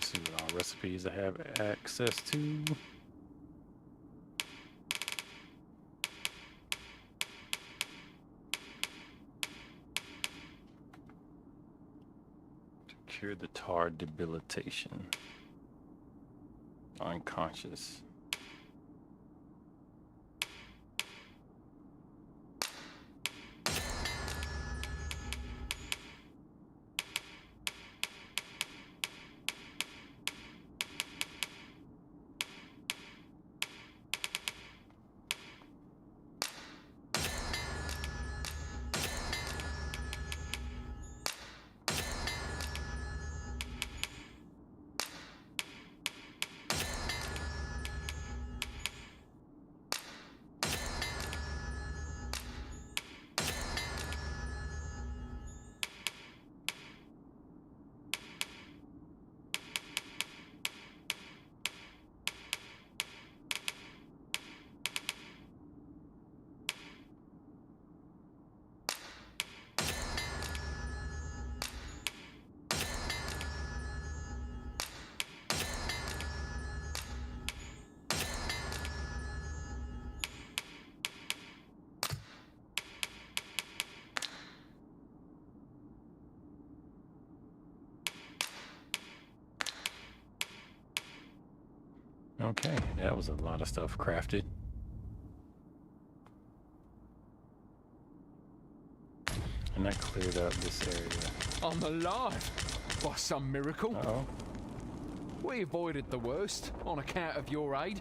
A: See what all recipes I have access to. To cure the tar debilitation. Unconscious. Okay, that was a lot of stuff crafted. And that cleared up this area.
T: I'm alive! By some miracle.
A: Uh-oh.
T: We avoided the worst on account of your aid.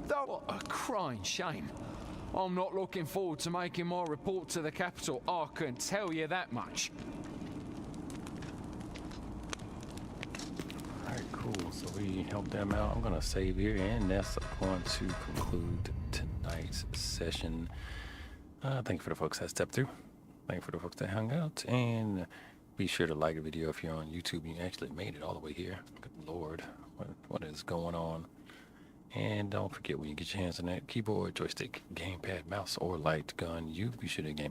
T: What a crying shame. I'm not looking forward to making my report to the capital, I can tell you that much.
A: Alright, cool. Cool. So we helped them out. I'm gonna save here, and that's going to conclude tonight's session. Thank you for the folks that stepped through. Thank you for the folks that hung out, and be sure to like the video if you're on YouTube. You actually made it all the way here. Good Lord, what is going on? And don't forget, when you get your hands on that keyboard, joystick, gamepad, mouse, or light gun, you be sure to game.